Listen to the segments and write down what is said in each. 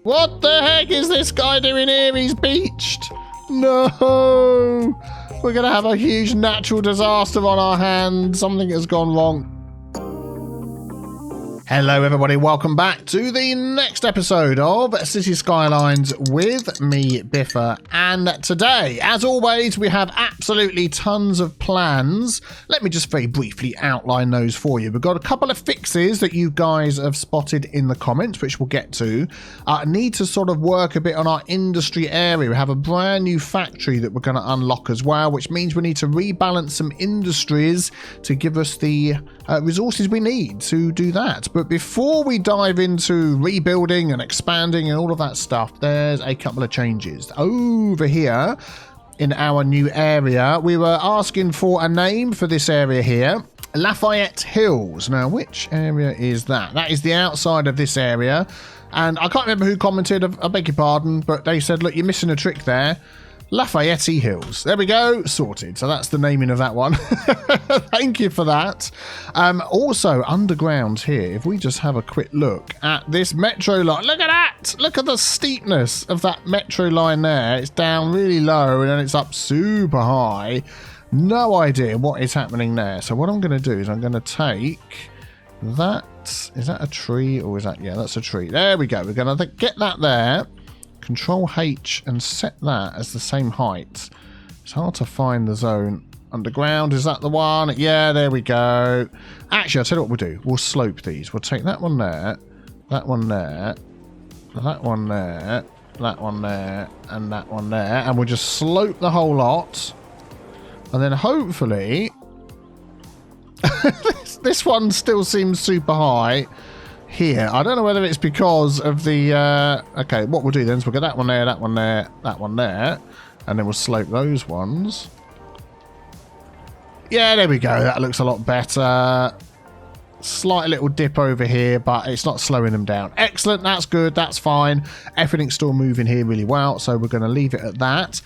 What the heck is this guy doing here? He's beached. No. We're going to have a huge natural disaster on our hands. Something has gone wrong. Hello everybody, welcome back to the next episode of Cities Skylines with me, Biffa, and today, as always, we have absolutely tons of plans. Let me just very briefly outline those for you. We've got a couple of fixes that you guys have spotted in the comments, which we'll get to. Need to sort of work a bit on our industry area. We have a brand new factory that we're going to unlock as well, which means we need to rebalance some industries to give us the resources we need to do that. But before we dive into rebuilding and expanding and all of that stuff, there's a couple of changes. Over here in our new area, we were asking for a name for this area here. Lafayette Hills. Now, which area is that? That is the outside of this area. And I can't remember who commented, I beg your pardon, but they said, look, you're missing a trick there. Lafayette Hills. There we go. Sorted. So that's the naming of that one. Thank you for that. Also, underground here, if we just have a quick look at this metro line. Look at that. Look at the steepness of that metro line there. It's down really low and then it's up super high. No idea what is happening there. So what I'm going to do is I'm going to take that. Is that a tree or is that? Yeah, that's a tree. There we go. We're going to get that there. Control H and set that as the same height. It's hard to find the zone underground. Is that the one? Yeah, there we go. Actually, I'll tell you what we'll do. We'll slope these. We'll take that one there, that one there, that one there, that one there, and that one there. And we'll just slope the whole lot. And then hopefully... this one still seems super high. Here, I don't know whether it's because of the okay, what we'll do then is we'll get that one there, that one there, that one there, and then we'll slope those ones. Yeah, there we go. That looks a lot better. Slight little dip over here, but it's not slowing them down. Excellent, that's good, that's fine. Everything's still moving here really well, so we're going to leave it at that.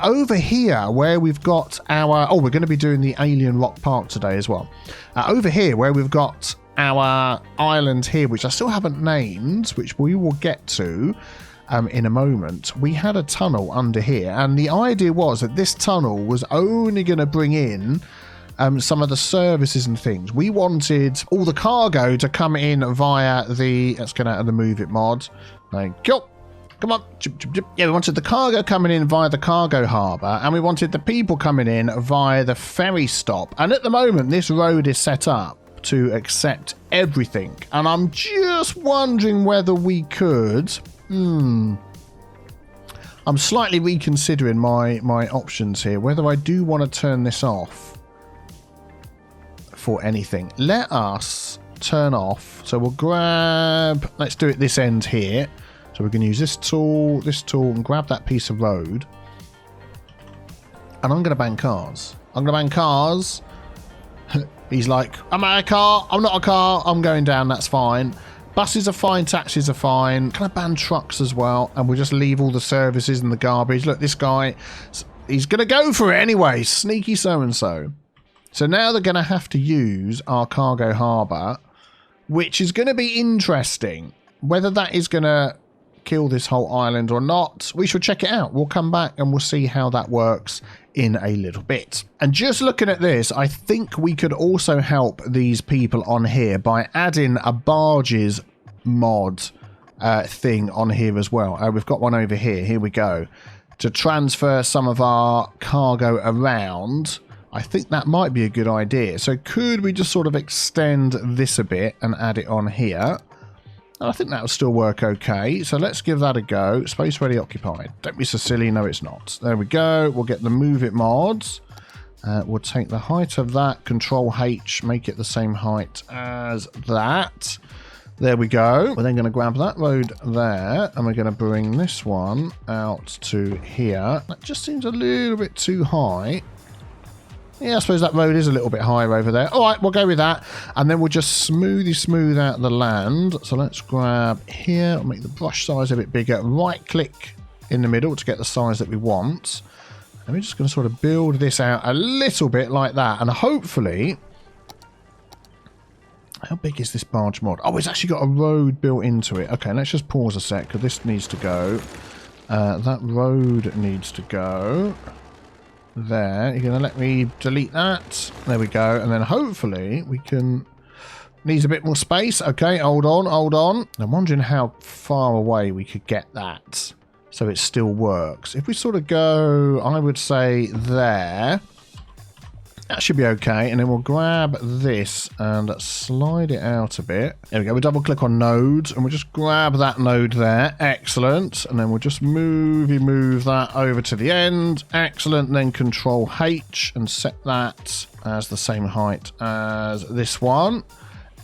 Over here, where we've got our... Oh, we're going to be doing the Alien Rock Park today as well. Over here, where we've got our island here, which I still haven't named, which we will get to in a moment. We had a tunnel under here, and the idea was that this tunnel was only going to bring in some of the services and things. We wanted all the cargo to come in via the... Let's get out of the Move It mod. Thank you. Come on. Yeah, we wanted the cargo coming in via the cargo harbour, and we wanted the people coming in via the ferry stop. And at the moment, this road is set up to accept everything, and I'm just wondering whether we could I'm slightly reconsidering my options here, whether I do want to turn this off for anything. Let us turn off, so we'll grab, let's do it this end here, so we can use this tool and grab that piece of road, and I'm going to ban cars. He's like, am I a car? I'm not a car. I'm going down. That's fine. Buses are fine. Taxis are fine. Can I ban trucks as well? And we'll just leave all the services and the garbage. Look, this guy, he's going to go for it anyway. Sneaky so-and-so. So now they're going to have to use our cargo harbour, which is going to be interesting. Whether that is going to kill this whole island or not, we shall check it out. We'll come back and we'll see how that works in a little bit. And just looking at this, I think we could also help these people on here by adding a barges mod thing on here as well. We've got one over here. Here we go. To transfer some of our cargo around, I think that might be a good idea. So could we just sort of extend this a bit and add it on here? I think that will still work okay. So let's give that a go. Space ready occupied. Don't be so silly. No, it's not. There we go. We'll get the Move It mods. We'll take the height of that. Control H. Make it the same height as that. There we go. We're then going to grab that road there. And we're going to bring this one out to here. That just seems a little bit too high. Yeah, I suppose that road is a little bit higher over there. All right, we'll go with that. And then we'll just smooth out the land. So let's grab here. I'll make the brush size a bit bigger. Right click in the middle to get the size that we want. And we're just going to sort of build this out a little bit like that. And hopefully How big is this barge mod? Oh, it's actually got a road built into it. Okay, let's just pause a sec because this needs to go. That road needs to go there. You're going to let me delete that? There we go. And then hopefully we can... Needs a bit more space. Okay, hold on, hold on. I'm wondering how far away we could get that so it still works. If we sort of go, I would say there... That should be okay, and then we'll grab this and slide it out a bit. There we go, we'll double click on nodes, and we'll just grab that node there. Excellent. And then we'll just move that over to the end. Excellent. And then Control H and set that as the same height as this one.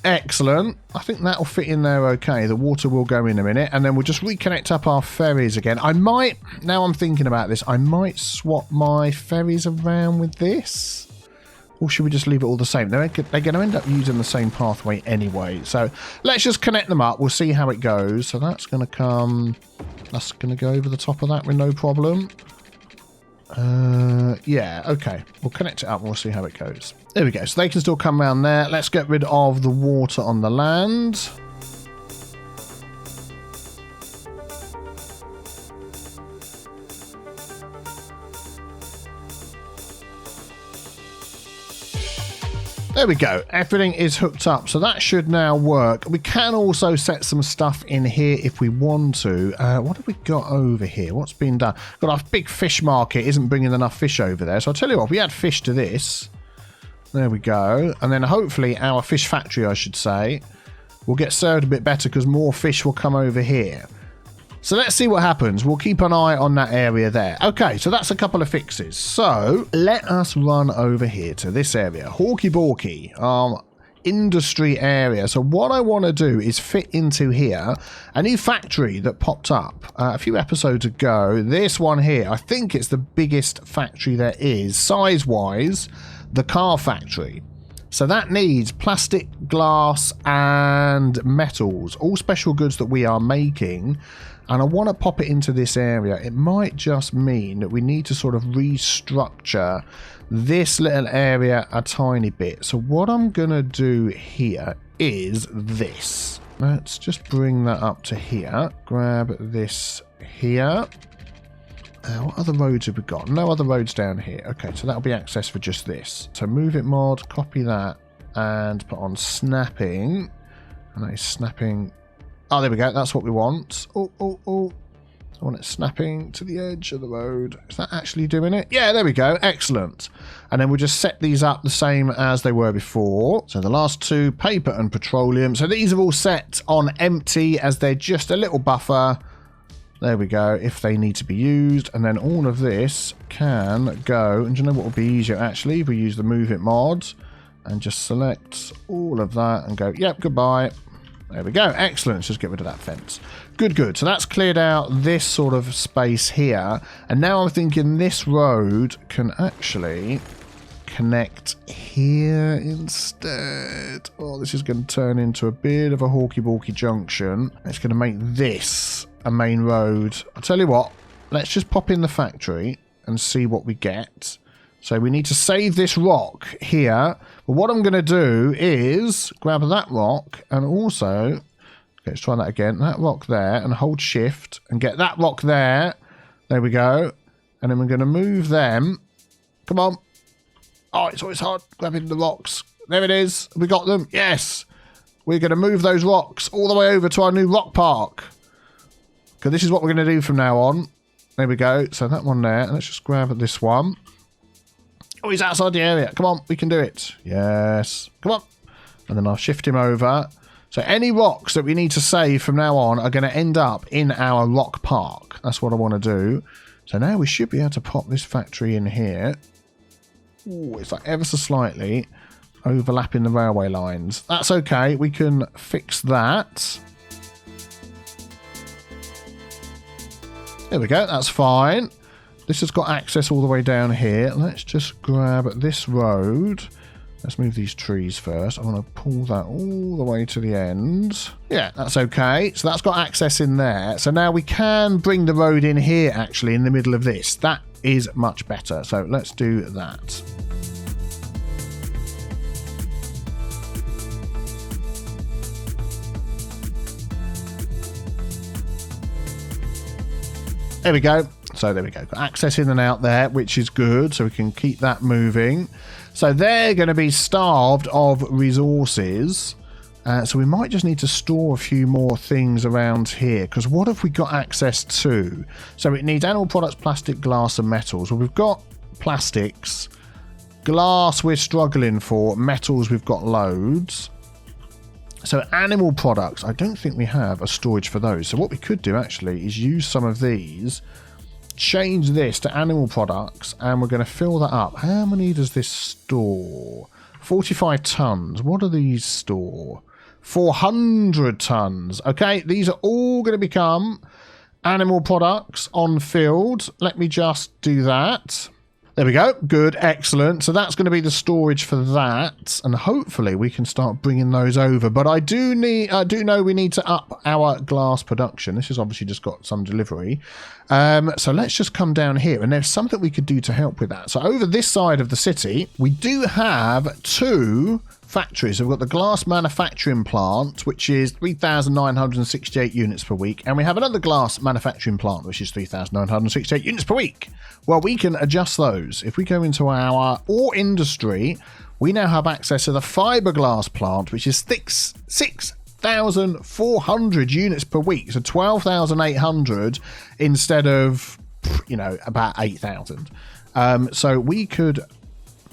Excellent. I think that'll fit in there okay. The water will go in a minute, and then we'll just reconnect up our ferries again. I might, now I'm thinking about this, I might swap my ferries around with this. Or should we just leave it all the same? They're going to end up using the same pathway anyway. So let's just connect them up. We'll see how it goes. So that's going to come... That's going to go over the top of that with no problem. Yeah, okay. We'll connect it up and we'll see how it goes. There we go. So they can still come around there. Let's get rid of the water on the land. There we go. Everything is hooked up, so that should now work. We can also set some stuff in here if we want to. What have we got over here? What's been done? Got our big fish market. Isn't bringing enough fish over there. So I'll tell you what, if we add fish to this. There we go. And then hopefully our fish factory, I should say, will get served a bit better because more fish will come over here. So let's see what happens. We'll keep an eye on that area there. Okay, so that's a couple of fixes. So let us run over here to this area. Hawky Borky, industry area. So what I want to do is fit into here a new factory that popped up a few episodes ago. This one here, I think it's the biggest factory there is, size-wise, the car factory. So that needs plastic, glass, and metals, all special goods that we are making. And I want to pop it into this area. It might just mean that we need to sort of restructure this little area a tiny bit. So what I'm going to do here is this. Let's just bring that up to here. Grab this here. What other roads have we got? No other roads down here. Okay, so that'll be access for just this. So move it mod, copy that, and put on snapping. And that is snapping. Oh, there we go. That's what we want. Oh. I want it snapping to the edge of the road. Is that actually doing it? Yeah, there we go. Excellent. And then we'll just set these up the same as they were before. So the last two, paper and petroleum. So these are all set on empty as they're just a little buffer. There we go, if they need to be used. And then all of this can go. And do you know what will be easier, actually? If we use the Move It mod and just select all of that and go, yep, goodbye. There we go. Excellent. Let's just get rid of that fence. Good. So that's cleared out this sort of space here. And now I'm thinking this road can actually connect here instead. Oh, this is going to turn into a bit of a hawky-balky junction. It's going to make this a main road. I'll tell you what, let's just pop in the factory and see what we get. So we need to save this rock here. But what I'm going to do is grab that rock and also, okay, let's try that again, that rock there, and hold shift and get that rock there. There we go. And then we're going to move them. Come on. Oh, it's always hard grabbing the rocks. There it is. We got them. Yes. We're going to move those rocks all the way over to our new rock park. Because this is what we're going to do from now on. There we go. So that one there. Let's just grab this one. Oh, he's outside the area. Come on, we can do it. Yes. Come on. And then I'll shift him over. So any rocks that we need to save from now on are going to end up in our rock park. That's what I want to do. So now we should be able to pop this factory in here. Ooh, it's like ever so slightly overlapping the railway lines. That's okay. We can fix that. There we go. That's fine. This has got access all the way down here. Let's just grab this road. Let's move these trees first. I want to pull that all the way to the end. Yeah, that's okay. So that's got access in there. So now we can bring the road in here, actually, in the middle of this. That is much better. So let's do that. There we go. So there we go. Got access in and out there, which is good. So we can keep that moving. So they're going to be starved of resources. So we might just need to store a few more things around here. Because what have we got access to? So it needs animal products, plastic, glass and metals. Well, we've got plastics. Glass we're struggling for. Metals we've got loads. So animal products, I don't think we have a storage for those. So what we could do actually is use some of these, change this to animal products, and we're going to fill that up. How many does this store? 45 tons. What do these store? 400 tons. Okay, these are all going to become animal products on field. Let me just do that. There we go. Good. Excellent. So that's going to be the storage for that. And hopefully we can start bringing those over. But I do know we need to up our glass production. This has obviously just got some delivery. So let's just come down here. And there's something we could do to help with that. So over this side of the city, we do have 2 factories. So we've got the glass manufacturing plant, which is 3,968 units per week. And we have another glass manufacturing plant, which is 3,968 units per week. Well, we can adjust those. If we go into our ore industry, we now have access to the fiberglass plant, which is 6,400 units per week. So 12,800 instead of, about 8,000. So we could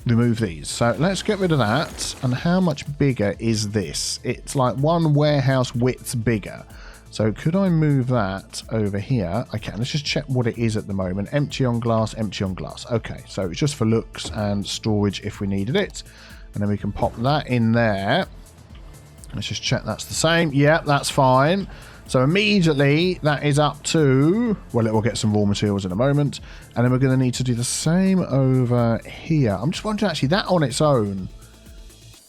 remove these. So let's get rid of that. And how much bigger is this? It's like 1 warehouse width bigger. So could I move that over here? I can. Let's just check what it is at the moment. Empty on glass, empty on glass. Okay, so it's just for looks and storage if we needed it. And then we can pop that in there. Let's just check that's the same. Yeah, that's fine. So immediately that is up to, well, it will get some raw materials in a moment. And then we're going to need to do the same over here. I'm just wondering actually that on its own,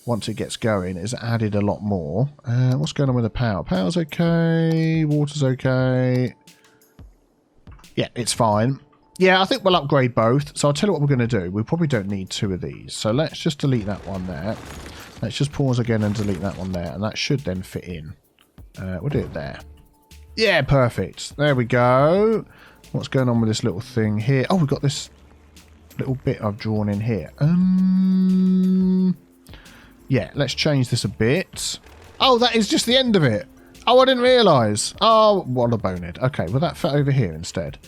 once it gets going, is added a lot more. What's going on with the power? Power's okay. Water's okay. Yeah, it's fine. Yeah, I think we'll upgrade both. So I'll tell you what we're going to do. We probably don't need 2 of these. So let's just delete that one there. Let's just pause again and delete that one there. And that should then fit in. We'll do it there. Yeah, perfect. There we go. What's going on with this little thing here? Oh, we've got this little bit I've drawn in here. Yeah, let's change this a bit. Oh, that is just the end of it. Oh, I didn't realise. Oh, what a bonehead. Okay, well, that fit over here instead.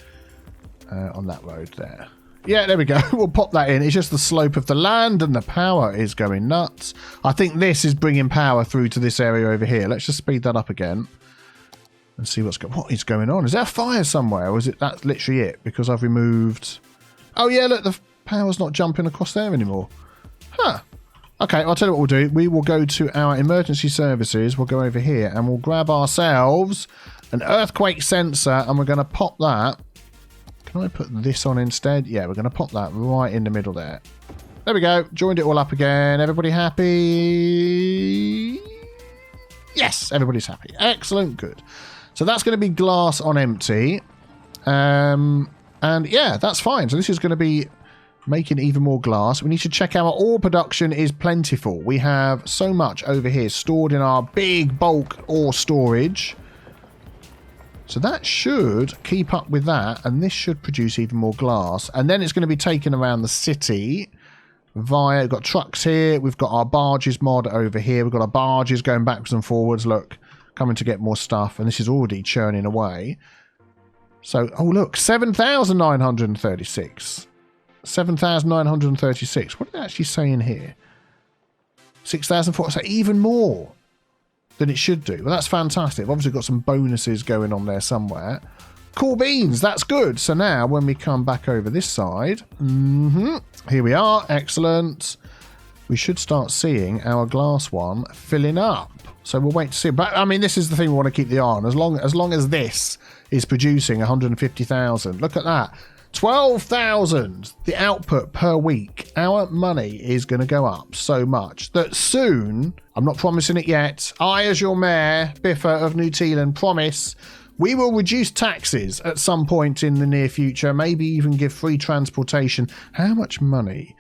On that road there. Yeah, there we go. We'll pop that in. It's just the slope of the land and the power is going nuts. I think this is bringing power through to this area over here. Let's just speed that up again and see what is going on. Is there a fire somewhere, or is it that's literally it? Because I've removed... Oh, yeah, look, the power's not jumping across there anymore. Huh. Okay, I'll tell you what we'll do. We will go to our emergency services. We'll go over here and we'll grab ourselves an earthquake sensor and we're going to pop that. Can I put this on instead? Yeah, we're going to pop that right in the middle there. There we go. Joined it all up again. Everybody happy? Yes, everybody's happy. Excellent. Good. So that's going to be glass on empty. And yeah, that's fine. So this is going to be making even more glass. We need to check our ore production is plentiful. We have so much over here stored in our big bulk ore storage. So that should keep up with that, and this should produce even more glass. And then it's going to be taken around the city via... We've got trucks here. We've got our barges mod over here. We've got our barges going backwards and forwards. Look, coming to get more stuff. And this is already churning away. So, oh, look, 7,936. 7,936. What did it actually say in here? 6,004. So even more than it should do. Well, that's fantastic. We've obviously got some bonuses going on there somewhere. Cool beans. That's good. So now when we come back over this side, here we are. Excellent. We should start seeing our glass one filling up. So we'll wait to see. But I mean, this is the thing we want to keep the eye on. As long as this is producing 150,000. Look at that. 12,000, the output per week. Our money is going to go up so much that soon, I'm not promising it yet, I, as your mayor, Biffa of New Tealand, promise we will reduce taxes at some point in the near future, maybe even give free transportation. How much money?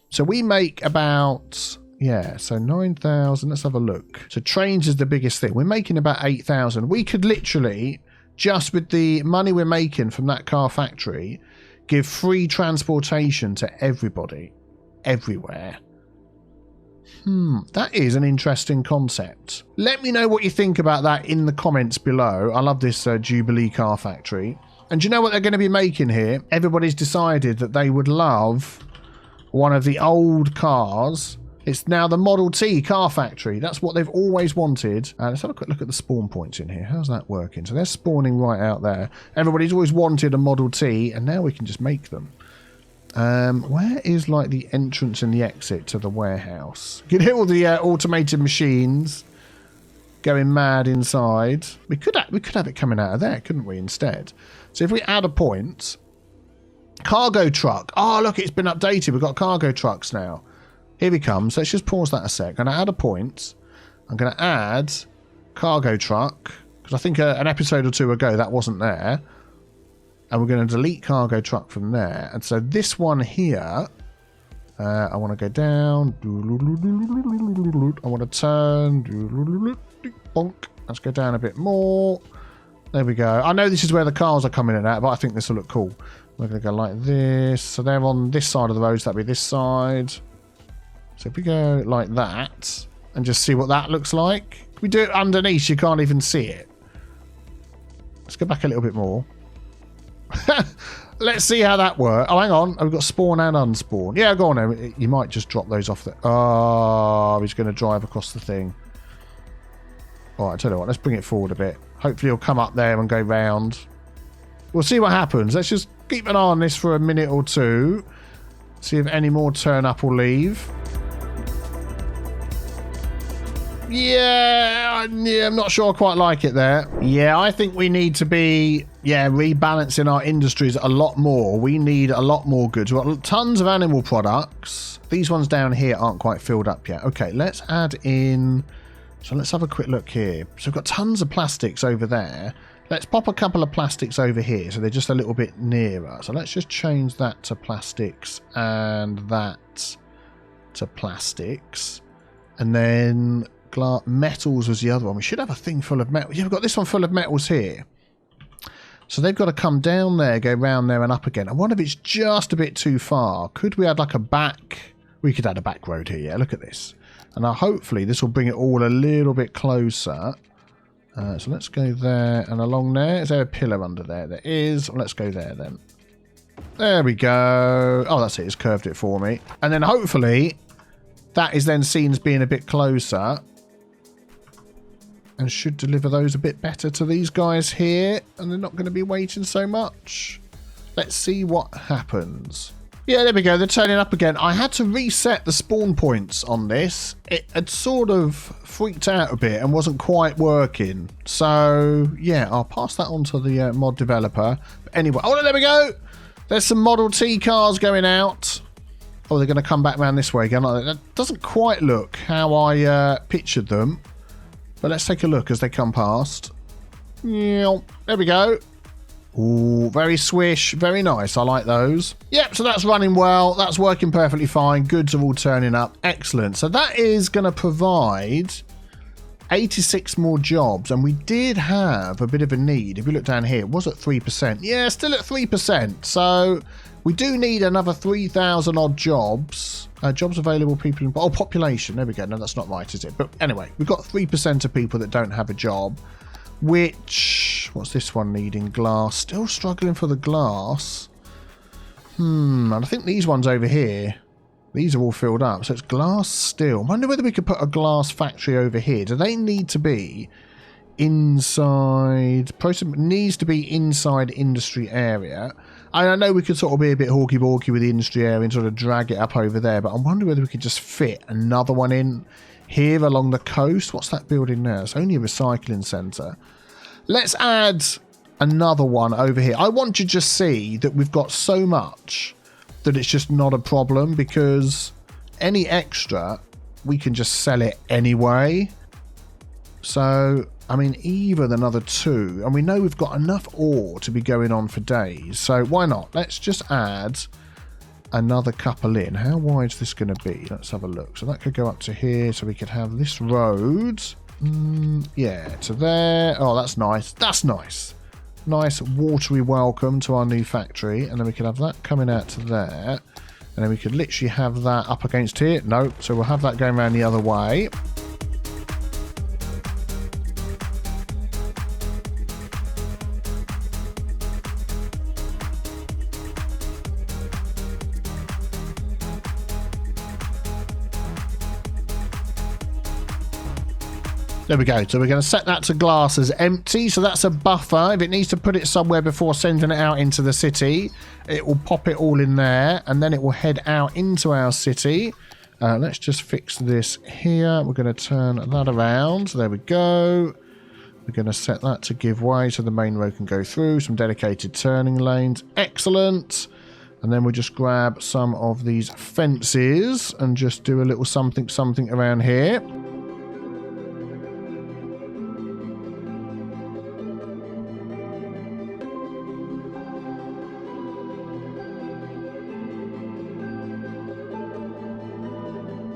So we make about, yeah, so 9,000. Let's have a look. So trains is the biggest thing. We're making about 8,000. We could literally just with the money we're making from that car factory, give free transportation to everybody, everywhere. That is an interesting concept. Let me know what you think about that in the comments below. I love this Jubilee car factory. And do you know what they're going to be making here? Everybody's decided that they would love one of the old cars. It's now the Model T car factory. That's what they've always wanted. Let's have a quick look at the spawn points in here. How's that working? So they're spawning right out there. Everybody's always wanted a Model T, and now we can just make them. Where is like the entrance and the exit to the warehouse? You can hear all the automated machines going mad inside. We could have it coming out of there, couldn't we, instead? So if we add a point, cargo truck. Oh, look, it's been updated. We've got cargo trucks now. Here he comes. Let's just pause that a sec. I'm going to add a point. I'm going to add cargo truck, because I think an episode or two ago that wasn't there. And we're going to delete cargo truck from there. And so this one here, I want to go down. I want to turn. Bonk. Let's go down a bit more. There we go. I know this is where the cars are coming in at, but I think this will look cool. We're going to go like this. So they're on this side of the road, so that'll be this side. So if we go like that and just see what that looks like. If we do it underneath, you can't even see it. Let's go back a little bit more. Let's see how that works. Oh, hang on. We've got spawn and unspawn. Yeah, go on then. You might just drop those off there. Oh, he's going to drive across the thing. All right, I tell you what. Let's bring it forward a bit. Hopefully he'll come up there and go round. We'll see what happens. Let's just keep an eye on this for a minute or two. See if any more turn up or leave. Yeah, I'm not sure I quite like it there. Yeah, I think we need to be, rebalancing our industries a lot more. We need a lot more goods. We've got tons of animal products. These ones down here aren't quite filled up yet. Okay, let's add in... So let's have a quick look here. So we've got tons of plastics over there. Let's pop a couple of plastics over here so they're just a little bit nearer. So let's just change that to plastics and that to plastics. And then... metals was the other one. We should have a thing full of metal. Yeah, we've got this one full of metals here. So they've got to come down there, go round there and up again. I wonder if it's just a bit too far. Could we add like a back... We could add a back road here. Yeah, look at this. And hopefully this will bring it all a little bit closer. So let's go there and along there. Is there a pillar under there? There is. Let's go there then. There we go. Oh, that's it. It's curved it for me. And then hopefully that is then seen as being a bit closer. And should deliver those a bit better to these guys here. And they're not going to be waiting so much. Let's see what happens. Yeah, there we go. They're turning up again. I had to reset the spawn points on this. It had sort of freaked out a bit and wasn't quite working. So, yeah, I'll pass that on to the mod developer. But anyway, oh, there we go. There's some Model T cars going out. Oh, they're going to come back around this way again. That doesn't quite look how I pictured them. But let's take a look as they come past. There we go. Ooh, very swish. Very nice. I like those. Yep, so that's running well. That's working perfectly fine. Goods are all turning up. Excellent. So that is going to provide 86 more jobs. And we did have a bit of a need. If we look down here, it was at 3%. Yeah, still at 3%. So we do need another 3,000 odd jobs. Jobs available, people in... Oh, population. There we go. No, that's not right, is it? But anyway, we've got 3% of people that don't have a job. Which, what's this one needing? Glass. Still struggling for the glass. And I think these ones over here, these are all filled up. So it's glass still. I wonder whether we could put a glass factory over here. Do they need to be inside? Needs to be inside industry area. I know we could sort of be a bit hawky-balky with the industry area and sort of drag it up over there. But I wonder whether we could just fit another one in here along the coast. What's that building now? It's only a recycling centre. Let's add another one over here. I want to just see that we've got so much that it's just not a problem, because any extra we can just sell it anyway. So, I mean, even another 2. And we know we've got enough ore to be going on for days. So why not? Let's just add another couple in. How wide is this going to be? Let's have a look. So that could go up to here, so we could have this road. Yeah, to there. Oh, that's nice. That's nice. nice watery welcome to our new factory. And then we could have that coming out to there. And then we could literally have that up against here. No, so we'll have that going around the other way. There we go. So we're going to set that to glass as empty. So that's a buffer. If it needs to put it somewhere before sending it out into the city, it will pop it all in there. And then it will head out into our city. Let's just fix this here. We're going to turn that around. There we go. We're going to set that to give way so the main road can go through. Some dedicated turning lanes. Excellent. And then we'll just grab some of these fences and just do a little something around here.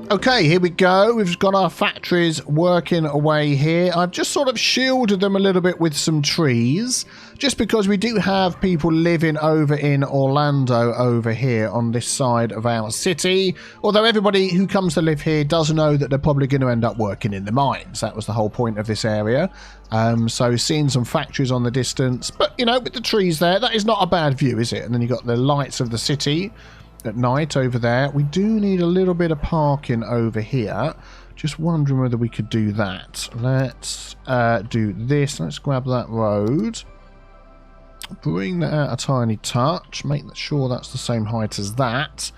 Okay, here we go. We've got our factories working away here. I've just sort of shielded them a little bit with some trees, just because we do have people living over in Orlando over here on this side of our city. Although everybody who comes to live here does know that they're probably going to end up working in the mines. That was the whole point of this area. So seeing some factories on the distance, but you know, with the trees there, that is not a bad view, is it? And then you've got the lights of the city at night over there. We do need a little bit of parking over here. Just wondering whether we could do that. Let's do this. Let's grab that road. Bring that out a tiny touch. Make sure that's the same height as that.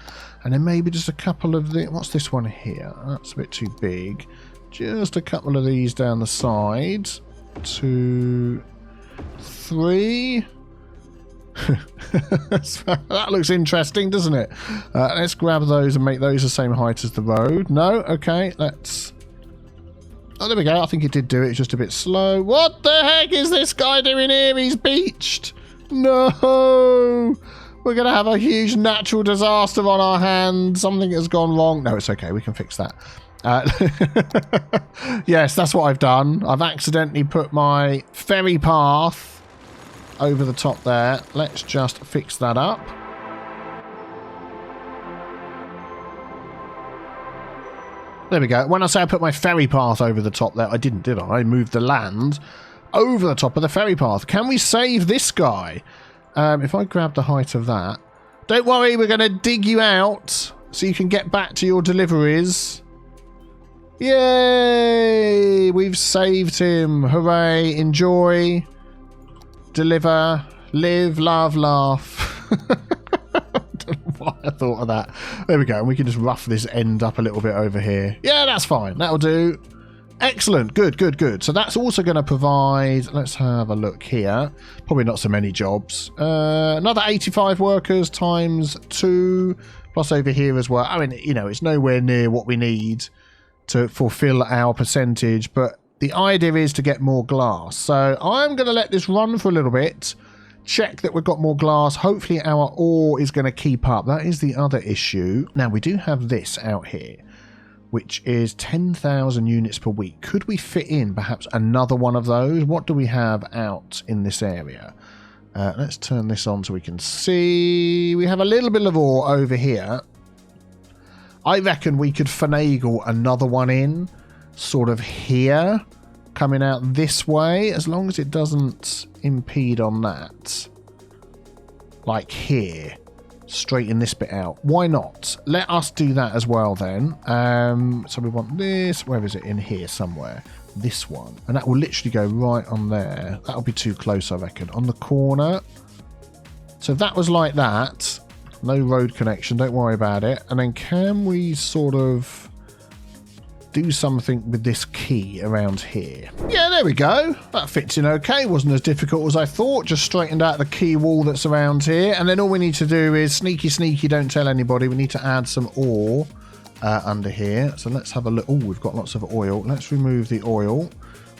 And then maybe just a couple of the... What's this one here? That's a bit too big. Just a couple of these down the side. 2, 3... That looks interesting, doesn't it? Let's grab those and make those the same height as the road. No? Okay, let's... Oh, there we go. I think it did do it. It's just a bit slow. What the heck is this guy doing here? He's beached. No! We're going to have a huge natural disaster on our hands. Something has gone wrong. No, it's okay. We can fix that. Yes, that's what I've done. I've accidentally put my ferry path over the top there. Let's just fix that up. There we go. When I say I put my ferry path over the top there, I didn't, did I? I moved the land over the top of the ferry path. Can we save this guy? If I grab the height of that. Don't worry, we're going to dig you out so you can get back to your deliveries. Yay! We've saved him. Hooray. Enjoy. Deliver, live, love, laugh. I don't know why I thought of that. There we go. And we can just rough this end up a little bit over here. Yeah, that's fine. That'll do. Excellent. Good, good, good. So that's also going to provide... Let's have a look here. Probably not so many jobs. Another 85 workers times 2. Plus over here as well. I mean, you know, it's nowhere near what we need to fulfill our percentage. But the idea is to get more glass. So I'm going to let this run for a little bit. Check that we've got more glass. Hopefully our ore is going to keep up. That is the other issue. Now we do have this out here, which is 10,000 units per week. Could we fit in perhaps another one of those? What do we have out in this area? Let's turn this on so we can see. We have a little bit of ore over here. I reckon we could finagle another one in. Sort of here, coming out this way, as long as it doesn't impede on that. Like here, straighten this bit out. Why not? Let us do that as well then. So we want this, where is it? In here somewhere. This one. And that will literally go right on there. That'll be too close, I reckon. On the corner. So if that was like that, no road connection, don't worry about it. And then can we sort of do something with this key around here? Yeah, there we go. That fits in okay. Wasn't as difficult as I thought. Just straightened out the key wall that's around here. And then all we need to do is sneaky, sneaky, don't tell anybody. We need to add some ore under here. So let's have a look. Oh, we've got lots of oil. Let's remove the oil.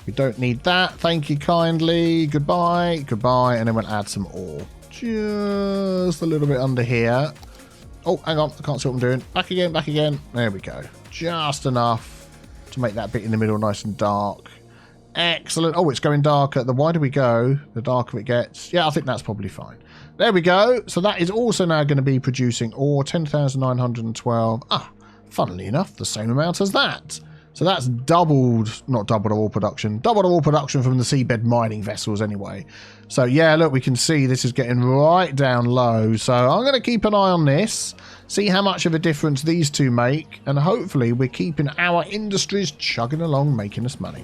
We don't need that. Thank you kindly. Goodbye. Goodbye. And then we'll add some ore. Just a little bit under here. Oh, hang on. I can't see what I'm doing. Back again, back again. There we go. Just enough to make that bit in the middle nice and dark. Excellent. Oh, it's going darker. The wider we go, the darker it gets. Yeah, I think that's probably fine. There we go. So that is also now going to be producing ore, 10,912. Ah, funnily enough, the same amount as that. So that's doubled, not doubled ore production, doubled ore production from the seabed mining vessels anyway. So yeah, look, we can see this is getting right down low. So I'm going to keep an eye on this, see how much of a difference these two make, and hopefully we're keeping our industries chugging along, making us money.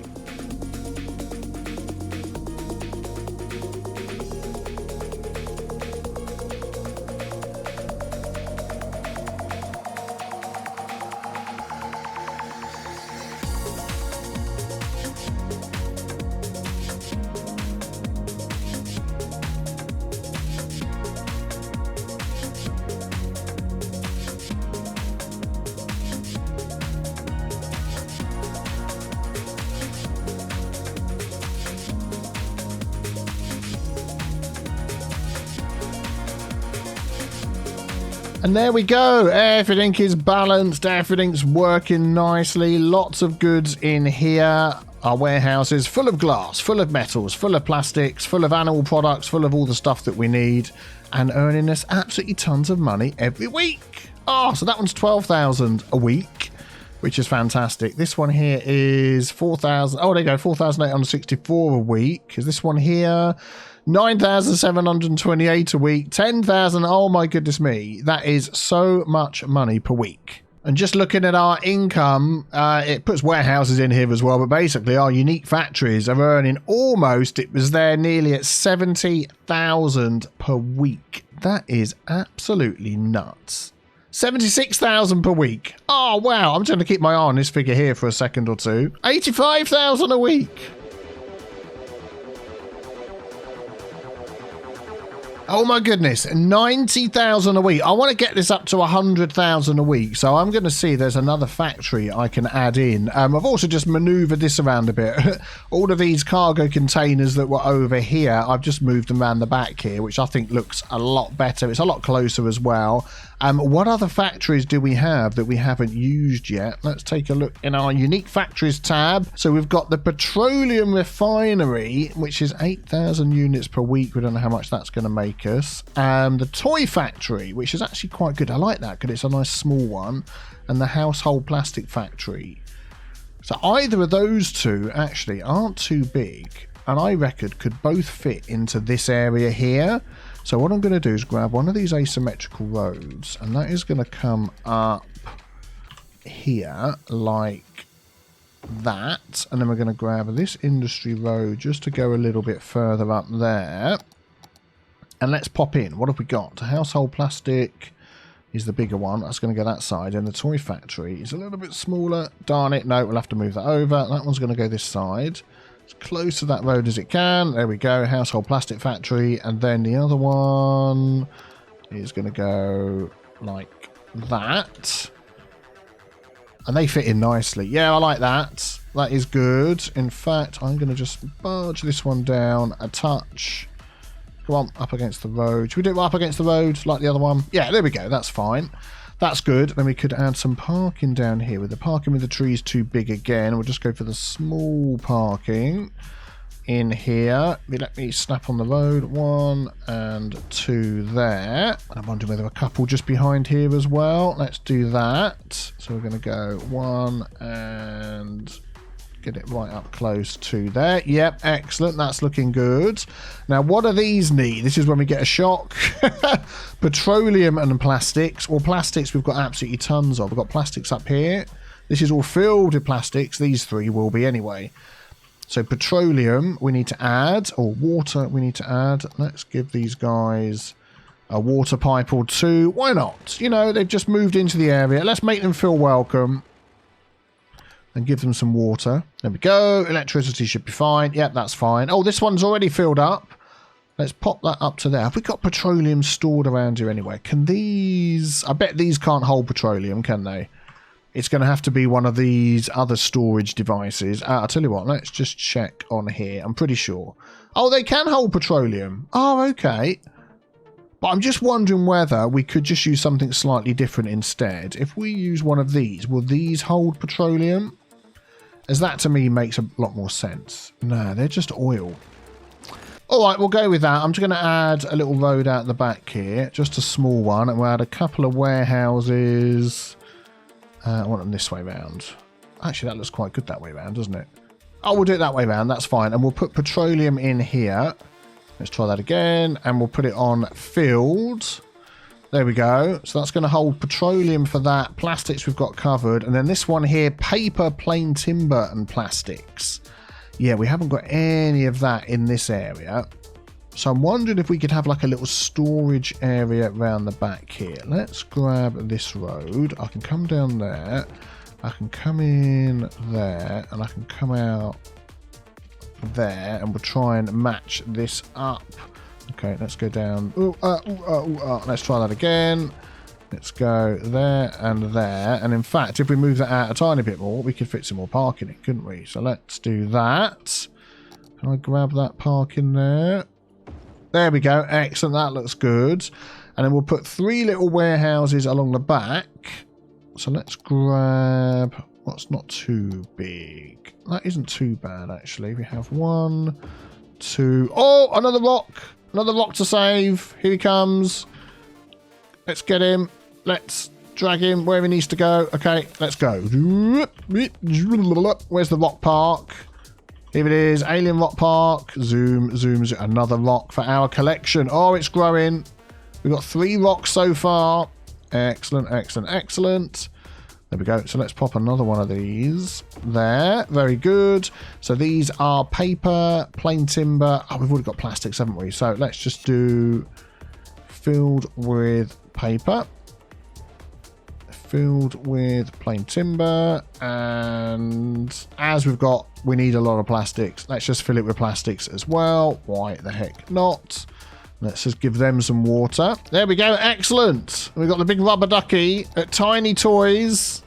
And there we go. Everything is balanced. Everything's working nicely. Lots of goods in here. Our warehouses full of glass, full of metals, full of plastics, full of animal products, full of all the stuff that we need, and earning us absolutely tons of money every week. Oh, so that one's 12,000 a week, which is fantastic. This one here is 4,000. Oh, there you go, 4,864 a week. Is this one here? 9,728 a week, 10,000. Oh my goodness me. That is so much money per week. And just looking at our income, it puts warehouses in here as well, but basically our unique factories are earning almost, it was there nearly at 70,000 per week. That is absolutely nuts. 76,000 per week. Oh wow, I'm just going to keep my eye on this figure here for a second or two. 85,000 a week. Oh my goodness, 90,000 a week. I want to get this up to 100,000 a week. So I'm going to see there's another factory I can add in. I've also just maneuvered this around a bit. All of these cargo containers that were over here, I've just moved them around the back here, which I think looks a lot better. It's a lot closer as well. What other factories do we have that we haven't used yet? Let's take a look in our unique factories tab. So we've got the petroleum refinery, which is 8,000 units per week. We don't know how much that's going to make us. The toy factory, which is actually quite good. I like that because it's a nice small one. And the household plastic factory. So either of those two actually aren't too big, and I reckon could both fit into this area here. So what I'm going to do is grab one of these asymmetrical roads, and that is going to come up here like that. And then we're going to grab this industry road just to go a little bit further up there. And let's pop in. What have we got? Household plastic is the bigger one. That's going to go that side. And the toy factory is a little bit smaller. Darn it. No, we'll have to move that over. That one's going to go this side. As close to that road as it can. There we go. Household plastic factory. And then the other one is going to go like that. And they fit in nicely. Yeah, I like that. That is good. In fact, I'm going to just barge this one down a touch. Come on, up against the road. Should we do it up against the road like the other one? Yeah, there we go. That's fine. That's good. Then we could add some parking down here. With the parking with the trees too big again, we'll just go for the small parking in here. Let me snap on the road. 1 and 2 there. And I'm wondering whether a couple just behind here as well. Let's do that. So we're going to go 1 and get it right up close to there. Yep, excellent. That's looking good. Now, what do these need? This is when we get a shock. Petroleum and plastics. Well, plastics we've got absolutely tons of. We've got plastics up here. This is all filled with plastics. These three will be anyway. So petroleum we need to add, or water we need to add. Let's give these guys a water pipe or two. Why not? You know, they've just moved into the area. Let's make them feel welcome. And give them some water. There we go. Electricity should be fine. Yep, that's fine. Oh, this one's already filled up. Let's pop that up to there. Have we got petroleum stored around here anywhere? Can these... I bet these can't hold petroleum, can they? It's going to have to be one of these other storage devices. I'll tell you what. Let's just check on here. I'm pretty sure. Oh, they can hold petroleum. Oh, okay. But I'm just wondering whether we could just use something slightly different instead. If we use one of these, will these hold petroleum? as that to me makes a lot more sense. No, they're just oil. All right, we'll go with that. I'm just going to add a little road out the back here, just a small one, and we'll add a couple of warehouses. I want them this way round. Actually, that looks quite good that way round, doesn't it? Oh, we'll do it that way round. That's fine. And we'll put petroleum in here. Let's try that again. And we'll put it on filled. There we go. So that's going to hold petroleum for that. Plastics we've got covered. And then this one here, paper, plain timber and plastics. Yeah, we haven't got any of that in this area. So I'm wondering if we could have like a little storage area around the back here. Let's grab this road. I can come down there. I can come in there. And I can come out there. And we'll try and match this up. Okay, let's go down. Let's try that again. Let's go there and there. And in fact, if we move that out a tiny bit more, we could fit some more parking in, couldn't we? So let's do that. Can I grab that parking there? There we go. Excellent. That looks good. And then we'll put 3 little warehouses along the back. So let's grab what's not too big. That isn't too bad, actually. We have 1, 2. Oh, another rock. Another rock to save. Here he comes. Let's get him. Let's drag him where he needs to go. Okay, let's go. Where's the rock park? Here it is. Alien rock park. Zoom, zoom, zoom. Another rock for our collection. Oh, it's growing. We've got 3 rocks so far. Excellent, excellent, excellent. There we go. So let's pop another one of these there. Very good. So these are paper, plain timber. Oh, we've already got plastics, haven't we? So let's just do filled with paper, filled with plain timber, and as we need a lot of plastics. Let's just fill it with plastics as well. Why the heck not? Let's just give them some water. There we go. Excellent. We've got the big rubber ducky at Tiny Toys.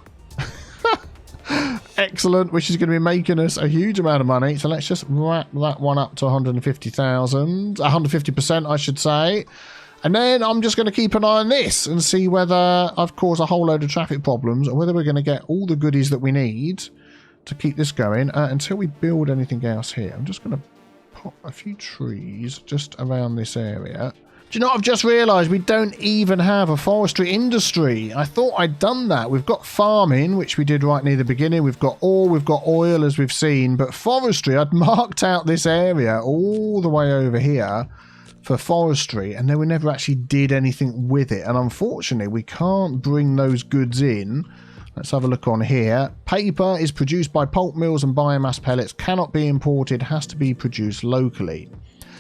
Excellent, which is going to be making us a huge amount of money. So let's just wrap that one up to 150,000. 150%, I should say. And then I'm just going to keep an eye on this and see whether I've caused a whole load of traffic problems or whether we're going to get all the goodies that we need to keep this going until we build anything else here. I'm just going to pop a few trees just around this area. Do you know what I've just realised? We don't even have a forestry industry. I thought I'd done that. We've got farming, which we did right near the beginning. We've got ore, we've got oil, as we've seen. But forestry, I'd marked out this area all the way over here for forestry, and then we never actually did anything with it. And unfortunately, we can't bring those goods in. Let's have a look on here. Paper is produced by pulp mills and biomass pellets. Cannot be imported. Has to be produced locally.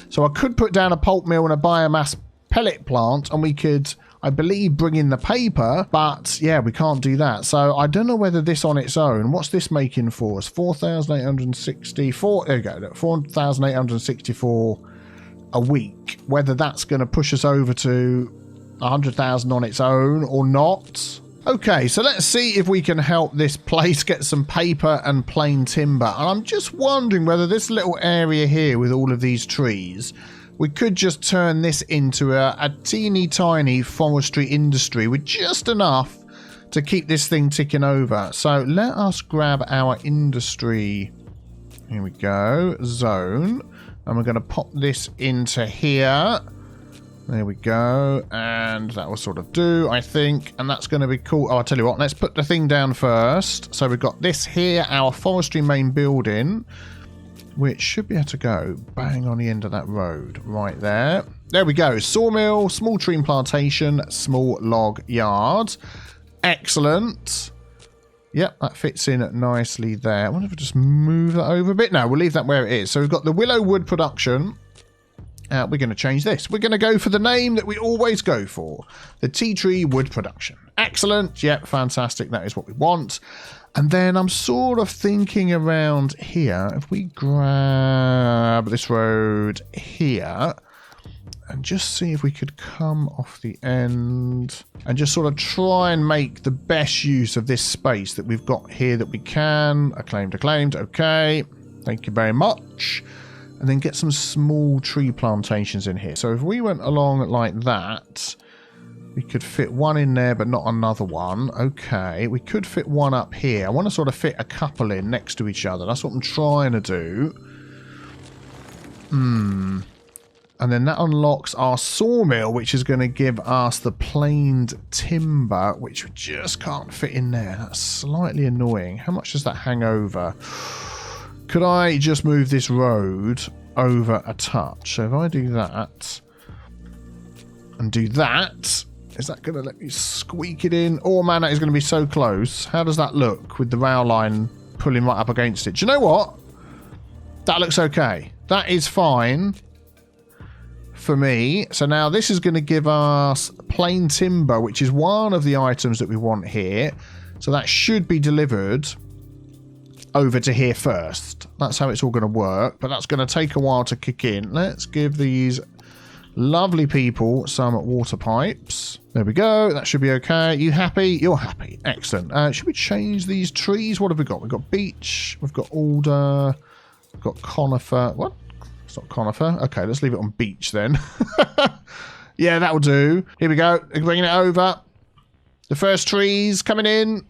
So I could put down a pulp mill and a biomass pellet plant, and we could, I believe, bring in the paper, but yeah, we can't do that. So I don't know whether this on its own, what's this making for us? 4,864, there we go, look, 4,864 a week. Whether that's going to push us over to 100,000 on its own or not. Okay, so let's see if we can help this place get some paper and plain timber. And I'm just wondering whether this little area here with all of these trees, we could just turn this into a teeny tiny forestry industry with just enough to keep this thing ticking over. So let us grab our industry. Here we go. Zone. And we're going to pop this into here. There we go. And that will sort of do, I think. And that's going to be cool. Oh, I'll tell you what. Let's put the thing down first. So we've got this here, our forestry main building, which should be able to go bang on the end of that road right there. There we go. Sawmill, small tree plantation, small log yard. Excellent. Yep, that fits in nicely there. I wonder if I just move that over a bit. No, we'll leave that where it is. So we've got the willow wood production. We're going to change this. We're going to go for the name that we always go for. The tea tree wood production. Excellent. Yep, fantastic. That is what we want. And then I'm sort of thinking around here. If we grab this road here and just see if we could come off the end and just sort of try and make the best use of this space that we've got here that we can. Acclaimed, acclaimed. Okay. Thank you very much. And then get some small tree plantations in here. So if we went along like that, We could fit one in there, but not another one. Okay, we could fit one up here. I want to sort of fit a couple in next to each other. That's what I'm trying to do. And then that unlocks our sawmill, which is going to give us the planed timber, which we just can't fit in there. That's slightly annoying. How much does that hang over? Could I just move this road over a touch? So if I do that and do that, is that going to let me squeak it in? Oh man, that is going to be so close. How does that look with the rail line pulling right up against it? Do you know what? That looks okay. That is fine for me. So now this is going to give us plain timber, which is one of the items that we want here. So that should be delivered over to here first. That's how it's all going to work, but that's going to take a while to kick in. Let's give these lovely people some water pipes. There we go. That should be okay. You happy? You're happy. Excellent. Should we change these trees? What have we got? We've got beech. We've got alder. We've got conifer. What? It's not conifer. Okay, let's leave it on beech then. Yeah, that'll do. Here we go. Bringing it over. The first trees coming in.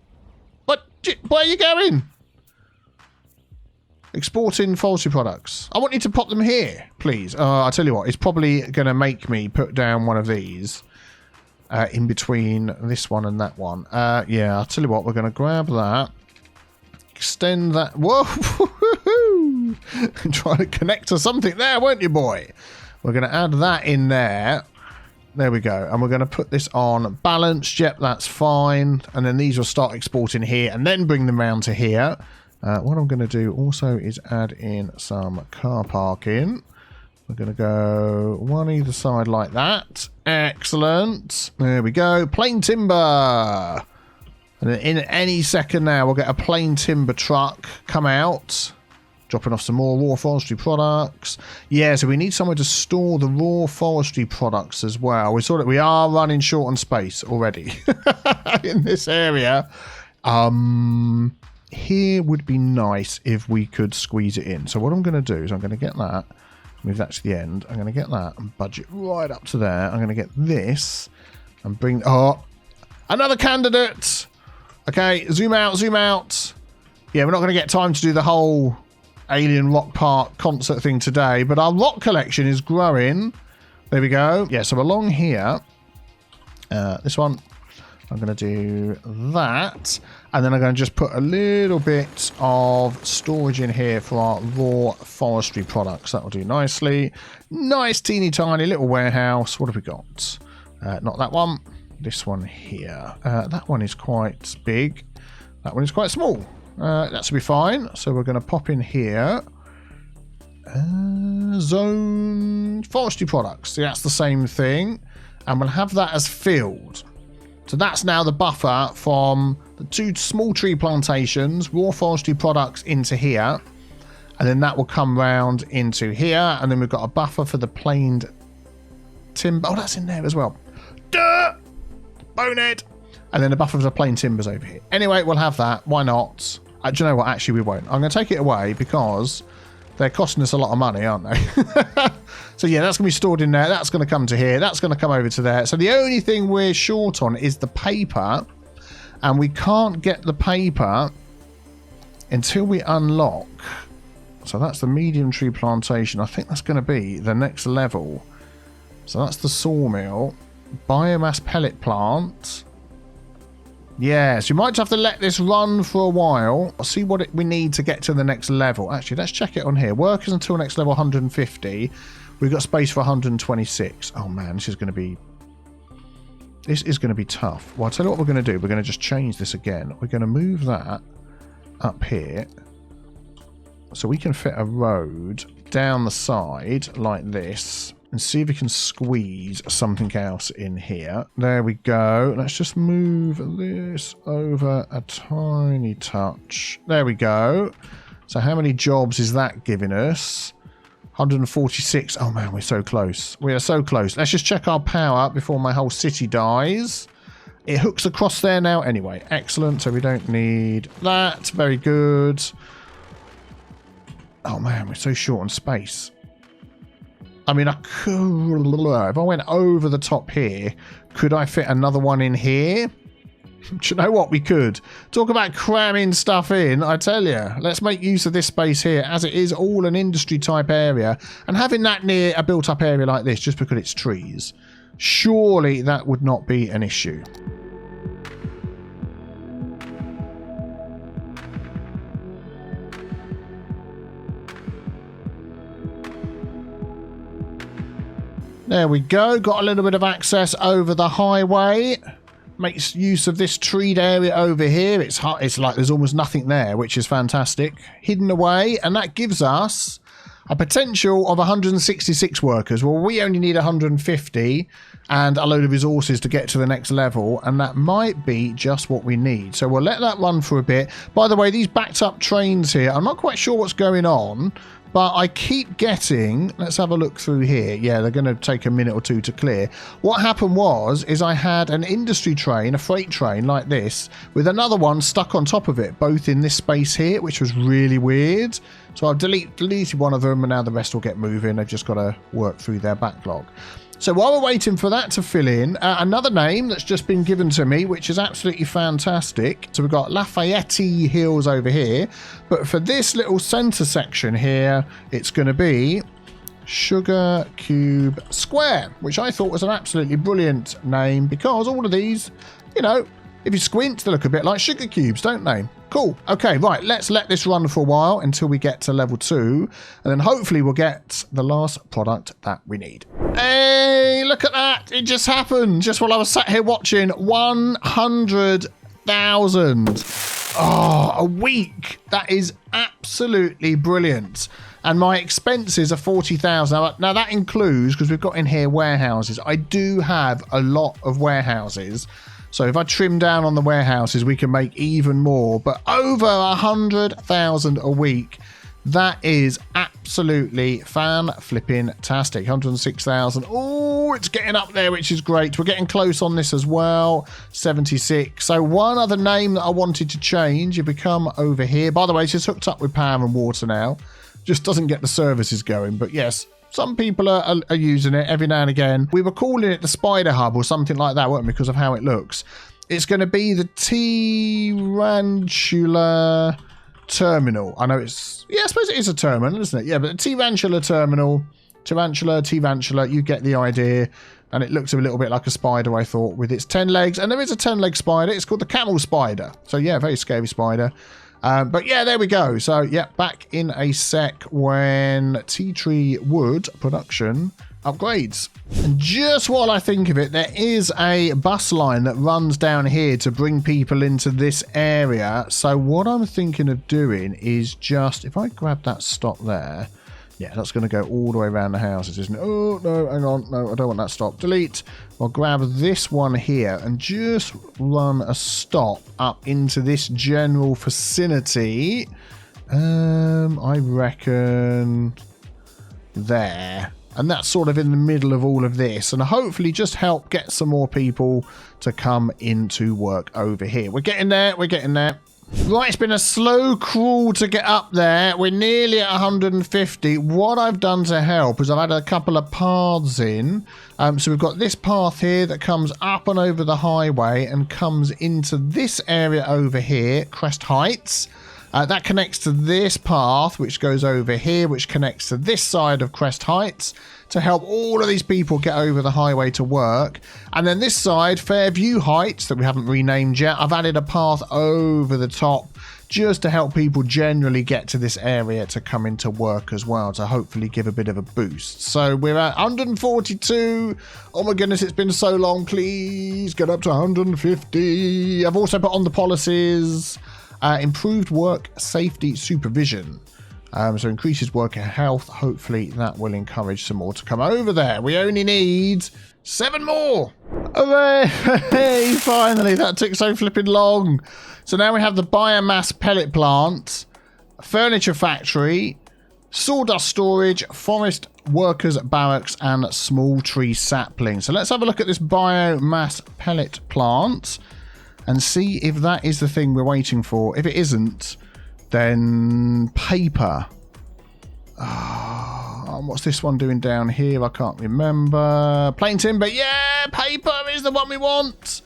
What? Where are you going? Exporting forestry products. I want you to pop them here, please. I'll tell you what. It's probably going to make me put down one of these in between this one and that one. Yeah, I'll tell you what. We're going to grab that. Extend that. Whoa! Trying to connect to something there, weren't you, boy? We're going to add that in there. There we go. And we're going to put this on balanced. Yep, that's fine. And then these will start exporting here and then bring them round to here. What I'm going to do also is add in some car parking. We're going to go one either side like that. Excellent. There we go. Plain timber. And then in any second now, we'll get a plain timber truck come out. Dropping off some more raw forestry products. Yeah, so we need somewhere to store the raw forestry products as well. We saw that we are running short on space already in this area. Here would be nice if we could squeeze it in. So what I'm going to do is I'm going to get that, move that to the end. I'm going to get that and budget right up to there. I'm going to get this and bring... Oh, another candidate. Okay, zoom out, zoom out. Yeah, we're not going to get time to do the whole Alien Rock Park concert thing today, but our rock collection is growing. There we go. Yeah, so along here, this one, I'm going to do that. And then I'm going to just put a little bit of storage in here for our raw forestry products. That will do nicely. Nice, teeny tiny little warehouse. What have we got? Not that one. This one here. That one is quite big. That one is quite small. That should be fine. So we're going to pop in here. Zone forestry products. So that's the same thing. And we'll have that as filled. So that's now the buffer from the two small tree plantations, raw forestry products into here. And then that will come round into here. And then we've got a buffer for the planed timber. Oh, that's in there as well. Duh! Bonehead! And then a buffer for the plain timbers over here. Anyway, we'll have that. Why not? Do you know what? Actually, we won't. I'm going to take it away because they're costing us a lot of money, aren't they? So yeah, that's going to be stored in there. That's going to come to here. That's going to come over to there. So the only thing we're short on is the paper. And we can't get the paper until we unlock. So that's the medium tree plantation. I think that's going to be the next level. So that's the sawmill. Biomass pellet plant. Yes, you might have to let this run for a while. I'll see what we need to get to the next level. Actually, let's check it on here. Workers until next level 150. We've got space for 126. Oh man, this is going to be tough. Well, I'll tell you what we're going to do. We're going to just change this again. We're going to move that up here. So we can fit a road down the side like this. And see if we can squeeze something else in here. There we go. Let's just move this over a tiny touch. There we go. So how many jobs is that giving us? 146. Oh man, we're so close. We are so close. Let's just check our power before my whole city dies. It hooks across there now anyway. Excellent. So we don't need that. Very good. Oh man, we're so short on space. I mean, I could, if I went over the top here, could I fit another one in here? Do you know what? We could. Talk about cramming stuff in, I tell you. Let's make use of this space here, as it is all an industry type area. And having that near a built up area like this, just because it's trees, surely that would not be an issue. There we go. Got a little bit of access over the highway. Makes use of this treed area over here. It's like there's almost nothing there, which is fantastic. Hidden away, and that gives us a potential of 166 workers. Well, we only need 150 and a load of resources to get to the next level, and that might be just what we need. So we'll let that run for a bit. By the way, these backed up trains here, I'm not quite sure what's going on, but I keep getting, let's have a look through here. Yeah, they're going to take a minute or two to clear. What happened is I had an industry train, a freight train like this, with another one stuck on top of it, both in this space here, which was really weird. So I've deleted one of them, and now the rest will get moving. They've just got to work through their backlog. So while we're waiting for that to fill in, another name that's just been given to me, which is absolutely fantastic. So we've got Lafayette Hills over here. But for this little centre section here, it's going to be Sugar Cube Square, which I thought was an absolutely brilliant name because all of these, you know, if you squint, they look a bit like sugar cubes, don't they? Cool. Okay, right. Let's let this run for a while until we get to level 2. And then hopefully we'll get the last product that we need. Hey, look at that. It just happened. Just while I was sat here watching. 100,000. Oh, a week. That is absolutely brilliant. And my expenses are 40,000. Now that includes, because we've got in here warehouses. I do have a lot of warehouses. So if I trim down on the warehouses, we can make even more. But over 100,000 a week, that is absolutely fan-flipping-tastic. 106,000. Oh, it's getting up there, which is great. We're getting close on this as well. 76. So one other name that I wanted to change, if we come over here. By the way, it's just hooked up with power and water now. Just doesn't get the services going. But yes, some people are using it every now and again. We were calling it the Spider Hub or something like that, weren't we, because of how it looks. It's going to be the Tarantula Terminal. I know it's... Yeah, I suppose it is a terminal, isn't it? Yeah, but the Tarantula Terminal. Tarantula, you get the idea. And it looks a little bit like a spider, I thought, with its 10 legs. And there is a 10-leg spider. It's called the camel spider. So, yeah, very scary spider. But yeah, there we go. So yeah, back in a sec when tea tree wood production upgrades. And just while I think of it, there is a bus line that runs down here to bring people into this area. So what I'm thinking of doing is just, if I grab that stop there, yeah, that's going to go all the way around the houses, isn't it? Oh, no, hang on. No, I don't want that stop. Delete. I'll grab this one here and just run a stop up into this general vicinity. I reckon there. And that's sort of in the middle of all of this. And hopefully just help get some more people to come into work over here. We're getting there. We're getting there. Right, it's been a slow crawl to get up there. We're nearly at 150. What I've done to help is I've had a couple of paths in. So we've got this path here that comes up and over the highway and comes into this area over here, Crest Heights. That connects to this path, which goes over here, which connects to this side of Crest Heights to help all of these people get over the highway to work. And then this side, Fairview Heights, that we haven't renamed yet, I've added a path over the top just to help people generally get to this area to come into work as well, to hopefully give a bit of a boost. So we're at 142. Oh my goodness, it's been so long. Please get up to 150. I've also put on the policies. Improved work safety supervision. So increases worker health. Hopefully that will encourage some more to come over there. We only need 7 more. Hooray! Finally, that took so flipping long. So now we have the biomass pellet plant, furniture factory, sawdust storage, forest workers barracks, and small tree sapling. So let's have a look at this biomass pellet plant and see if that is the thing we're waiting for. If it isn't, then paper. What's this one doing down here? I can't remember. Plain timber. Yeah, paper is the one we want.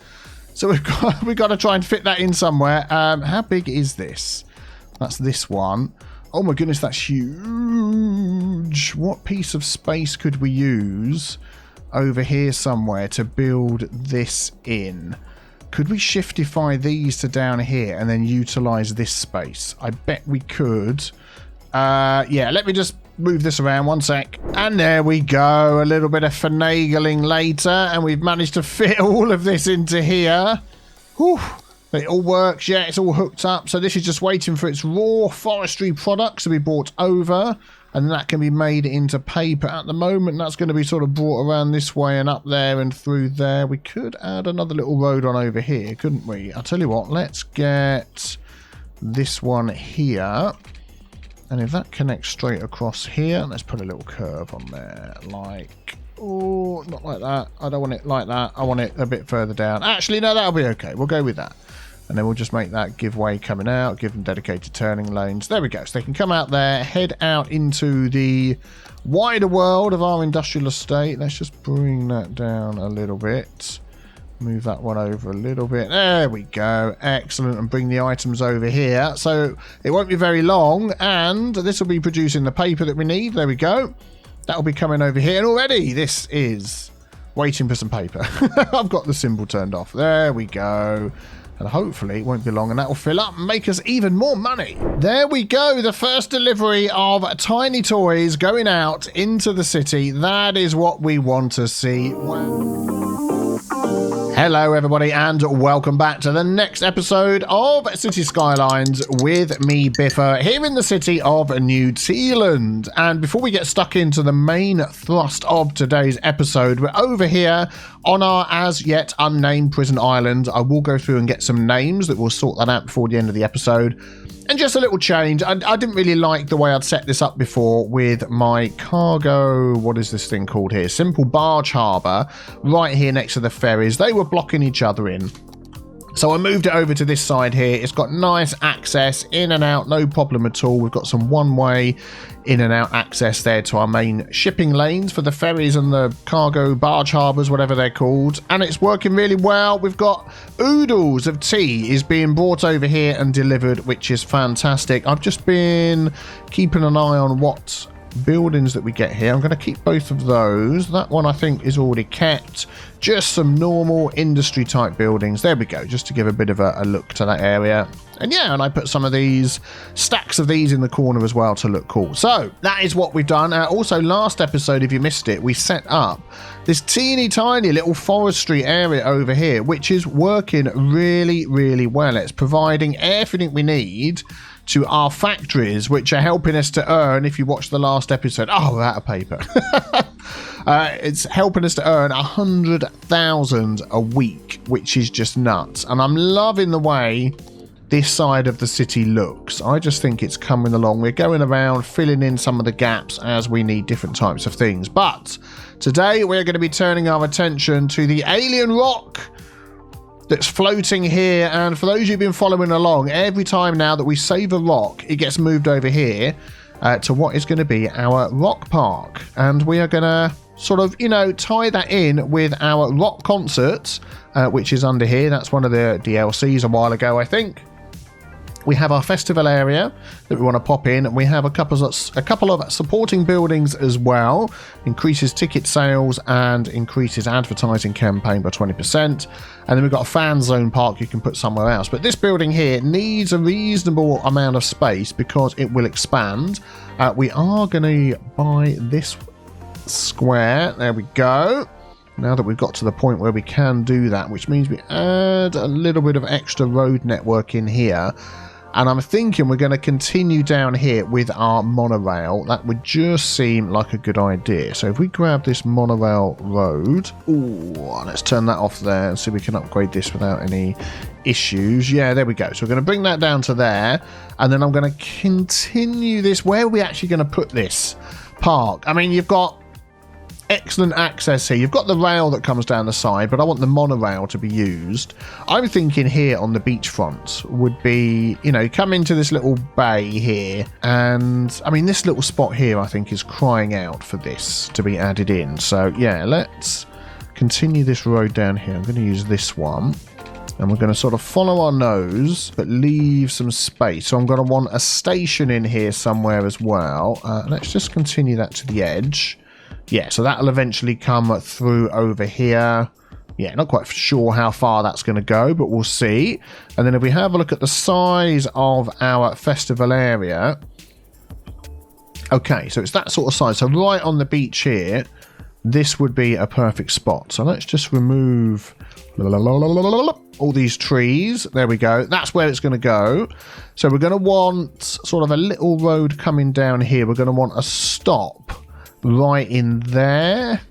So we've got to try and fit that in somewhere. How big is this? That's this one. Oh my goodness, that's huge. What piece of space could we use over here somewhere to build this in? Could we shiftify these to down here and then utilize this space? I bet we could. Yeah, let me just move this around 1 sec. And there we go. A little bit of finagling later, and we've managed to fit all of this into here. Whew. It all works. Yeah, it's all hooked up. So this is just waiting for its raw forestry products to be brought over, and that can be made into paper. At the moment, that's going to be sort of brought around this way and up there and through there. We could add another little road on over here, couldn't we? I'll tell you what, let's get this one here. And if that connects straight across here, let's put a little curve on there. Like, oh, not like that. I don't want it like that. I want it a bit further down. Actually, no, that'll be okay. We'll go with that. And then we'll just make that give way coming out, give them dedicated turning lanes. There we go. So they can come out there, head out into the wider world of our industrial estate. Let's just bring that down a little bit. Move that one over a little bit. There we go. Excellent. And bring the items over here. So it won't be very long. And this will be producing the paper that we need. There we go. That'll be coming over here. And already this is waiting for some paper. I've got the symbol turned off. There we go. And hopefully it won't be long and that will fill up and make us even more money. There we go. The first delivery of tiny toys going out into the city. That is what we want to see. Hello everybody and welcome back to the next episode of Cities Skylines with me, Biffa, here in the city of New Tealand. And before we get stuck into the main thrust of today's episode, we're over here on our as yet unnamed prison island. I will go through and get some names that we'll sort that out before the end of the episode. And just a little change. I didn't really like the way I'd set this up before with my cargo, what is this thing called here? Simple barge harbour right here next to the ferries. They were blocking each other in. So I moved it over to this side here. It's got nice access in and out, no problem at all. We've got some one-way in and out access there to our main shipping lanes for the ferries and the cargo barge harbours, whatever they're called. And it's working really well. We've got oodles of tea is being brought over here and delivered, which is fantastic. I've just been keeping an eye on what buildings that we get here. I'm going to keep both of those. That one I think is already kept. Just some normal industry type buildings. There we go, just to give a bit of a look to that area. And yeah, and I put some of these stacks of these in the corner as well to look cool. So that is what we've done. Also last episode, if you missed it, we set up this teeny tiny little forestry area over here, which is working really, really well. It's providing everything we need to our factories, which are helping us to earn, if you watch the last episode, oh, we're out of paper. It's helping us to earn 100,000 a week, which is just nuts. And I'm loving the way this side of the city looks. I just think it's coming along. We're going around filling in some of the gaps as we need different types of things. But today we're going to be turning our attention to the alien rock that's floating here. And for those who've been following along, every time now that we save a rock, it gets moved over here to what is going to be our rock park. And we are going to sort of, you know, tie that in with our rock concerts, which is under here. That's one of the DLCs a while ago, I think. We have our festival area that we want to pop in, and we have a couple of supporting buildings as well. Increases ticket sales and increases advertising campaign by 20%. And then we've got a fan zone park you can put somewhere else. But this building here needs a reasonable amount of space because it will expand. We are going to buy this square. There we go. Now that we've got to the point where we can do that, which means we add a little bit of extra road network in here. And I'm thinking we're going to continue down here with our monorail. That would just seem like a good idea. So if we grab this monorail road, ooh, let's turn that off there and see if we can upgrade this without any issues. Yeah, there we go. So we're going to bring that down to there. And then I'm going to continue this. Where are we actually going to put this park? I mean, you've got excellent access here. You've got the rail that comes down the side, but I want the monorail to be used. I'm thinking here on the beachfront would be, you know, come into this little bay here, and I mean, this little spot here I think is crying out for this to be added in. So yeah, let's continue this road down here. I'm going to use this one. And we're going to sort of follow our nose, but leave some space. So I'm going to want a station in here somewhere as well. Let's just continue that to the edge. Yeah, so that'll eventually come through over here. Yeah, not quite sure how far that's going to go, but we'll see. And then if we have a look at the size of our festival area. Okay, so it's that sort of size. So right on the beach here, this would be a perfect spot. So let's just remove all these trees. There we go. That's where it's going to go. So we're going to want sort of a little road coming down here. We're going to want a stop right in there.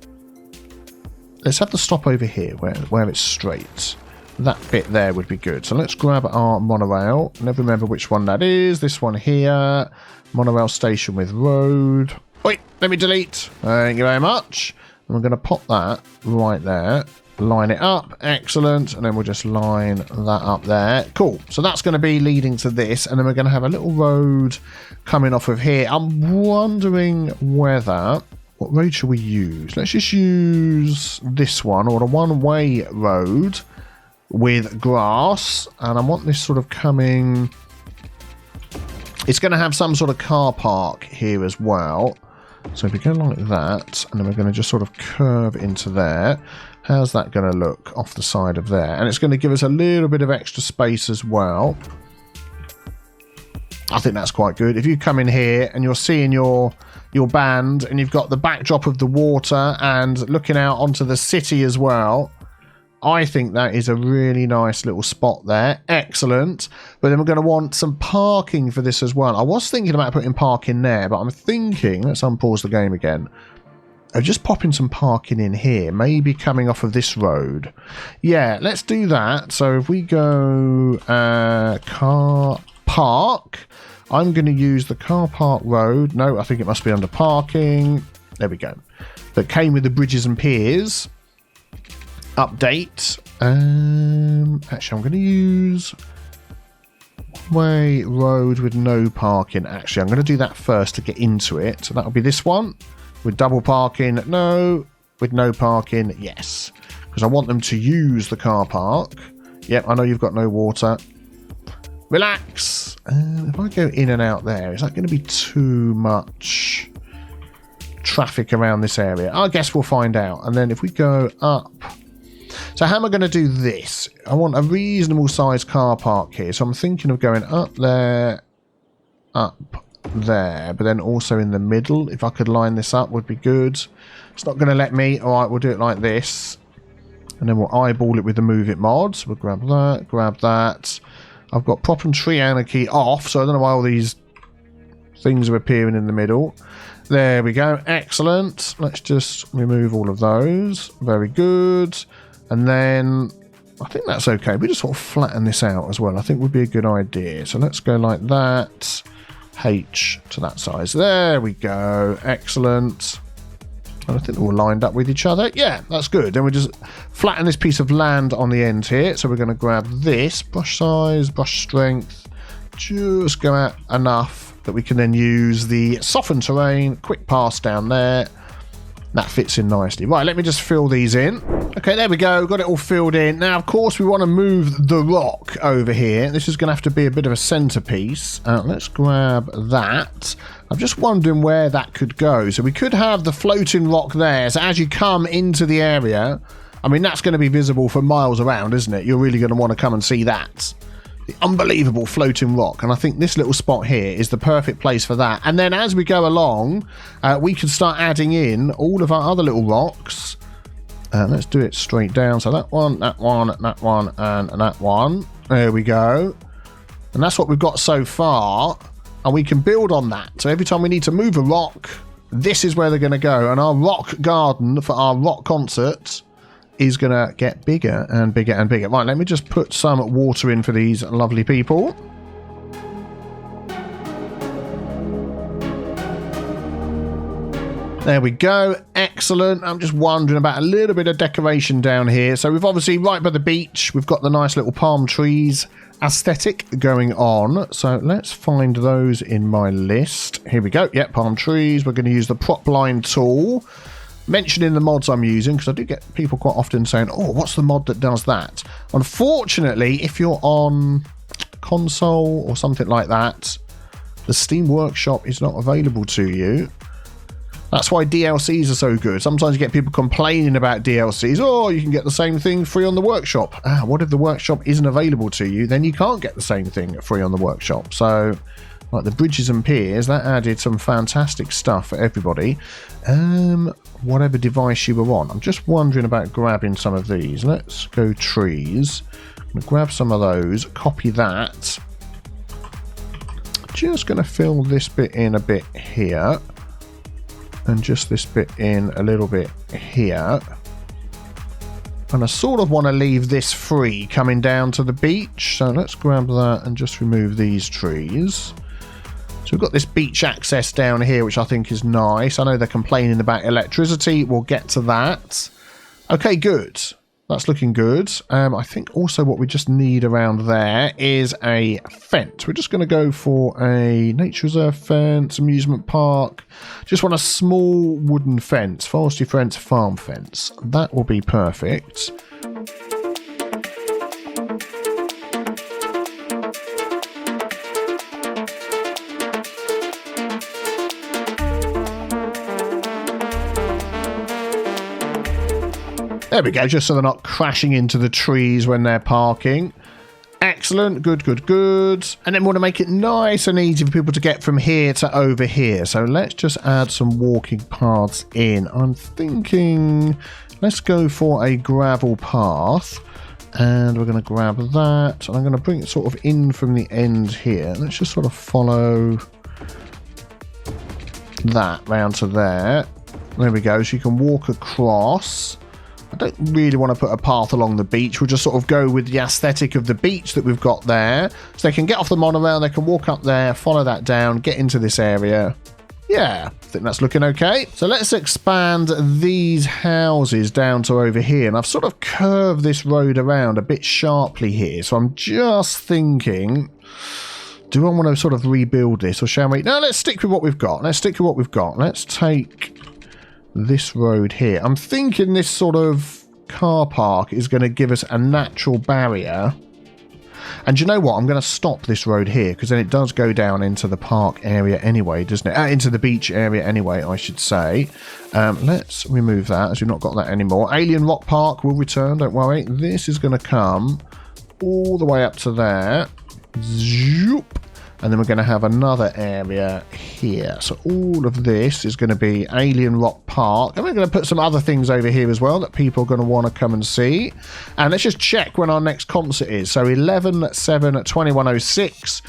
Let's have the stop over here where it's straight. That bit there would be good. So let's grab our monorail. Never remember which one that is. This one here. Monorail station with road. Wait, let me delete. Thank you very much. And we're going to pop that right there. Line it up. Excellent. And then we'll just line that up there. Cool. So that's going to be leading to this. And then we're going to have a little road coming off of here. I'm wondering whether... What road should we use? Let's just use this one, or a one-way road with grass. And I want this sort of coming... It's going to have some sort of car park here as well. So if we go like that, and then we're going to just sort of curve into there. How's that going to look off the side of there? And it's going to give us a little bit of extra space as well. I think that's quite good. If you come in here and you're seeing your band, and you've got the backdrop of the water and looking out onto the city as well, I think that is a really nice little spot there. Excellent. But then we're going to want some parking for this as well. I was thinking about putting parking there, but I'm thinking, let's unpause the game again, of just popping some parking in here, maybe coming off of this road. Yeah, let's do that. So if we go car park, I'm going to use the car park road. No, I think it must be under parking. There we go. That came with the bridges and piers. Update. Actually, I'm going to use one-way road with no parking. Actually, I'm going to do that first to get into it. So that'll be this one. With double parking, no. With no parking, yes. Because I want them to use the car park. Yep, I know you've got no water. Relax. If I go in and out there, is that going to be too much traffic around this area? I guess we'll find out. And then if we go up. So how am I going to do this? I want a reasonable sized car park here. So I'm thinking of going up there, up there, but then also in the middle. If I could line this up would be good. It's not going to let me. All right, we'll do it like this. And then we'll eyeball it with the Move It mods. We'll grab that, grab that. I've got Prop and Tree Anarchy off, so I don't know why all these things are appearing in the middle. There we go. Excellent. Let's just remove all of those. Very good. And then I think that's okay. We just sort of flatten this out as well. I think would be a good idea. So let's go like that. H to that size. There we go. Excellent. And I think they're all lined up with each other. Yeah, that's good. Then we just flatten this piece of land on the end here. So we're going to grab this. Brush size, brush strength. Just go out enough that we can then use the soften terrain. Quick pass down there. That fits in nicely. Right, let me just fill these in. Okay, there we go. Got it all filled in. Now, of course, we want to move the rock over here. This is going to have to be a bit of a centerpiece. Let's grab that. I'm just wondering where that could go. So we could have the floating rock there. So as you come into the area, I mean, that's going to be visible for miles around, isn't it? You're really going to want to come and see that. The unbelievable floating rock. And I think this little spot here is the perfect place for that. And then as we go along, we can start adding in all of our other little rocks. Let's do it straight down. So that one, that one, that one, and that one. There we go. And that's what we've got so far. And we can build on that. So every time we need to move a rock, this is where they're going to go. And our rock garden for our rock concert is going to get bigger and bigger and bigger. Right, let me just put some water in for these lovely people. There we go. Excellent. I'm just wondering about a little bit of decoration down here. So we've obviously right by the beach, we've got the nice little palm trees aesthetic going on. So let's find those in my list. Here we go. Yep, palm trees. We're going to use the prop line tool. Mentioning the mods I'm using, because I do get people quite often saying, oh, what's the mod that does that? Unfortunately, if you're on console or something like that, the Steam Workshop is not available to you. That's why DLCs are so good. Sometimes you get people complaining about DLCs. Oh, you can get the same thing free on the workshop. What if the workshop isn't available to you? Then you can't get the same thing free on the workshop. So, like the bridges and piers, that added some fantastic stuff for everybody. Whatever device you were on. I'm just wondering about grabbing some of these. Let's go trees. I'm going to grab some of those. Copy that. Just going to fill this bit in a bit here. And just this bit in a little bit here. And I sort of want to leave this free coming down to the beach. So let's grab that and just remove these trees. So we've got this beach access down here, which I think is nice. I know they're complaining about electricity. We'll get to that. Okay, good. That's looking good. I think also what we just need around there is a fence. We're just going to go for a nature reserve fence, amusement park. Just want a small wooden fence, forestry fence, farm fence. That will be perfect. There we go, just so they're not crashing into the trees when they're parking. Excellent, good, good, good. And then we want to make it nice and easy for people to get from here to over here. So let's just add some walking paths in. I'm thinking, let's go for a gravel path. And we're going to grab that. And I'm going to bring it sort of in from the end here. Let's just sort of follow that round to there. There we go, so you can walk across. I don't really want to put a path along the beach. We'll just sort of go with the aesthetic of the beach that we've got there. So they can get off the monorail, they can walk up there, follow that down, get into this area. Yeah, I think that's looking okay. So let's expand these houses down to over here. And I've sort of curved this road around a bit sharply here. So I'm just thinking, do I want to sort of rebuild this or shall we? No, let's stick with what we've got. Let's stick with what we've got. Let's take this road here. I'm thinking this sort of car park is going to give us a natural barrier. And you know what? I'm going to stop this road here because then it does go down into the park area anyway, doesn't it? Into the beach area anyway, I should say. Let's remove that as we've not got that anymore. Alien Rock Park will return, don't worry. This is going to come all the way up to there. Zoop. And then we're going to have another area here. So all of this is going to be Alien Rock Park. And we're going to put some other things over here as well that people are going to want to come and see. And let's just check when our next concert is. So 11/7/2106.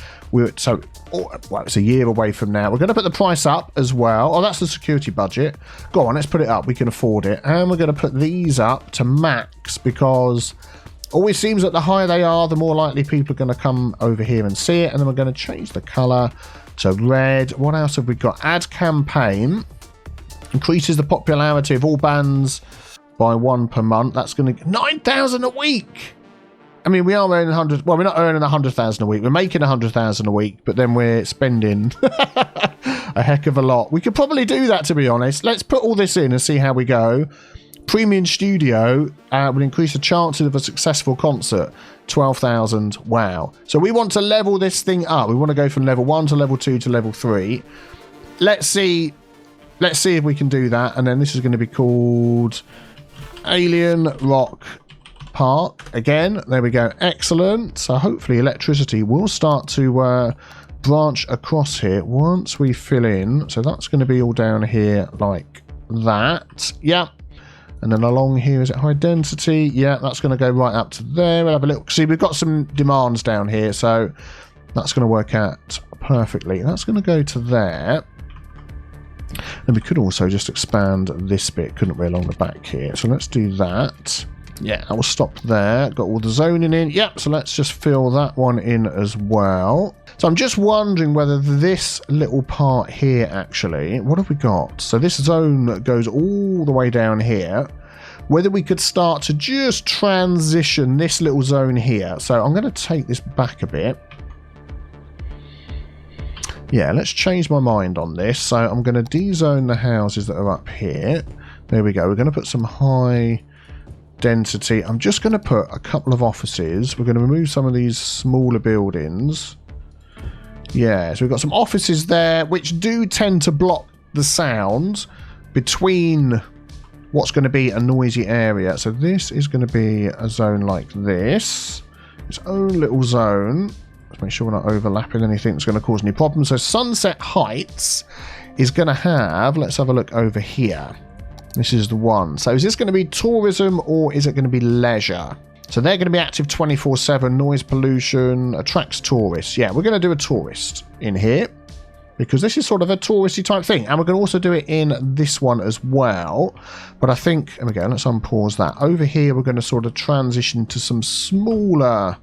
It's a year away from now. We're going to put the price up as well. Oh, that's the security budget. Go on, let's put it up. We can afford it. And we're going to put these up to max because always seems that the higher they are, the more likely people are going to come over here and see it. And then we're going to change the colour to red. What else have we got? Add campaign. Increases the popularity of all bands by 1 per month. That's going to... 9,000 a week! I mean, we are earning 100... Well, we're not earning 100,000 a week. We're making 100,000 a week, but then we're spending a heck of a lot. We could probably do that, to be honest. Let's put all this in and see how we go. Premium Studio will increase the chances of a successful concert. 12,000. Wow. So we want to level this thing up. We want to go from level 1 to level 2 to level 3. Let's see if we can do that. And then this is going to be called Alien Rock Park. Again, there we go. Excellent. So hopefully electricity will start to branch across here once we fill in. So that's going to be all down here like that. Yep. And then along here, is it high density? Yeah, that's going to go right up to there. We'll have a little... See, we've got some demands down here, so that's going to work out perfectly. That's going to go to there. And we could also just expand this bit, couldn't we, along the back here? So let's do that. Yeah, I will stop there. Got all the zoning in. Yep, so let's just fill that one in as well. So I'm just wondering whether this little part here actually, what have we got? So this zone goes all the way down here. Whether we could start to just transition this little zone here. So I'm going to take this back a bit. Yeah, let's change my mind on this. So I'm going to de-zone the houses that are up here. There we go. We're going to put some high density. I'm just going to put a couple of offices. We're going to remove some of these smaller buildings. Yeah, so we've got some offices there which do tend to block the sound between what's going to be a noisy area. So this is going to be a zone like this. Its own little zone. Let's make sure we're not overlapping anything that's going to cause any problems. So Sunset Heights is going to have, let's have a look over here. This is the one. So is this going to be tourism or is it going to be leisure? So they're going to be active 24/7, noise pollution, attracts tourists. Yeah, we're going to do a tourist in here because this is sort of a touristy type thing. And we're going to also do it in this one as well. But I think, there we go, let's unpause that. Over here, we're going to sort of transition to some smaller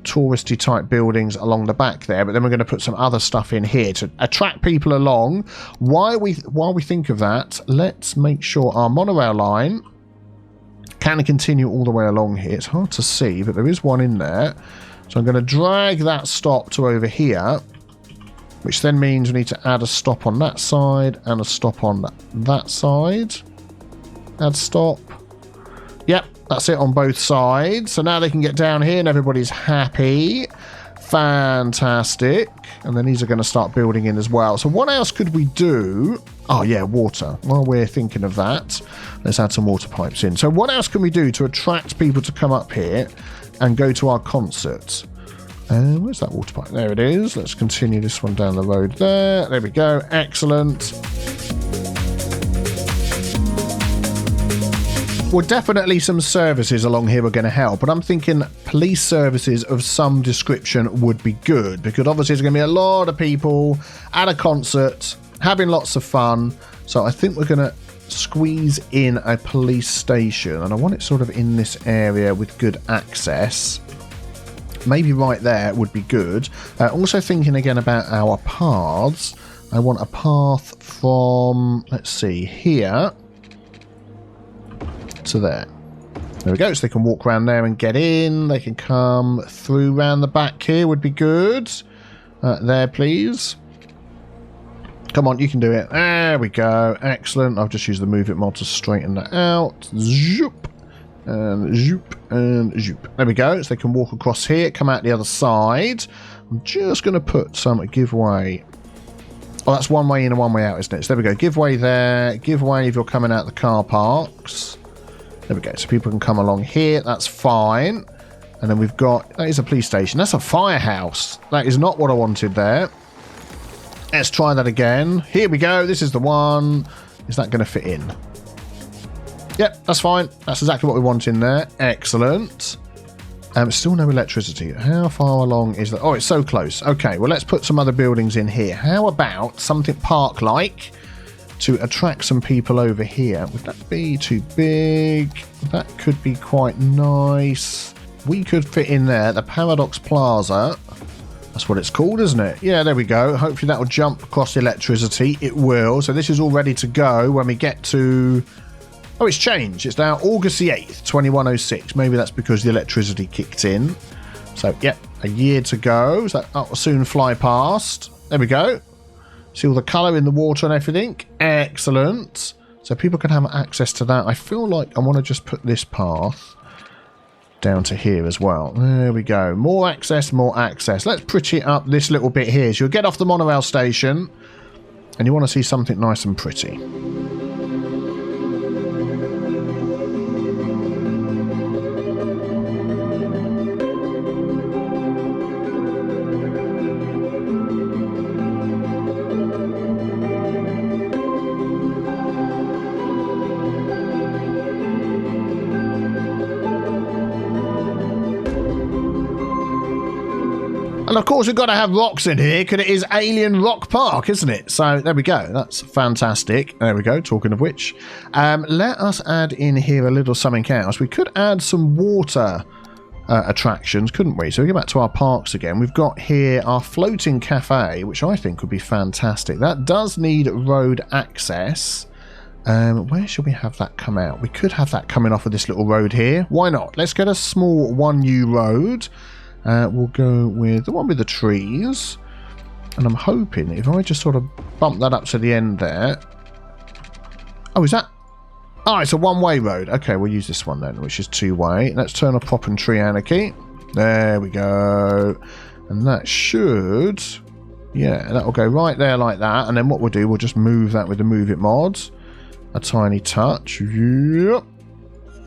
touristy type buildings along the back there, but then we're going to put some other stuff in here to attract people along. While we think of that, let's make sure our monorail line can continue all the way along here. It's hard to see, but there is one in there. So I'm going to drag that stop to over here, which then means we need to add a stop on that side and a stop on that side. Add stop. Yep, that's it on both sides. So now they can get down here and everybody's happy. Fantastic. And then these are going to start building in as well. So what else could we do? Oh yeah, water. While we're thinking of that, let's add some water pipes in. So what else can we do to attract people to come up here and go to our concerts? Where's that water pipe? There it is. Let's continue this one down the road there. There we go. Excellent. Well, definitely some services along here are going to help, but I'm thinking police services of some description would be good, because obviously there's going to be a lot of people at a concert having lots of fun. So I think we're going to squeeze in a police station, and I want it sort of in this area with good access. Maybe right there would be good. Also thinking again about our paths. I want a path from, let's see, here to there. There we go. So they can walk around there and get in. They can come through round the back here would be good. There, please. Come on, you can do it. There we go. Excellent. I've just used the move it mod to straighten that out. Zoop. And zoop. And zoop. There we go. So they can walk across here, come out the other side. I'm just going to put some giveaway. Oh, that's one way in and one way out, isn't it? So there we go. Giveaway there. Giveaway if you're coming out the car parks. There we go. So people can come along here. That's fine. And then we've got... That is a police station. That's a firehouse. That is not what I wanted there. Let's try that again. Here we go. This is the one. Is that going to fit in? Yep, that's fine. That's exactly what we want in there. Excellent. Still no electricity. How far along is that? Oh, it's so close. Okay, well, let's put some other buildings in here. How about something park-like to attract some people over here? Would that be too big? That could be quite nice. We could fit in there. The Paradox Plaza. That's what it's called, isn't it? Yeah, there we go. Hopefully that will jump across the electricity. It will. So this is all ready to go when we get to... Oh, it's changed. It's now August the 8th, 2106. Maybe that's because the electricity kicked in. So, yep, a year to go. So that will soon fly past. There we go. See all the colour in the water and everything. Excellent. So people can have access to that. I feel like I want to just put this path down to here as well. There we go. More access, more access. Let's pretty up this little bit here. So you'll get off the monorail station and you want to see something nice and pretty. And of course, we've got to have rocks in here because it is Alien Rock Park, isn't it? So there we go. That's fantastic. There we go. Talking of which, let us add in here a little something else. We could add some water attractions, couldn't we? So we go back to our parks again. We've got here our floating cafe, which I think would be fantastic. That does need road access. Where should we have that come out? We could have that coming off of this little road here. Why not? Let's get a small 1U road. We'll go with the one with the trees. And I'm hoping if I just sort of bump that up to the end there. Oh, is that? Oh, it's a one-way road. Okay, we'll use this one then, which is two-way. Let's turn off prop and tree anarchy. There we go. And that should... yeah, that'll go right there like that. And then what we'll do, we'll just move that with the Move It mod. A tiny touch. Yep.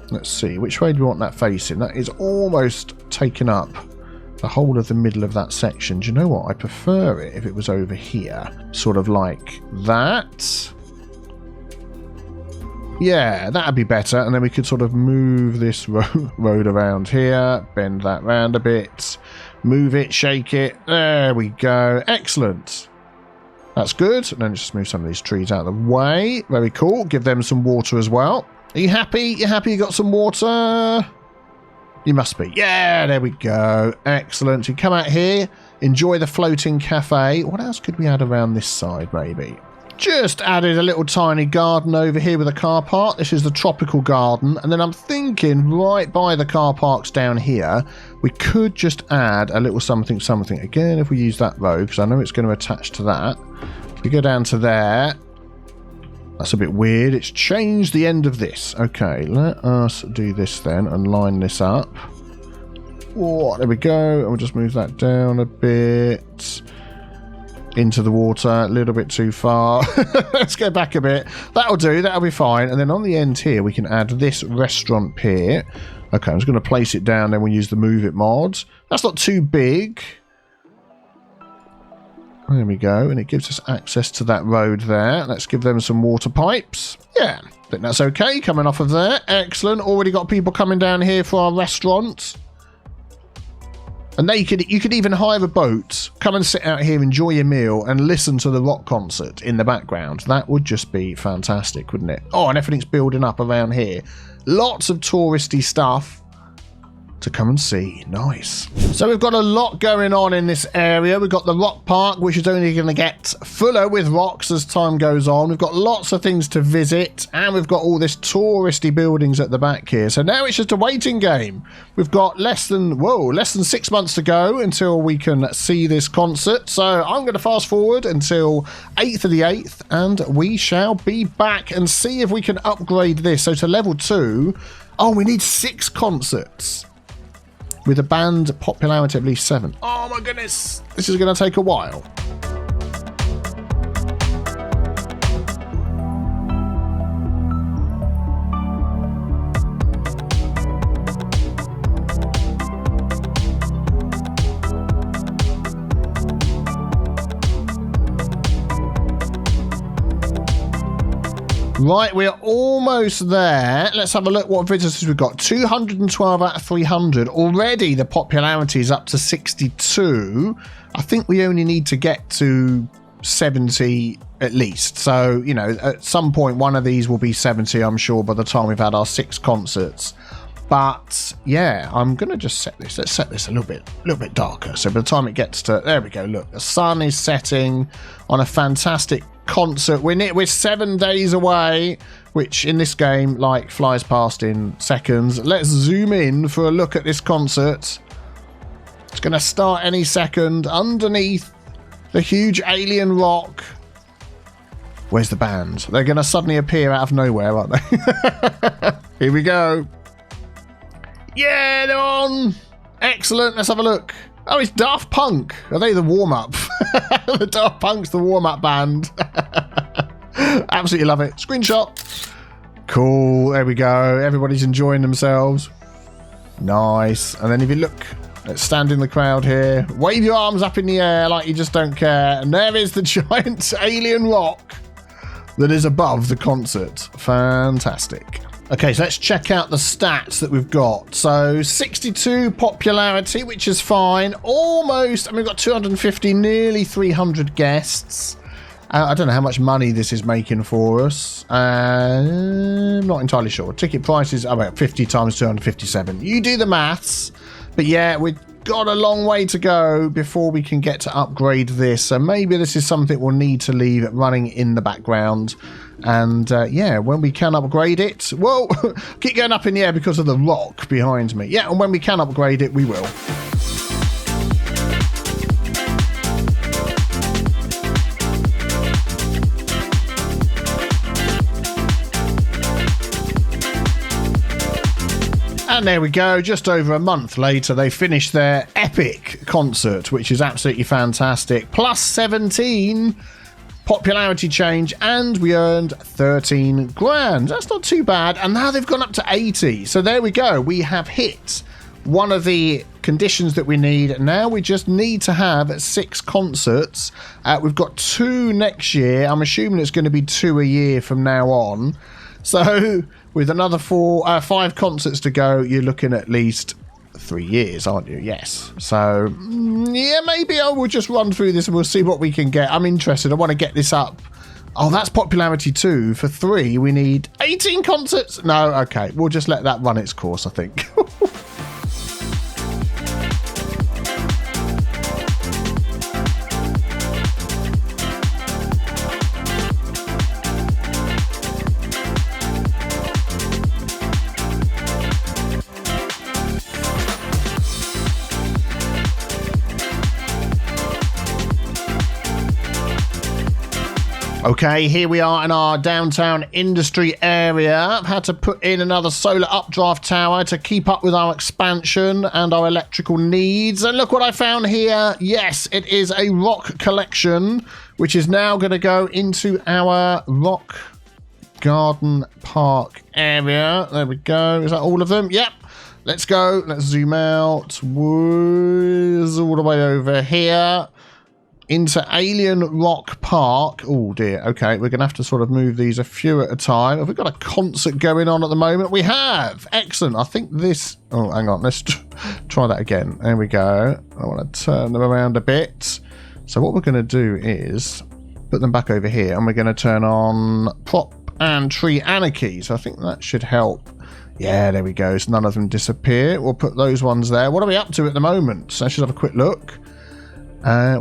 Let's see, which way do we want that facing? That is almost taken up the whole of the middle of that section. Do you know what? I prefer it if it was over here. Sort of like that. Yeah, that'd be better. And then we could sort of move this road around here. Bend that round a bit. Move it, shake it. There we go. Excellent. That's good. And then just move some of these trees out of the way. Very cool. Give them some water as well. Are you happy? You happy you got some water? You must be. Yeah, there we go. Excellent. You come out here, enjoy the floating cafe. What else could we add around this side, maybe? Just added a little tiny garden over here with a car park. This is the tropical garden. And then I'm thinking right by the car parks down here, we could just add a little something, something. Again, if we use that road, because I know it's going to attach to that. If we go down to there. That's a bit weird. It's changed the end of this. Okay, let us do this then and line this up. Oh, there we go. And we'll just move that down a bit. Into the water. A little bit too far. Let's go back a bit. That'll do. That'll be fine. And then on the end here, we can add this restaurant pier. Okay, I'm just going to place it down. Then we'll use the Move It mod. That's not too big. There we go, and it gives us access to that road there. Let's give them some water pipes. Yeah, I think that's okay, coming off of there. Excellent. Already got people coming down here for our restaurant. And you could even hire a boat, come and sit out here, enjoy your meal, and listen to the rock concert in the background. That would just be fantastic, wouldn't it? Oh, and everything's building up around here. Lots of touristy stuff to come and see. Nice. So we've got a lot going on in this area. We've got the rock park, which is only going to get fuller with rocks as time goes on. We've got lots of things to visit, and we've got all this touristy buildings at the back here. So now it's just a waiting game. We've got less than 6 months to go until we can see this concert. So I'm going to fast forward until 8th of the 8th, and we shall be back and see if we can upgrade this. So to level 2, oh, we need 6 concerts. With a band popularity of at least 7. Oh my goodness. This is going to take a while. Right, we're almost there. Let's have a look what visitors we've got. 212 out of 300. Already the popularity is up to 62. I think we only need to get to 70 at least. So, you know, at some point one of these will be 70, I'm sure, by the time we've had our 6 concerts. But yeah, I'm going to just set this. Let's set this a little bit darker. So by the time it gets to, there we go. Look, the sun is setting on a fantastic concert. We're 7 days away, which in this game like flies past in seconds. Let's zoom in for a look at this concert. It's going to start any second underneath the huge alien rock. Where's the band? They're going to suddenly appear out of nowhere, aren't they? Here we go. Yeah, they're on. Excellent. Let's have a look. Oh, it's Daft Punk. Are they the warm-up? The Daft Punk's the warm-up band. Absolutely love it. Screenshot. Cool. There we go. Everybody's enjoying themselves. Nice. And then if you look, let's stand in the crowd here. Wave your arms up in the air like you just don't care. And there is the giant alien rock that is above the concert. Fantastic. Okay, so let's check out the stats that we've got. So 62 popularity, which is fine. Almost, I mean, we've got 250, nearly 300 guests. I don't know how much money this is making for us. I'm not entirely sure. Ticket prices, about 50 times 257. You do the maths. But yeah, we've got a long way to go before we can get to upgrade this. So maybe this is something we'll need to leave running in the background. And yeah, when we can upgrade it, well, keep going up in the air because of the rock behind me. Yeah, and when we can upgrade it, we will. And there we go, just over a month later, they finished their EPIC concert, which is absolutely fantastic. Plus 17 popularity change, and we earned 13 grand. That's not too bad. And now they've gone up to 80. So there we go. We have hit one of the conditions that we need. Now we just need to have 6 concerts. We've got 2 next year. I'm assuming it's going to be 2 a year from now on. So with another 5 concerts to go, you're looking at least 3 years, aren't you? Yes. So yeah, maybe I will just run through this and we'll see what we can get. I'm interested. I want to get this up. Oh, that's popularity 2. For 3, we need 18 concerts. No, okay. We'll just let that run its course, I think. Okay, here we are in our downtown industry area. I've had to put in another solar updraft tower to keep up with our expansion and our electrical needs. And look what I found here. Yes, it is a rock collection, which is now going to go into our rock garden park area. There we go. Is that all of them? Yep. Let's go. Let's zoom out. Who's all the way over here into Alien Rock Park. Oh dear. Okay, we're going to have to sort of move these a few at a time. Have we got a concert going on at the moment? We have. Excellent. I think this... Oh, hang on. Let's try that again. There we go. I want to turn them around a bit. So what we're going to do is put them back over here, and we're going to turn on Prop and Tree Anarchy. So I think that should help. Yeah, there we go. So none of them disappear. We'll put those ones there. What are we up to at the moment? So I should have a quick look.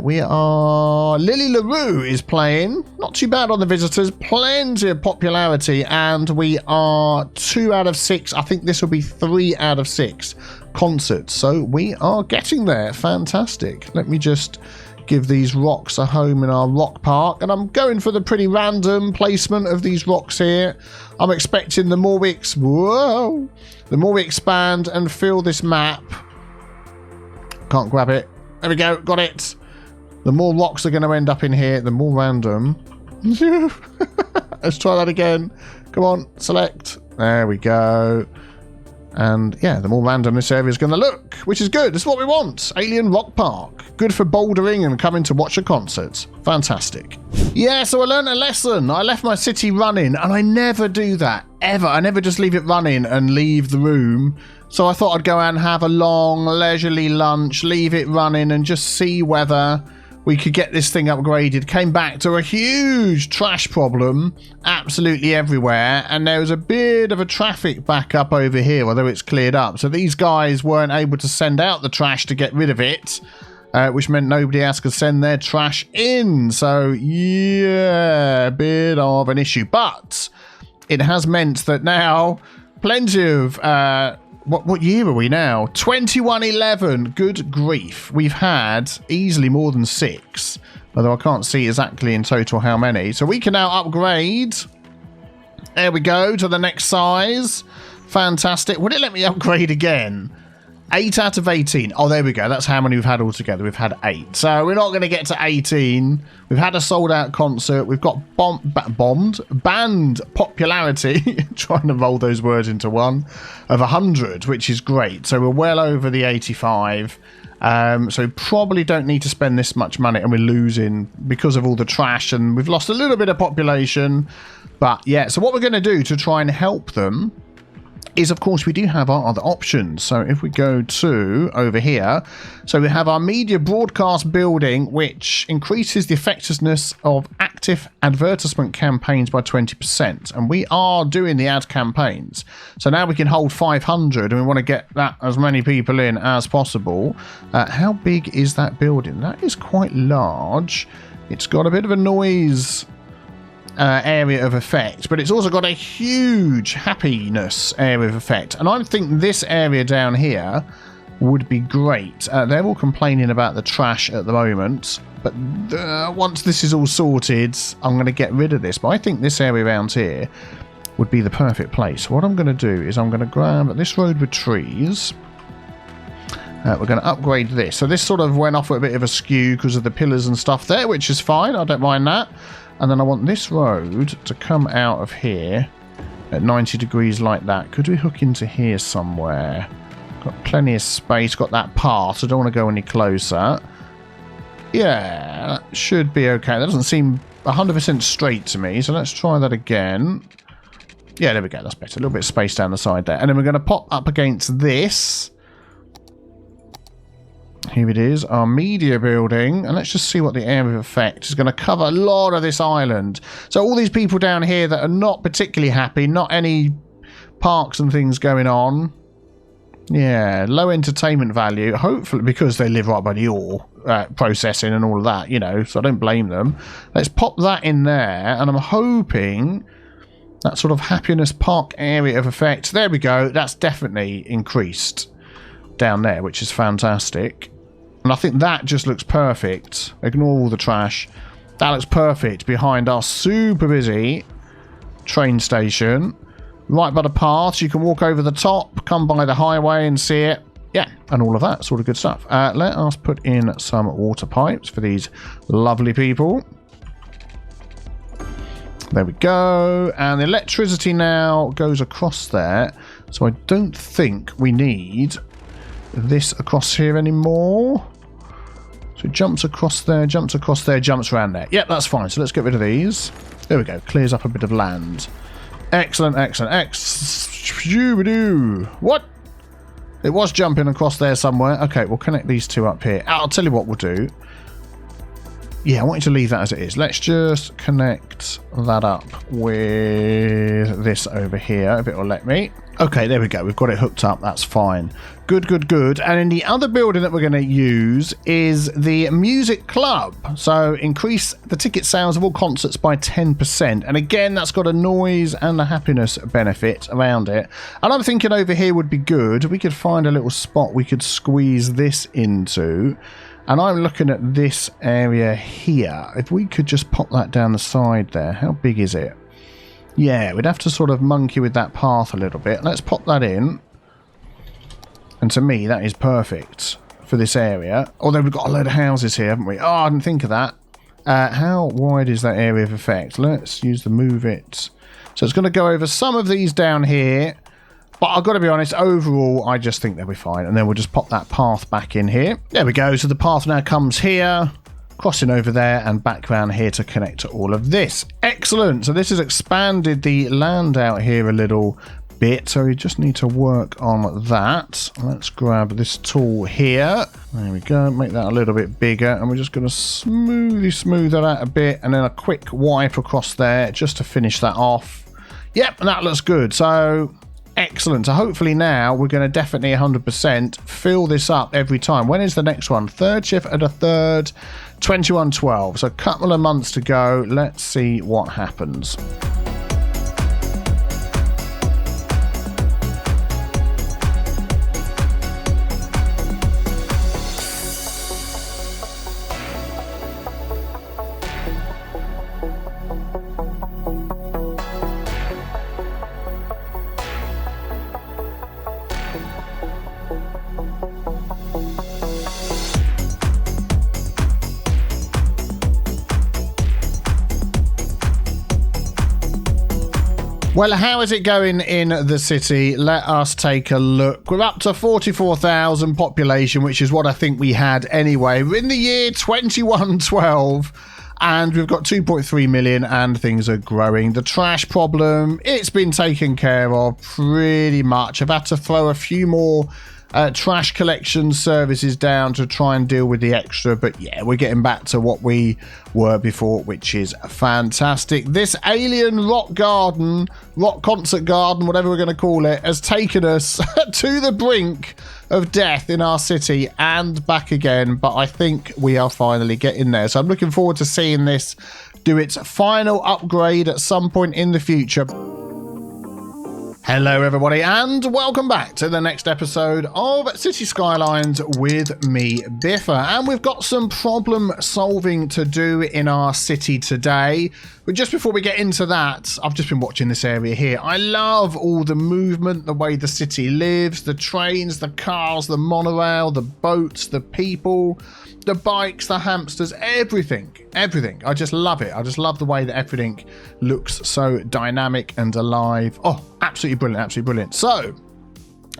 We are... Lily LaRue is playing. Not too bad on the visitors. Plenty of popularity. And we are 2 out of 6. I think this will be 3 out of 6 concerts. So we are getting there. Fantastic. Let me just give these rocks a home in our rock park. And I'm going for the pretty random placement of these rocks here. I'm expecting the more we... Whoa! The more we expand and fill this map... Can't grab it. There we go, got it. The more rocks are going to end up in here, the more random. Let's try that again. Come on, select. There we go. And yeah, the more random this area is going to look, which is good. It's what we want. Alien Rock Park. Good for bouldering and coming to watch a concert. Fantastic. Yeah, so I learned a lesson. I left my city running, and I never do that, ever. I never just leave it running and leave the room. So I thought I'd go out and have a long, leisurely lunch, leave it running, and just see whether we could get this thing upgraded. Came back to a huge trash problem absolutely everywhere, and there was a bit of a traffic backup over here, although it's cleared up. So these guys weren't able to send out the trash to get rid of it, which meant nobody else could send their trash in. So yeah, a bit of an issue. But it has meant that now plenty of... What year are we now? 2111. Good grief. We've had easily more than 6, although I can't see exactly in total how many. So we can now upgrade. There we go, to the next size. Fantastic. Would it let me upgrade again? 8 out of 18. Oh, there we go. That's how many we've had altogether. We've had 8. So we're not going to get to 18. We've had a sold-out concert. We've got band popularity, trying to roll those words into one, of 100, which is great. So we're well over the 85. So we probably don't need to spend this much money, and we're losing because of all the trash, and we've lost a little bit of population. But yeah, so what we're going to do to try and help them is, of course, we do have our other options. So if we go to over here, so we have our media broadcast building, which increases the effectiveness of active advertisement campaigns by 20%. And we are doing the ad campaigns. So now we can hold 500 and we want to get that as many people in as possible. How big is that building? That is quite large. It's got a bit of a noise area of effect, but it's also got a huge happiness area of effect, and I think this area down here would be great. They're all complaining about the trash at the moment, but once this is all sorted, I'm going to get rid of this. But I think this area around here would be the perfect place. What I'm going to do is I'm going to grab this road with trees. We're going to upgrade this. So this sort of went off with a bit of a skew because of the pillars and stuff there, which is fine. I don't mind that. And then I want this road to come out of here at 90 degrees like that. Could we hook into here somewhere? Got plenty of space. Got that path. So I don't want to go any closer. Yeah, that should be okay. That doesn't seem 100% straight to me. So let's try that again. Yeah, there we go. That's better. A little bit of space down the side there. And then we're going to pop up against this. Here it is, our media building, and let's just see what the area of effect is going to cover. A lot of this island. So all these people down here that are not particularly happy, not any parks and things going on. Yeah, low entertainment value, hopefully because they live right by the ore processing and all of that, you know, so I don't blame them. Let's pop that in there, and I'm hoping that sort of happiness park area of effect, there we go, that's definitely increased down there, which is fantastic. And I think that just looks perfect. Ignore all the trash. That looks perfect behind our super busy train station. Right by the paths, you can walk over the top, come by the highway and see it. Yeah, and all of that sort of good stuff. Let us put in some water pipes for these lovely people. There we go. And the electricity now goes across there. So I don't think we need this across here anymore. So it jumps across there, jumps around there. Yep, that's fine. So let's get rid of these. There we go. Clears up a bit of land. Excellent, excellent. What? It was jumping across there somewhere. Okay, we'll connect these two up here. I'll tell you what we'll do. Yeah, I want you to leave that as it is. Let's just connect that up with this over here, if it will let me. Okay, there we go. We've got it hooked up. That's fine. Good, good, good. And in the other building that we're going to use is the music club. So increase the ticket sales of all concerts by 10%. And again, that's got a noise and a happiness benefit around it. And I'm thinking over here would be good. We could find a little spot we could squeeze this into. And I'm looking at this area here. If we could just pop that down the side there. How big is it? Yeah, we'd have to sort of monkey with that path a little bit. Let's pop that in. And to me, that is perfect for this area. Although we've got a load of houses here, haven't we? Oh, I didn't think of that. How wide is that area of effect? Let's use the move it. So it's going to go over some of these down here. But I've got to be honest, overall, I just think they'll be fine. And then we'll just pop that path back in here. There we go. So the path now comes here, crossing over there and back around here to connect to all of this. Excellent. So this has expanded the land out here a little bit. So we just need to work on that. Let's grab this tool here. There we go. Make that a little bit bigger. And we're just going to smooth that out a bit. And then a quick wipe across there just to finish that off. Yep, and that looks good. So excellent. So hopefully now we're going to definitely 100% fill this up every time. When is the next one? Third shift at a third, 2112. So a couple of months to go. Let's see what happens. Well, how is it going in the city? Let us take a look. We're up to 44,000 population, which is what I think we had anyway. We're in the year 2112. And we've got 2.3 million and things are growing. The trash problem, it's been taken care of pretty much. I've had to throw a few more trash collection services down to try and deal with the extra. But yeah, we're getting back to what we were before, which is fantastic. This alien rock concert garden, whatever we're going to call it, has taken us to the brink of death in our city and back again, but I think we are finally getting there. So I'm looking forward to seeing this do its final upgrade at some point in the future. Hello everybody and welcome back to the next episode of Cities Skylines with me, Biffa. And we've got some problem solving to do in our city today. But just before we get into that, I've just been watching this area here. I love all the movement, the way the city lives, the trains, the cars, the monorail, the boats, the people, the bikes, the hamsters, everything. I just love it. I just love the way that everything looks so dynamic and alive. Oh, absolutely brilliant. So,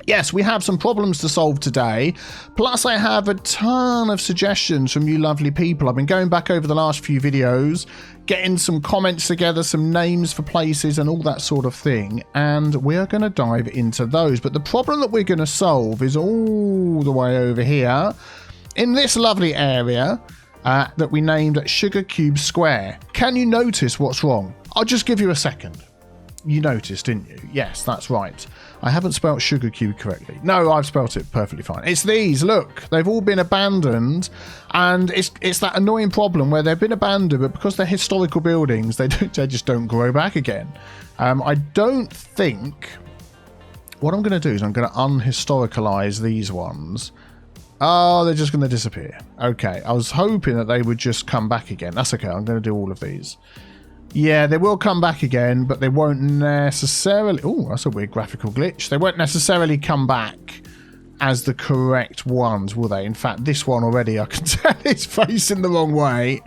yes, we have some problems to solve today. Plus, I have a ton of suggestions from you lovely people. I've been going back over the last few videos, getting some comments together, some names for places and all that sort of thing. And we're going to dive into those. But the problem that we're going to solve is all the way over here in this lovely area that we named Sugar Cube Square. Can you notice what's wrong? I'll just give you a second. You noticed, didn't you? Yes, that's right. I haven't spelt Sugar Cube correctly. No, I've spelt it perfectly fine. It's these. Look, they've all been abandoned, and it's that annoying problem where they've been abandoned, but because they're historical buildings, they just don't grow back again. I don't think. What I'm going to do is I'm going to unhistoricalize these ones. Oh, they're just going to disappear. Okay, I was hoping that they would just come back again. That's okay. I'm going to do all of these. Yeah, they will come back again, but they won't necessarily... Oh, that's a weird graphical glitch. They won't necessarily come back as the correct ones, will they? In fact, this one already, I can tell it's facing the wrong way.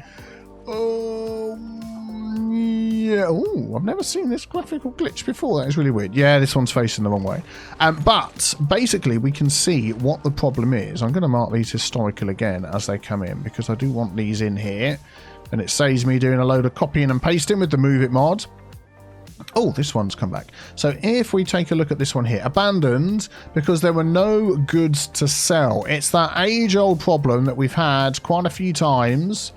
Yeah. Oh, I've never seen this graphical glitch before. That is really weird. Yeah, this one's facing the wrong way. But basically, we can see what the problem is. I'm going to mark these historical again as they come in because I do want these in here. And it saves me doing a load of copying and pasting with the Move It mod. Oh, this one's come back. So if we take a look at this one here, abandoned because there were no goods to sell. It's that age-old problem that we've had quite a few times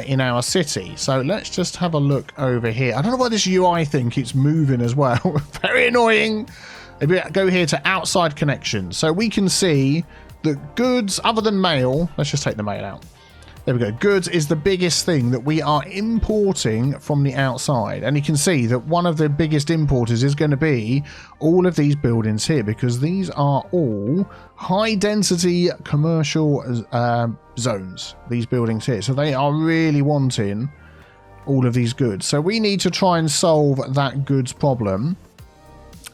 in our city. So let's just have a look over here. I don't know why this UI thing keeps moving as well. Very annoying. If we go here to outside connections, so we can see that goods other than mail, let's just take the mail out. There we go. Goods is the biggest thing that we are importing from the outside. And you can see that one of the biggest importers is going to be all of these buildings here because these are all high density commercial zones, these buildings here. So they are really wanting all of these goods. So we need to try and solve that goods problem.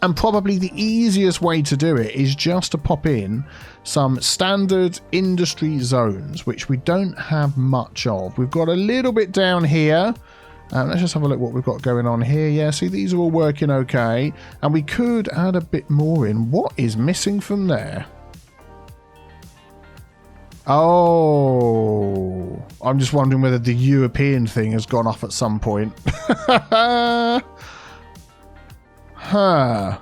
And probably the easiest way to do it is just to pop in some standard industry zones, which we don't have much of. We've got a little bit down here. Let's just have a look what we've got going on here. Yeah, see, these are all working okay. And we could add a bit more in. What is missing from there? Oh, I'm just wondering whether the European thing has gone off at some point. Huh.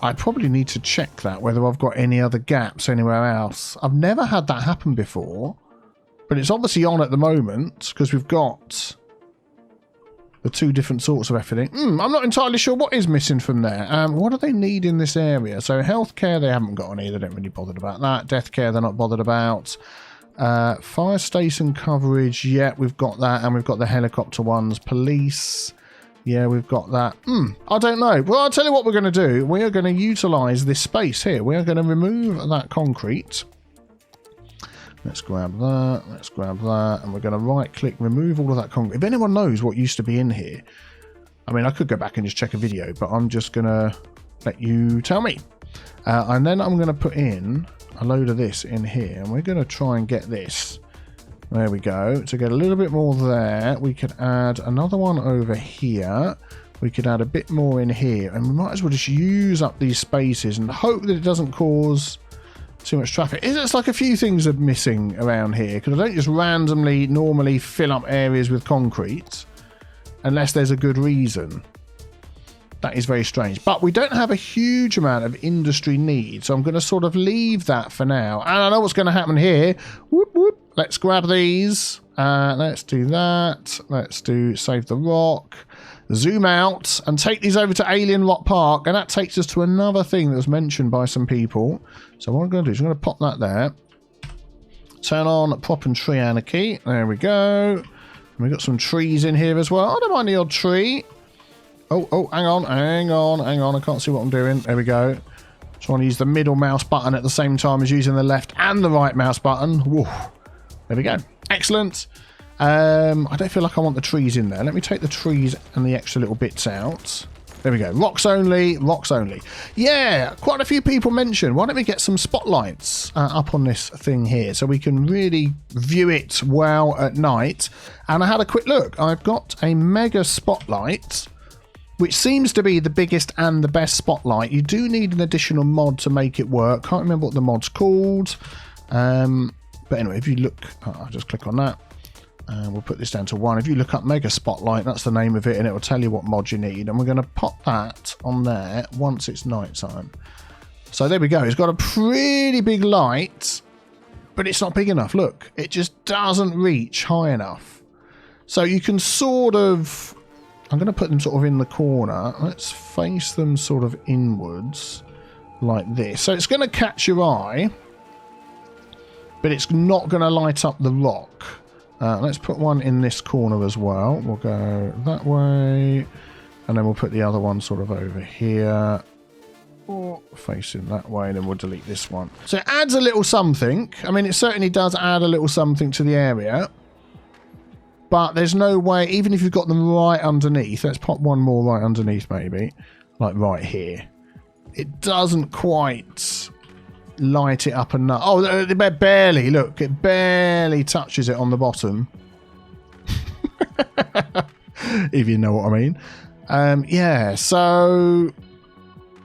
I probably need to check that, whether I've got any other gaps anywhere else. I've never had that happen before, but it's obviously on at the moment because we've got the two different sorts of everything. I'm not entirely sure what is missing from there. What do they need in this area? So healthcare, they haven't got any. They don't really bothered about that. Death care, they're not bothered about. Fire station coverage, yeah, we've got that, and we've got the helicopter ones. Police... yeah, we've got that. I don't know. Well, I'll tell you what we're going to do. We are going to utilise this space here. We are going to remove that concrete. Let's grab that. Let's grab that. And we're going to right-click, remove all of that concrete. If anyone knows what used to be in here, I mean, I could go back and just check a video, but I'm just going to let you tell me. And then I'm going to put in a load of this in here. And we're going to try and get this There we go. To get a little bit more there, we could add another one over here. We could add a bit more in here. And we might as well just use up these spaces and hope that it doesn't cause too much traffic. It's like a few things are missing around here, because I don't just randomly normally fill up areas with concrete unless there's a good reason. That is very strange. But we don't have a huge amount of industry need, so I'm going to sort of leave that for now. And I know what's going to happen here. Whoop, whoop. Let's grab these. Let's do that. Let's do save the rock. Zoom out and take these over to Alien Rock Park. And that takes us to another thing that was mentioned by some people. So what I'm going to do is I'm going to pop that there. Turn on Prop and Tree Anarchy. There we go. And we've got some trees in here as well. I don't mind the odd tree. Oh, hang on. I can't see what I'm doing. There we go. Trying to use the middle mouse button at the same time as using the left and the right mouse button. Woo. There we go. Excellent. I don't feel like I want the trees in there. Let me take the trees and the extra little bits out. There we go. Rocks only. Rocks only. Yeah, quite a few people mentioned, why don't we get some spotlights up on this thing here so we can really view it well at night. And I had a quick look. I've got a mega spotlight, which seems to be the biggest and the best spotlight. You do need an additional mod to make it work. Can't remember what the mod's called. But anyway, if you look, I'll just click on that. And we'll put this down to 1. If you look up Mega Spotlight, that's the name of it, and it will tell you what mod you need. And we're going to pop that on there once it's night time. So there we go. It's got a pretty big light, but it's not big enough. Look, it just doesn't reach high enough. So you can sort of... I'm going to put them sort of in the corner. Let's face them sort of inwards like this. So it's going to catch your eye, but it's not going to light up the rock. Let's put one in this corner as well. We'll go that way, and then we'll put the other one sort of over here, or facing that way, and then we'll delete this one. So it adds a little something. I mean, it certainly does add a little something to the area, but there's no way, even if you've got them right underneath, let's pop one more right underneath maybe, like right here. It doesn't quite light it up enough. Oh, barely. Look, it barely touches it on the bottom. If you know what I mean. Yeah, so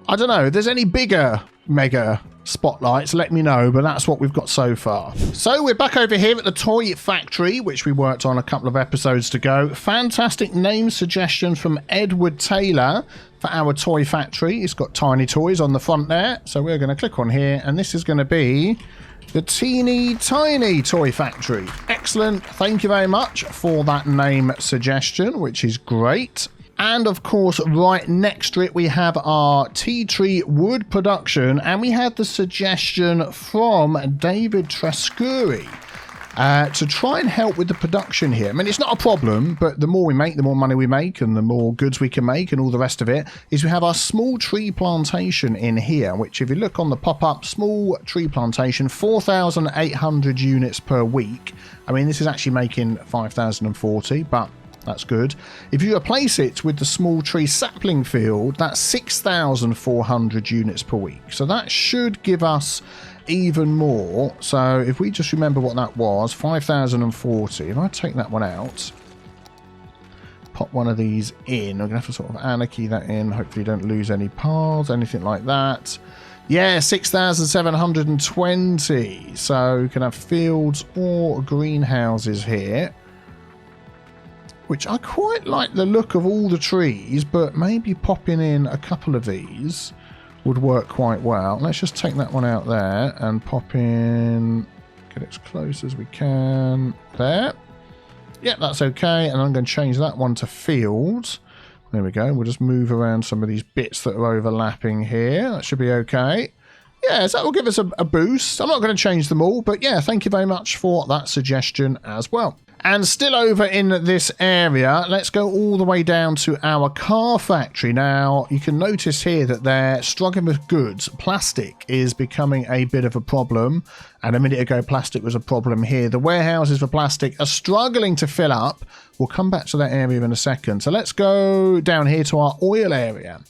I don't know. If there's any bigger mega spotlights, let me know, but that's what we've got so far. So we're back over here at the toy factory, which we worked on a couple of episodes ago. Fantastic name suggestion from Edward Taylor for our toy factory. It's got tiny toys on the front there, so we're going to click on here, and this is going to be the teeny tiny toy factory. Excellent. Thank you very much for that name suggestion, which is great. And of course, right next to it, we have our tea tree wood production, and we had the suggestion from David Trascuri to try and help with the production here. I mean, it's not a problem, but the more we make, the more money we make, and the more goods we can make, and all the rest of it, is we have our small tree plantation in here, which if you look on the pop-up, small tree plantation, 4,800 units per week. I mean, this is actually making 5,040, but that's good. If you replace it with the small tree sapling field, that's 6,400 units per week. So that should give us even more. So if we just remember what that was, 5,040. If I take that one out, pop one of these in, I'm going to have to sort of anarchy that in. Hopefully you don't lose any paths, anything like that. Yeah, 6,720. So you can have fields or greenhouses here, which I quite like the look of all the trees, but maybe popping in a couple of these would work quite well. Let's just take that one out there and pop in, get it as close as we can there. Yeah, that's okay. And I'm going to change that one to fields. There we go. We'll just move around some of these bits that are overlapping here. That should be okay. Yeah, so that will give us a boost. I'm not going to change them all, but yeah, thank you very much for that suggestion as well. And still over in this area, let's go all the way down to our car factory. Now, you can notice here that they're struggling with goods. Plastic is becoming a bit of a problem. And a minute ago, plastic was a problem here. The warehouses for plastic are struggling to fill up. We'll come back to that area in a second. So let's go down here to our oil area.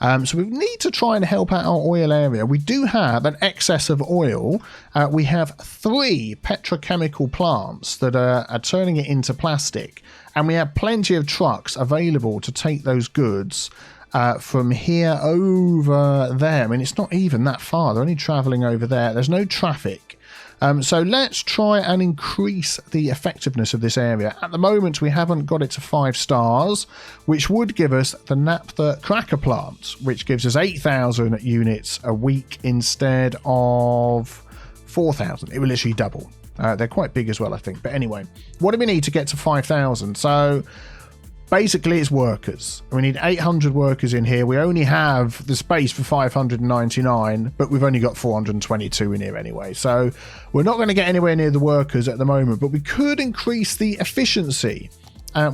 So we need to try and help out our oil area. We do have an excess of oil. We have 3 petrochemical plants that are turning it into plastic. And we have plenty of trucks available to take those goods from here over there. I mean, it's not even that far. They're only travelling over there. There's no traffic. So let's try and increase the effectiveness of this area. At the moment, we haven't got it to 5 stars, which would give us the naphtha cracker plant, which gives us 8,000 units a week instead of 4,000. It will literally double. They're quite big as well, I think. But anyway, what do we need to get to 5,000? So basically, it's workers. We need 800 workers in here. We only have the space for 599, but we've only got 422 in here anyway. So we're not going to get anywhere near the workers at the moment, but we could increase the efficiency.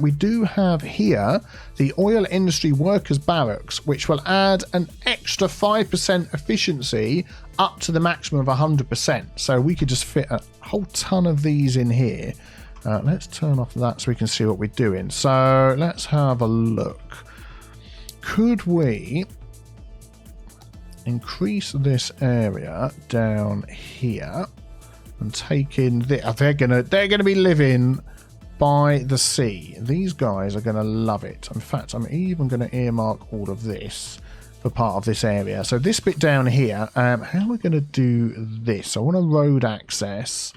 We do have here the oil industry workers barracks, which will add an extra 5% efficiency up to the maximum of 100%. So we could just fit a whole ton of these in here. Let's turn off that so we can see what we're doing. So let's have a look. Could we increase this area down here and take in the, they're gonna be living by the sea. These guys are gonna love it. In fact, I'm even gonna earmark all of this for part of this area. So this bit down here, how are we gonna do this? I want a road access.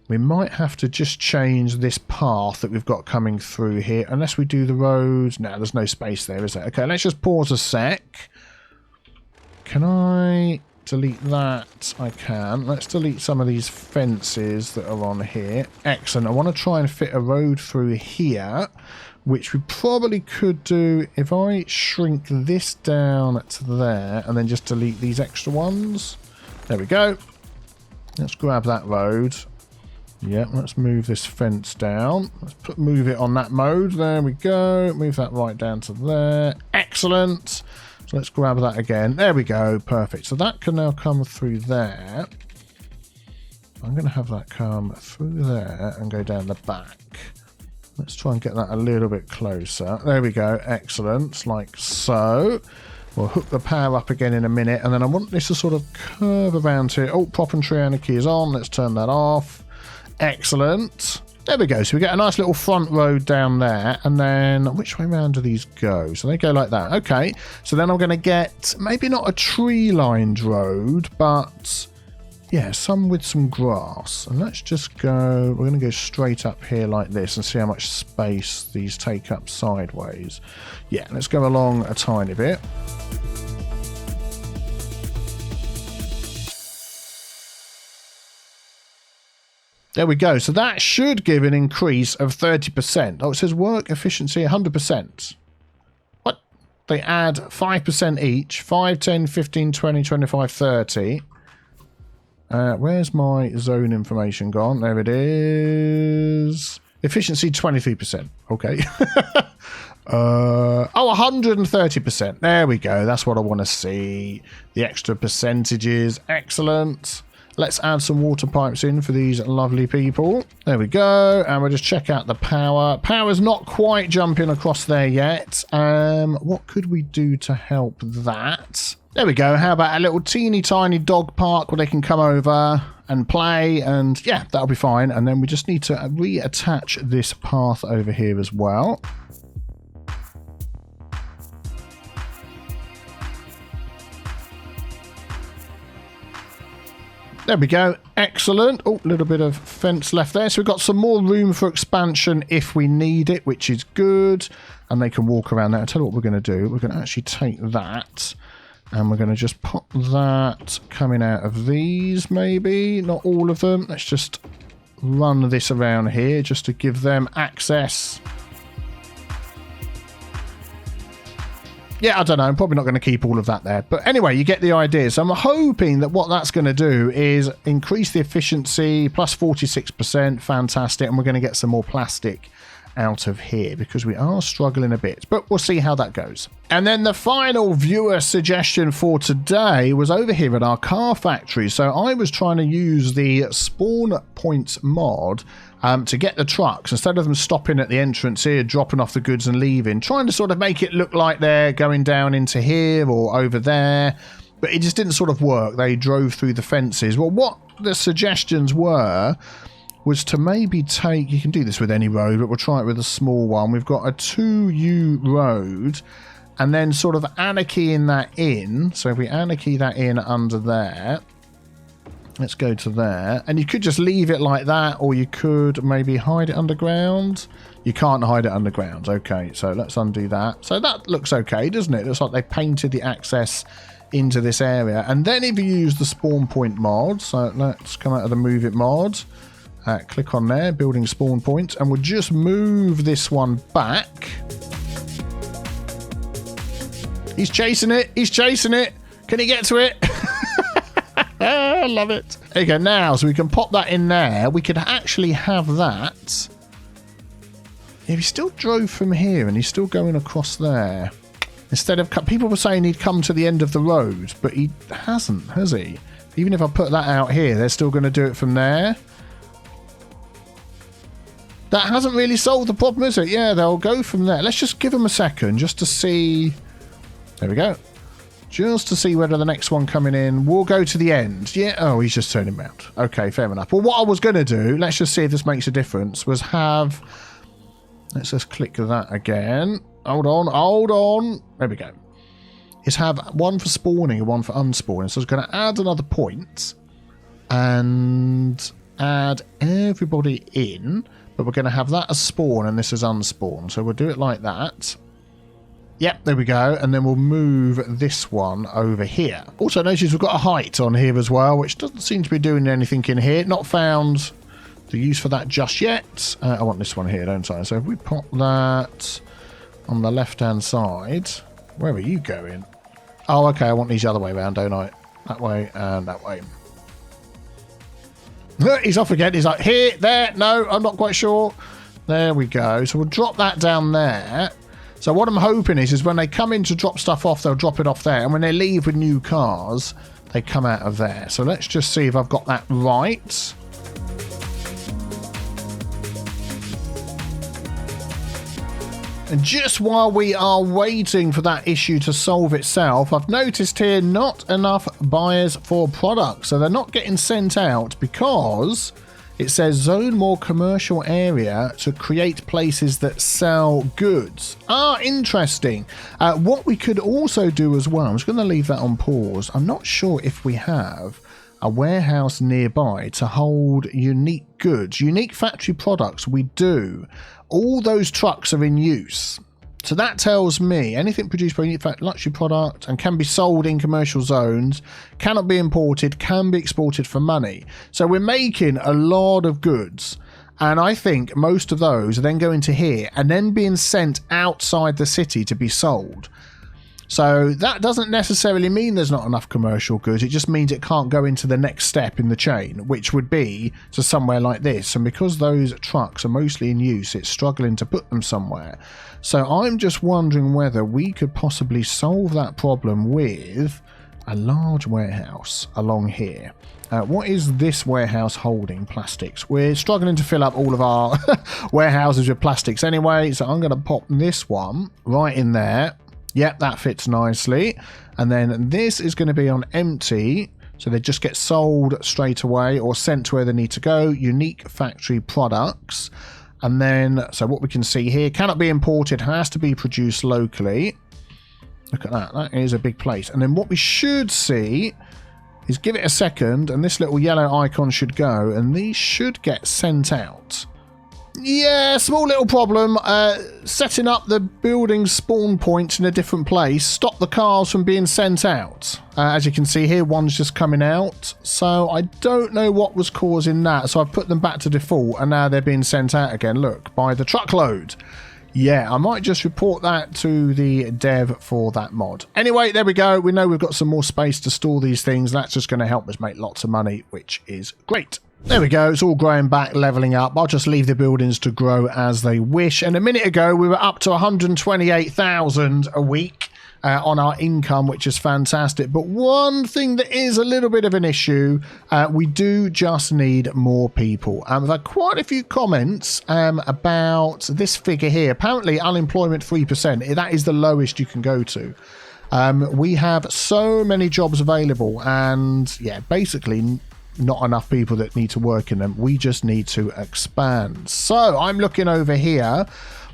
We might have to just change this path that we've got coming through here. Unless we do the road. No, there's no space there, is there? Okay, let's just pause a sec. Can I delete that? I can. Let's delete some of these fences that are on here. Excellent. I want to try and fit a road through here, which we probably could do if I shrink this down to there and then just delete these extra ones. There we go. Let's grab that road. Yeah, let's move this fence down. Let's move it on that mode. There we go. Move that right down to there. Excellent. So let's grab that again. There we go. Perfect. So that can now come through there. I'm going to have that come through there and go down the back. Let's try and get that a little bit closer. There we go. Excellent. Like so. We'll hook the power up again in a minute. And then I want this to sort of curve around here. Oh, prop and tree anarchy is on. Let's turn that off. Excellent. There we go. So we get a nice little front road down there. And then which way around do these go? So they go like that. Okay. So then I'm going to get maybe not a tree-lined road, but yeah, some with some grass. And let's just go, we're going to go straight up here like this and see how much space these take up sideways. Yeah, let's go along a tiny bit. There we go. So that should give an increase of 30%. Oh, it says work efficiency 100%. What? They add 5% each. 5, 10, 15, 20, 25, 30. Where's my zone information gone? There it is. Efficiency 23%. Okay. 130%. There we go. That's what I want to see. The extra percentages. Excellent. Let's add some water pipes in for these lovely people. There we go. And we'll just check out the power. Power's not quite jumping across there yet. What could we do to help that? There we go. How about a little teeny tiny dog park where they can come over and play? And yeah, that'll be fine. And then we just need to reattach this path over here as well. There we go. Excellent. Oh, a little bit of fence left there. So we've got some more room for expansion if we need it, which is good. And they can walk around there. I'll tell you what we're going to do. We're going to actually take that and we're going to just pop that coming out of these, maybe. Not all of them. Let's just run this around here just to give them access. Yeah, I don't know. I'm probably not going to keep all of that there. But anyway, you get the idea. So I'm hoping that what that's going to do is increase the efficiency, plus 46%. Fantastic. And we're going to get some more plastic out of here because we are struggling a bit, but we'll see how that goes. And then the final viewer suggestion for today was over here at our car factory. So I was trying to use the spawn points mod to get the trucks, instead of them stopping at the entrance here, dropping off the goods and leaving, trying to sort of make it look like they're going down into here or over there, but it just didn't sort of work. They drove through the fences. Well, what the suggestions were was to maybe take, you can do this with any road, but we'll try it with a small one. We've got a 2U road, and then sort of anarchying that in. So if we anarchy that in under there, let's go to there. And you could just leave it like that, or you could maybe hide it underground. You can't hide it underground. Okay, so let's undo that. So that looks okay, doesn't it? It looks like they painted the access into this area. And then if you use the spawn point mod, so let's come out of the move it mod. Click on there, building spawn points, and we'll just move this one back. He's chasing it. He's chasing it. Can he get to it? I love it. Okay, now, so we can pop that in there. We could actually have that. If he still drove from here and he's still going across there. Instead of, people were saying he'd come to the end of the road, but he hasn't, has he? Even if I put that out here, they're still going to do it from there. That hasn't really solved the problem, is it? Yeah, they'll go from there. Let's just give them a second just to see. There we go. Just to see whether the next one coming in will go to the end. Yeah. Oh, he's just turning around. Okay, fair enough. Well, what I was going to do, let's just see if this makes a difference, was have... Let's just click that again. Hold on. Hold on. There we go. Is have one for spawning and one for unspawning. So it's going to add another point and add everybody in. But we're going to have that as spawn and this as unspawn. So we'll do it like that. Yep, there we go. And then we'll move this one over here. Also notice we've got a height on here as well, which doesn't seem to be doing anything in here. Not found the use for that just yet. I want this one here, don't I? So if we pop that on the left-hand side. Where are you going? Oh, okay. I want these the other way around, don't I? That way and that way. He's off again. He's like, here, there, no, I'm not quite sure. There we go. So we'll drop that down there. So what I'm hoping is when they come in to drop stuff off, they'll drop it off there. And when they leave with new cars, they come out of there. So let's just see if I've got that right. And just while we are waiting for that issue to solve itself, I've noticed here not enough buyers for products. So they're not getting sent out because it says zone more commercial area to create places that sell goods. Ah, interesting. What we could also do as well, I'm just going to leave that on pause. I'm not sure if we have a warehouse nearby to hold unique goods, unique factory products. We do. All those trucks are in use. So that tells me anything produced by a unique luxury product and can be sold in commercial zones, cannot be imported, can be exported for money. So we're making a lot of goods. And I think most of those are then going to here and then being sent outside the city to be sold. So that doesn't necessarily mean there's not enough commercial goods. It just means it can't go into the next step in the chain, which would be to somewhere like this. And because those trucks are mostly in use, it's struggling to put them somewhere. So I'm just wondering whether we could possibly solve that problem with a large warehouse along here. What is this warehouse holding? Plastics. We're struggling to fill up all of our warehouses with plastics anyway. So I'm going to pop this one right in there. Yep, that fits nicely. And then this is going to be on empty. So they just get sold straight away or sent to where they need to go. Unique factory products. And then, so what we can see here, cannot be imported, has to be produced locally. Look at that. That is a big place. And then what we should see is give it a second and this little yellow icon should go and these should get sent out. Yeah, small little problem. Setting up the building spawn points in a different place stop the cars from being sent out. As you can see here, one's just coming out. So I don't know what was causing that. So I've put them back to default and now they're being sent out again. Look, by the truckload. Yeah, I might just report that to the dev for that mod. Anyway, there we go. We know we've got some more space to store these things. That's just going to help us make lots of money, which is great. There we go. It's all growing back, leveling up. I'll just leave the buildings to grow as they wish. And a minute ago, we were up to 128,000 a week on our income, which is fantastic. But one thing that is a little bit of an issue, we do just need more people. We've had quite a few comments about this figure here. Apparently, unemployment 3%. That is the lowest you can go to. We have so many jobs available, and yeah, basically not enough people that need to work in them. We just need to expand. So I'm looking over here.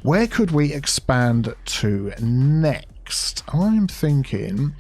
Where could we expand to next? I'm thinking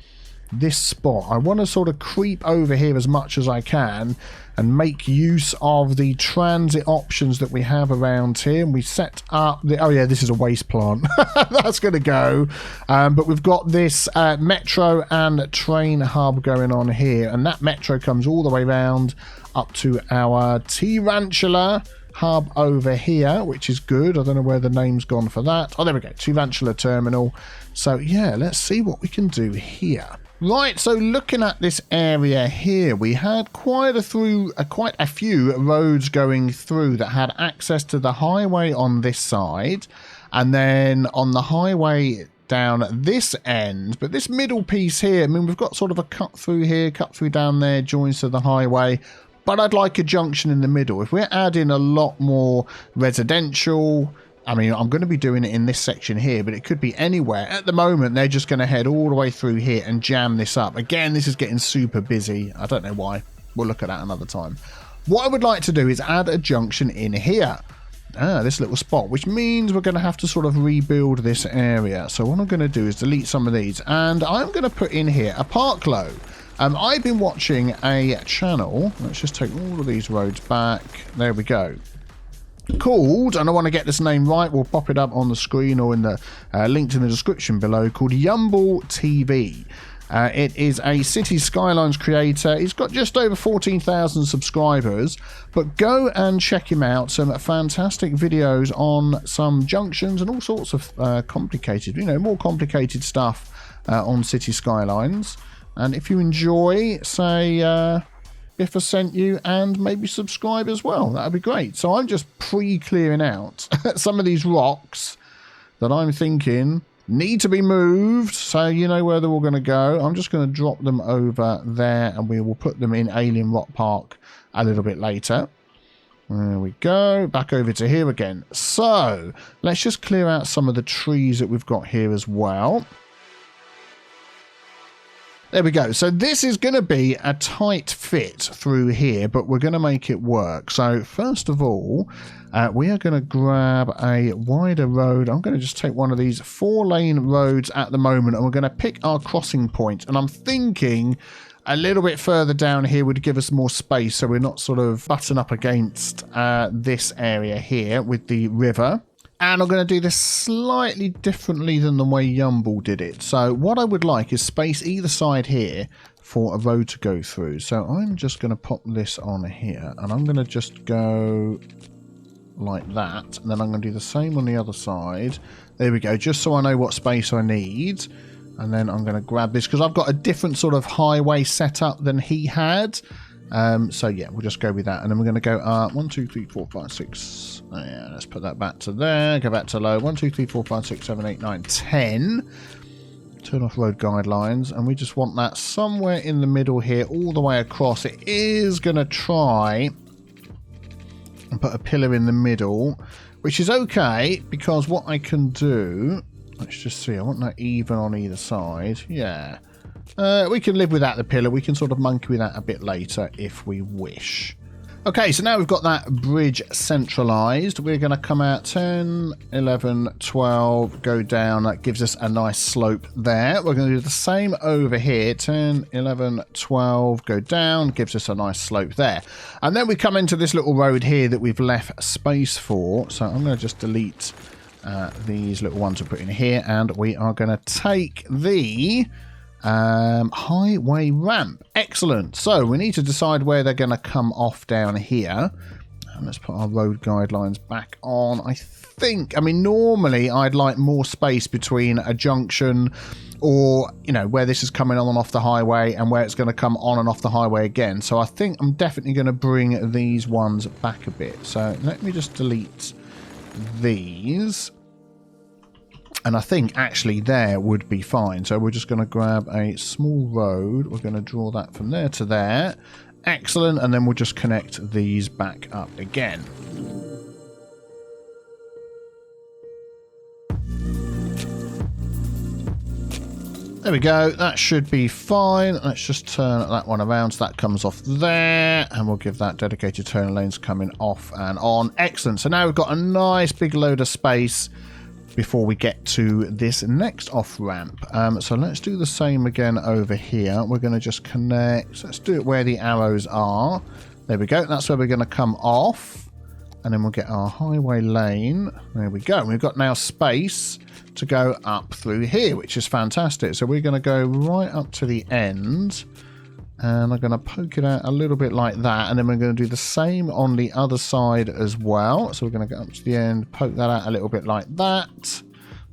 this spot. I want to sort of creep over here as much as I can and make use of the transit options that we have around here. And we set up the, oh yeah, this is a waste plant. That's going to go. But we've got this metro and train hub going on here. And that metro comes all the way around up to our Tarantula hub over here, which is good. I don't know where the name's gone for that. Oh, there we go. Tarantula terminal. So yeah, let's see what we can do here. Right, so looking at this area here, we had quite a few roads going through that had access to the highway on this side, and then on the highway down this end. But this middle piece here, I mean, we've got sort of a cut through here, cut through down there, joins to the highway. But I'd like a junction in the middle. If we're adding a lot more residential, I mean, I'm going to be doing it in this section here, but it could be anywhere. At the moment, they're just going to head all the way through here and jam this up. Again, this is getting super busy. I don't know why. We'll look at that another time. What I would like to do is add a junction in here. This little spot, which means we're going to have to sort of rebuild this area. So what I'm going to do is delete some of these. And I'm going to put in here a park low. I've been watching a channel. Let's just take all of these roads back. There we go. Called, and I want to get this name right, we'll pop it up on the screen or in the linked in the description below, called Yumble TV. It is a Cities Skylines creator. He's got just over 14,000 subscribers, but go and check him out. Some fantastic videos on some junctions and all sorts of complicated, more complicated stuff on Cities Skylines. And if you enjoy, say, Biffa sent you, and maybe subscribe as well. That'd be great. So I'm just pre-clearing out some of these rocks that I'm thinking need to be moved. So you know where they're all going to go. I'm just going to drop them over there, and we will put them in Alien Rock Park a little bit later. There we go. Back over to here again. So let's just clear out some of the trees that we've got here as well. There we go. So this is going to be a tight fit through here, but we're going to make it work. So first of all, we are going to grab a wider road. I'm going to just take one of these 4-lane roads at the moment, and we're going to pick our crossing point. And I'm thinking a little bit further down here would give us more space, so we're not sort of butting up against this area here with the river. And I'm going to do this slightly differently than the way Yumble did it. So what I would like is space either side here for a road to go through. So I'm just going to pop this on here, and I'm going to just go like that. And then I'm going to do the same on the other side. There we go, just so I know what space I need. And then I'm going to grab this because I've got a different sort of highway setup than he had. So yeah, we'll just go with that, and then we're going to go 1 2 3 4 5 6. Yeah, let's put that back to there. Go back to low. 1 2 3 4 5 6 7 8 9 10. Turn off road guidelines, and we just want that somewhere in the middle here, all the way across. It is going to try and put a pillar in the middle, which is okay because what I can do. Let's just see. I want that even on either side. Yeah. We can live without the pillar. We can sort of monkey with that a bit later if we wish. Okay, so now we've got that bridge centralized. We're going to come out 10, 11, 12, go down. That gives us a nice slope there. We're going to do the same over here. 10, 11, 12, go down, gives us a nice slope there. And then we come into this little road here that we've left space for. So I'm going to just delete these little ones we put in here, and we are going to take the highway ramp. Excellent. So we need to decide where they're going to come off down here. And let's put our road guidelines back on. I mean, normally I'd like more space between a junction or, you know, where this is coming on and off the highway and where it's going to come on and off the highway again. So I think I'm definitely going to bring these ones back a bit. So let me just delete these. And I think actually there would be fine. So we're just going to grab a small road. We're going to draw that from there to there. Excellent. And then we'll just connect these back up again. There we go. That should be fine. Let's just turn that one around so that comes off there. And we'll give that dedicated turn lanes coming off and on. Excellent. So now we've got a nice big load of space before we get to this next off-ramp. So let's do the same again over here. We're going to just connect. Let's do it where the arrows are. There we go. That's where we're going to come off. And then we'll get our highway lane. There we go. We've got now space to go up through here, which is fantastic. So we're going to go right up to the end. And I'm going to poke it out a little bit like that. And then we're going to do the same on the other side as well. So we're going to go up to the end, poke that out a little bit like that.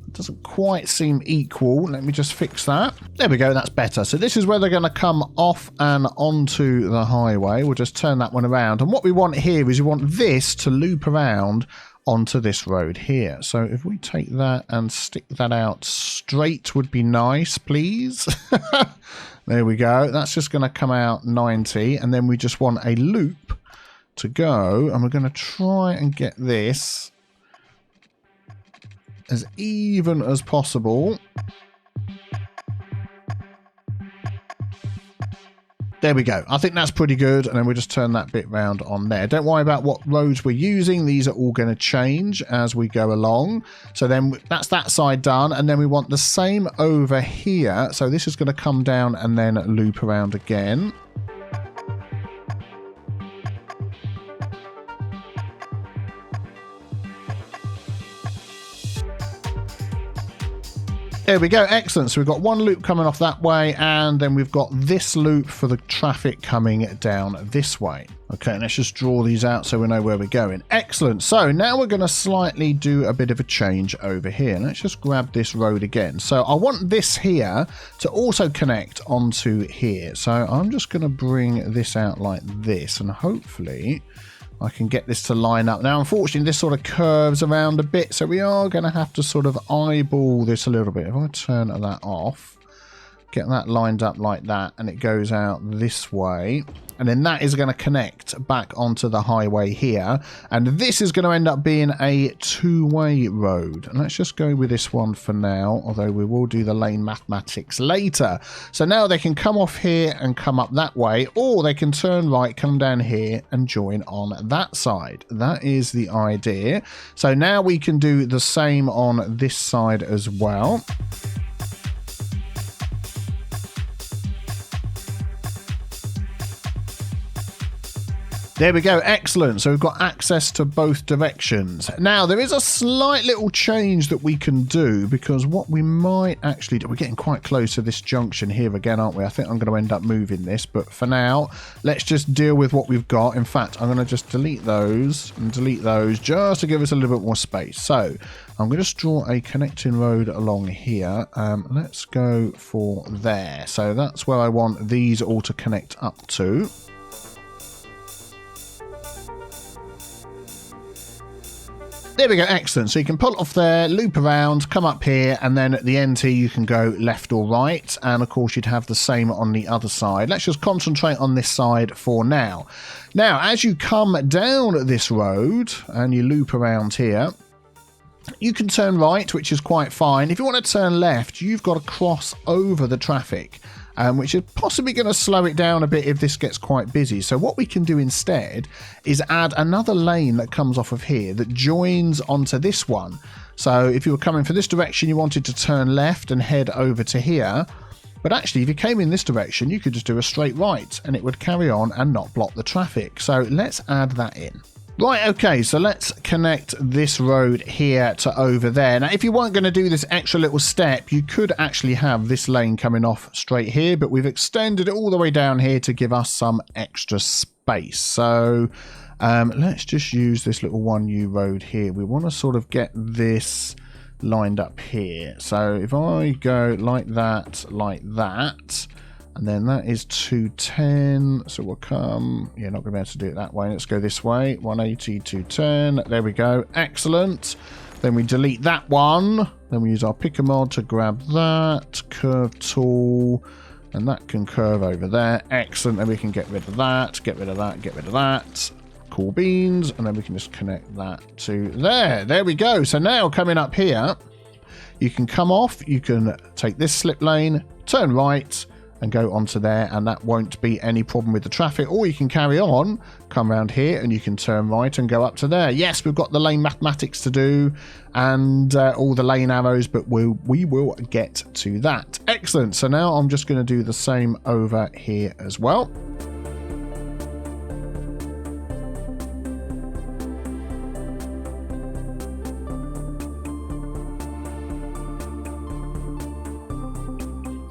It doesn't quite seem equal. Let me just fix that. There we go. That's better. So this is where they're going to come off and onto the highway. We'll just turn that one around. And what we want here is we want this to loop around onto this road here. So if we take that and stick that out straight would be nice, please. There we go. That's just going to come out 90. And then we just want a loop to go. And we're going to try and get this as even as possible. There we go. I think that's pretty good. And then we'll just turn that bit round on there. Don't worry about what roads we're using. These are all going to change as we go along. So then that's that side done. And then we want the same over here. So this is going to come down and then loop around again. There we go. Excellent. So we've got one loop coming off that way, and then we've got this loop for the traffic coming down this way. Okay, let's just draw these out so we know where we're going. Excellent. So now we're going to slightly do a bit of a change over here. Let's just grab this road again. So I want this here to also connect onto here. So I'm just going to bring this out like this, and hopefully I can get this to line up. Now, unfortunately, this sort of curves around a bit, so we are going to have to sort of eyeball this a little bit. If I turn that off, get that lined up like that, and it goes out this way. And then that is going to connect back onto the highway here. And this is going to end up being a two-way road. And let's just go with this one for now, although we will do the lane mathematics later. So now they can come off here and come up that way, or they can turn right, come down here and join on that side. That is the idea. So now we can do the same on this side as well. There we go. Excellent. So we've got access to both directions. Now, there is a slight little change that we can do, because what we might actually do, we're getting quite close to this junction here again, aren't we? I think I'm going to end up moving this, but for now, let's just deal with what we've got. In fact, I'm going to just delete those and delete those just to give us a little bit more space. So I'm going to just draw a connecting road along here. Let's go for there. So that's where I want these all to connect up to. There we go. Excellent. So you can pull off there, loop around, come up here, and then at the end here you can go left or right. And of course you'd have the same on the other side. Let's just concentrate on this side for now. Now, as you come down this road and you loop around here, you can turn right, which is quite fine. If you want to turn left, you've got to cross over the traffic, which is possibly going to slow it down a bit if this gets quite busy. So what we can do instead is add another lane that comes off of here that joins onto this one. So if you were coming from this direction, you wanted to turn left and head over to here. But actually, if you came in this direction, you could just do a straight right and it would carry on and not block the traffic. So let's add that in. Right, okay, so let's connect this road here to over there. Now, if you weren't going to do this extra little step, you could actually have this lane coming off straight here, but we've extended it all the way down here to give us some extra space. So let's just use this little 1U road here. We want to sort of get this lined up here. So if I go like that, and then that is 210. So we'll come, yeah, not going to be able to do it that way. Let's go this way, 180, 210. There we go. Excellent. Then we delete that one. Then we use our picker mod to grab that curve tool, and that can curve over there. Excellent. Then we can get rid of that, get rid of that, get rid of that. Cool beans. And then we can just connect that to there. There we go. So now coming up here, you can come off, you can take this slip lane, turn right, and go onto there, and that won't be any problem with the traffic. Or you can carry on, come around here, and you can turn right and go up to there. Yes, we've got the lane mathematics to do and all the lane arrows, but we will get to that. Excellent. So now I'm just going to do the same over here as well.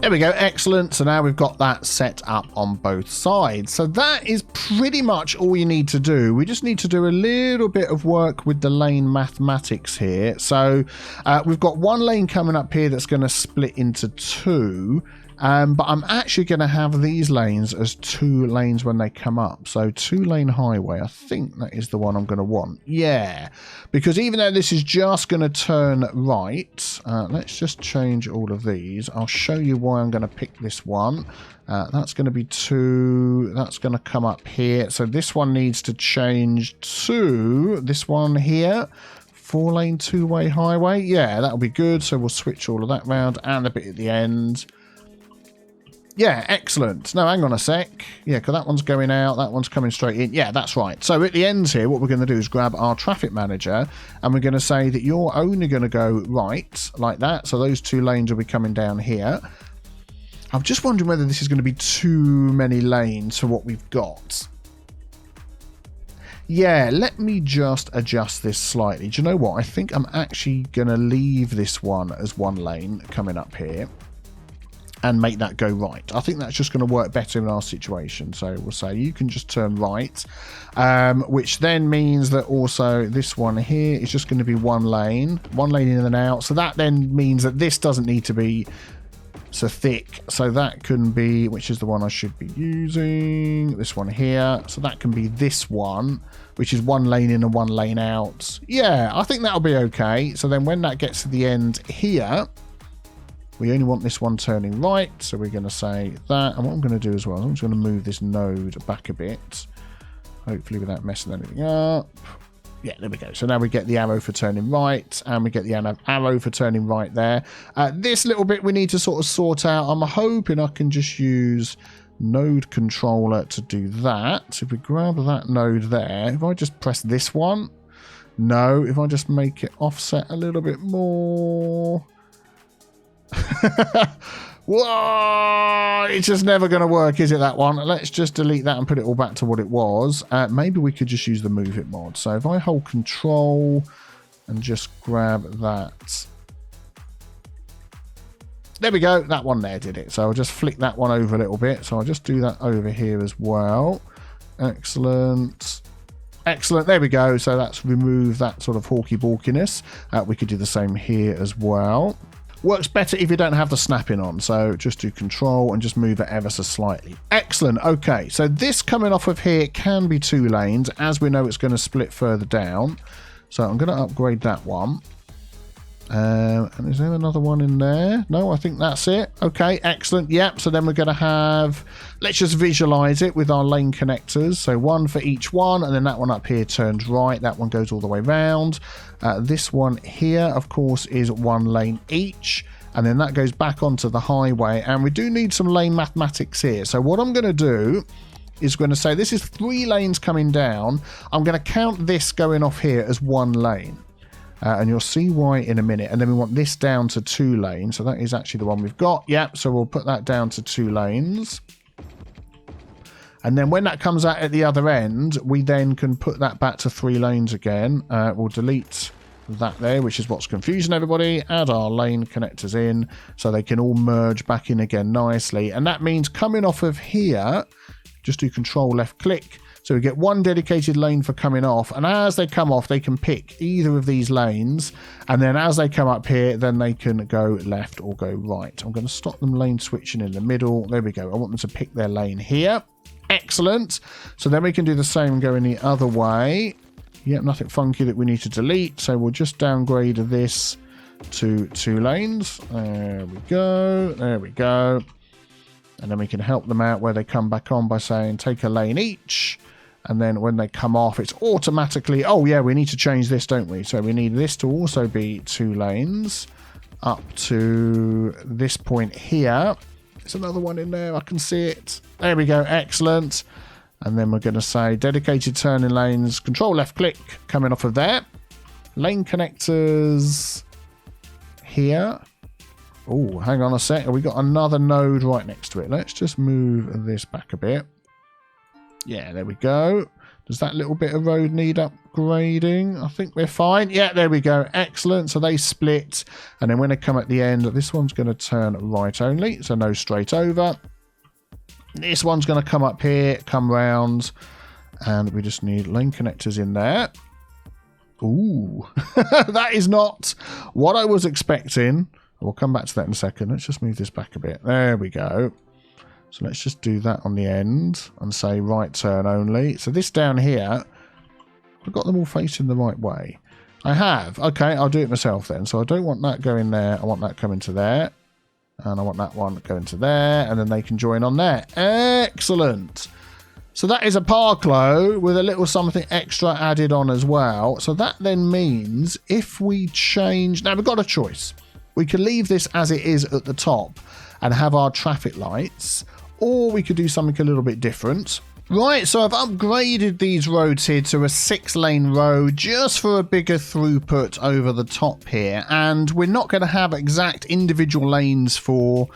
There we go, excellent. So now we've got that set up on both sides. So that is pretty much all you need to do. We just need to do a little bit of work with the lane mathematics here. So we've got one lane coming up here that's going to split into two. But I'm actually going to have these lanes as 2 lanes when they come up. So 2-lane highway, I think that is the one I'm going to want. Yeah, because even though this is just going to turn right, let's just change all of these. I'll show you why I'm going to pick this one. That's going to be 2. That's going to come up here. So this one needs to change to this one here. 4-lane 2-way highway. Yeah, that'll be good. So we'll switch all of that round and the bit at the end. Yeah, excellent. No, hang on a sec. Yeah, because that one's going out, that one's coming straight in. Yeah, that's right. So at the ends here, what we're going to do is grab our traffic manager, and we're going to say that you're only going to go right, like that. So those 2 lanes will be coming down here. I'm just wondering whether this is going to be too many lanes for what we've got. Yeah, let me just adjust this slightly. Do you know what? I think I'm actually going to leave this one as 1 lane coming up here and make that go right. I think that's just going to work better in our situation. So we'll say you can just turn right, which then means that also this one here is just going to be 1 lane in and out. So that then means that this doesn't need to be so thick. So that can be, which is the one I should be using, this one here. So that can be this one, which is 1 lane in and 1 lane out. Yeah, I think that'll be okay. So then when that gets to the end here, we only want this one turning right, so we're going to say that. And what I'm going to do as well, I'm just going to move this node back a bit, hopefully without messing anything up. Yeah, there we go. So now we get the arrow for turning right, and we get the arrow for turning right there. This little bit we need to sort of sort out. I'm hoping I can just use node controller to do that. So if we grab that node there, if I just press this one, no, if I just make it offset a little bit more. Whoa, it's just never going to work, is it, that one? Let's just delete that and put it all back to what it was. Maybe we could just use the move it mod. So if I hold control and just grab that, there we go, that one there did it. So I'll just flick that one over a little bit. So I'll just do that over here as well. Excellent. Excellent, there we go. So that's removed that sort of hawky-balkiness. We could do the same here as well. Works better if you don't have the snapping on, so just do control and just move it ever so slightly. Excellent. Okay, so this coming off of here can be 2 lanes. As we know, it's going to split further down. So I'm going to upgrade that one. And is there another one in there? No, I think that's it. Okay, excellent. Yep, so then we're going to have, let's just visualize it with our lane connectors. So 1 for each one, and then that one up here turns right. That one goes all the way round. This one here, of course, is 1 lane each. And then that goes back onto the highway. And we do need some lane mathematics here. So what I'm going to do is going to say this is 3 lanes coming down. I'm going to count this going off here as 1 lane. And you'll see why in a minute. And then we want this down to 2 lanes. So that is actually the one we've got. Yep, so we'll put that down to 2 lanes. And then when that comes out at the other end, we then can put that back to 3 lanes again. We'll delete that there, which is what's confusing everybody. Add our lane connectors in so they can all merge back in again nicely. And that means coming off of here, just do control left click. So we get one dedicated lane for coming off, and as they come off, they can pick either of these lanes, and then as they come up here, then they can go left or go right. I'm going to stop them lane switching in the middle. There we go. I want them to pick their lane here. Excellent. So then we can do the same going the other way. Yep, nothing funky that we need to delete, so we'll just downgrade this to 2 lanes. There we go. There we go. And then we can help them out where they come back on by saying take a lane each. And then when they come off, it's automatically... Oh, yeah, we need to change this, don't we? So we need this to also be 2 lanes up to this point here. There's another one in there. I can see it. There we go. Excellent. And then we're going to say dedicated turning lanes. Control left click coming off of there. Lane connectors here. Oh, hang on a sec. We got another node right next to it. Let's just move this back a bit. Yeah, there we go. Does that little bit of road need upgrading? I think we're fine. Yeah, there we go. Excellent. So they split. And then when they come at the end, this one's going to turn right only. So no straight over. This one's going to come up here, come round. And we just need lane connectors in there. Ooh. That is not what I was expecting. We'll come back to that in a second. Let's just move this back a bit. There we go. So let's just do that on the end and say right turn only. So this down here, I've got them all facing the right way. I have. Okay, I'll do it myself then. So I don't want that going there. I want that coming to there. And I want that one going to there. And then they can join on there. Excellent. So that is a parkload with a little something extra added on as well. So that then means if we change... Now, we've got a choice. We could leave this as it is at the top and have our traffic lights, or we could do something a little bit different. Right, so I've upgraded these roads here to a 6-lane road just for a bigger throughput over the top here, and we're not going to have exact individual lanes for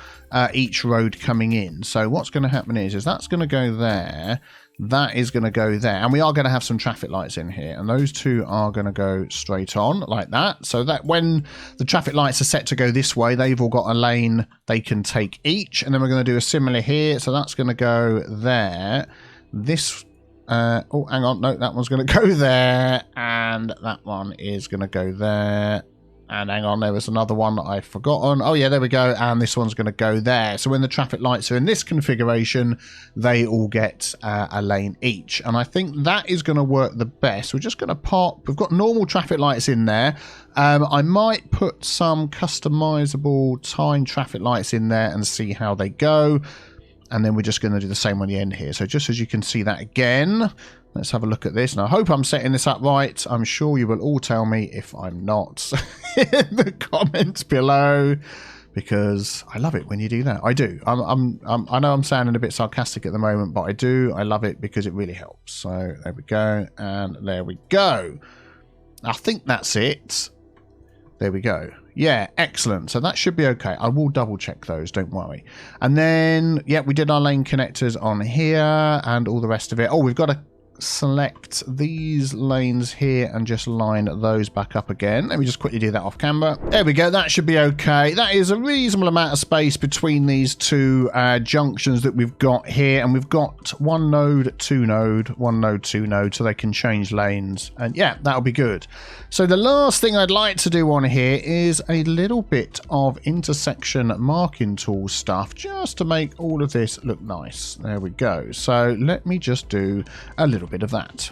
each road coming in. So what's going to happen is that's going to go there, that is going to go there, and we are going to have some traffic lights in here, and those 2 are going to go straight on like that, so that when the traffic lights are set to go this way, they've all got a lane they can take each. And then we're going to do a similar here, so that's going to go there. This oh, hang on, no, that one's going to go there, and that one is going to go there. And hang on, there was another one that I've forgotten. Oh yeah, there we go. And this one's going to go there. So when the traffic lights are in this configuration, they all get a lane each. And I think that is going to work the best. We're just going to park. We've got normal traffic lights in there. I might put some customizable time traffic lights in there and see how they go. And then we're just going to do the same on the end here. So just as you can see that again, let's have a look at this. And I hope I'm setting this up right. I'm sure you will all tell me if I'm not in the comments below, because I love it when you do that. I do. I know I'm sounding a bit sarcastic at the moment, but I do. I love it because it really helps. So there we go. And there we go. I think that's it. There we go. Yeah, excellent. So that should be okay. I will double check those, don't worry. And then, yeah, we did our lane connectors on here and all the rest of it. Oh, we've got to select these lanes here and just line those back up again. Let me just quickly do that off camera. There we go. That should be okay. That is a reasonable amount of space between these 2 junctions that we've got here. And we've got 1 node, 2 node, 1 node, 2 node, so they can change lanes. And yeah, that'll be good. So the last thing I'd like to do on here is a little bit of intersection marking tool stuff, just to make all of this look nice. There we go. So let me just do a little bit of that.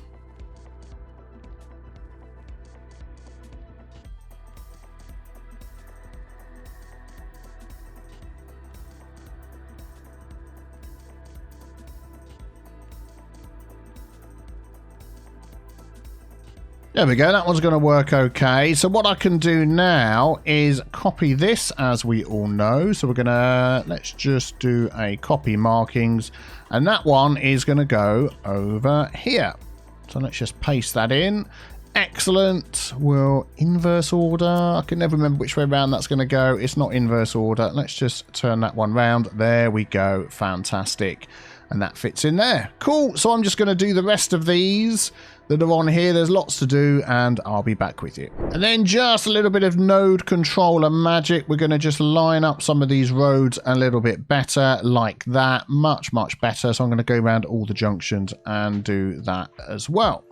There we go, that one's going to work okay. So what I can do now is copy this, as we all know. So we're going to, let's just do a copy markings, and that one is going to go over here. So let's just paste that in. Excellent. We'll inverse order. I can never remember which way around that's going to go. It's not inverse order. Let's just turn that one round. There we go. Fantastic. And that fits in there. Cool. So I'm just going to do the rest of these that are on here. There's lots to do, and I'll be back with you. And then just a little bit of node controller magic. We're going to just line up some of these roads a little bit better, like that. Much, much better. So I'm going to go around all the junctions and do that as well.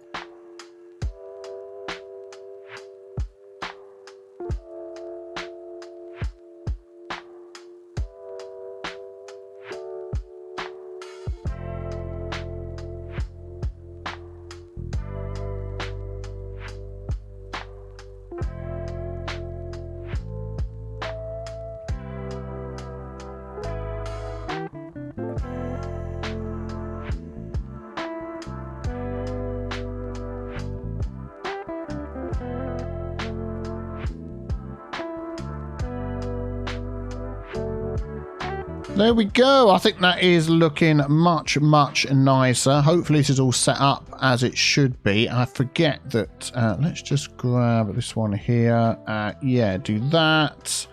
There we go. I think that is looking much, much nicer. Hopefully this is all set up as it should be. I forget that. Let's just grab this one here. Yeah, do that.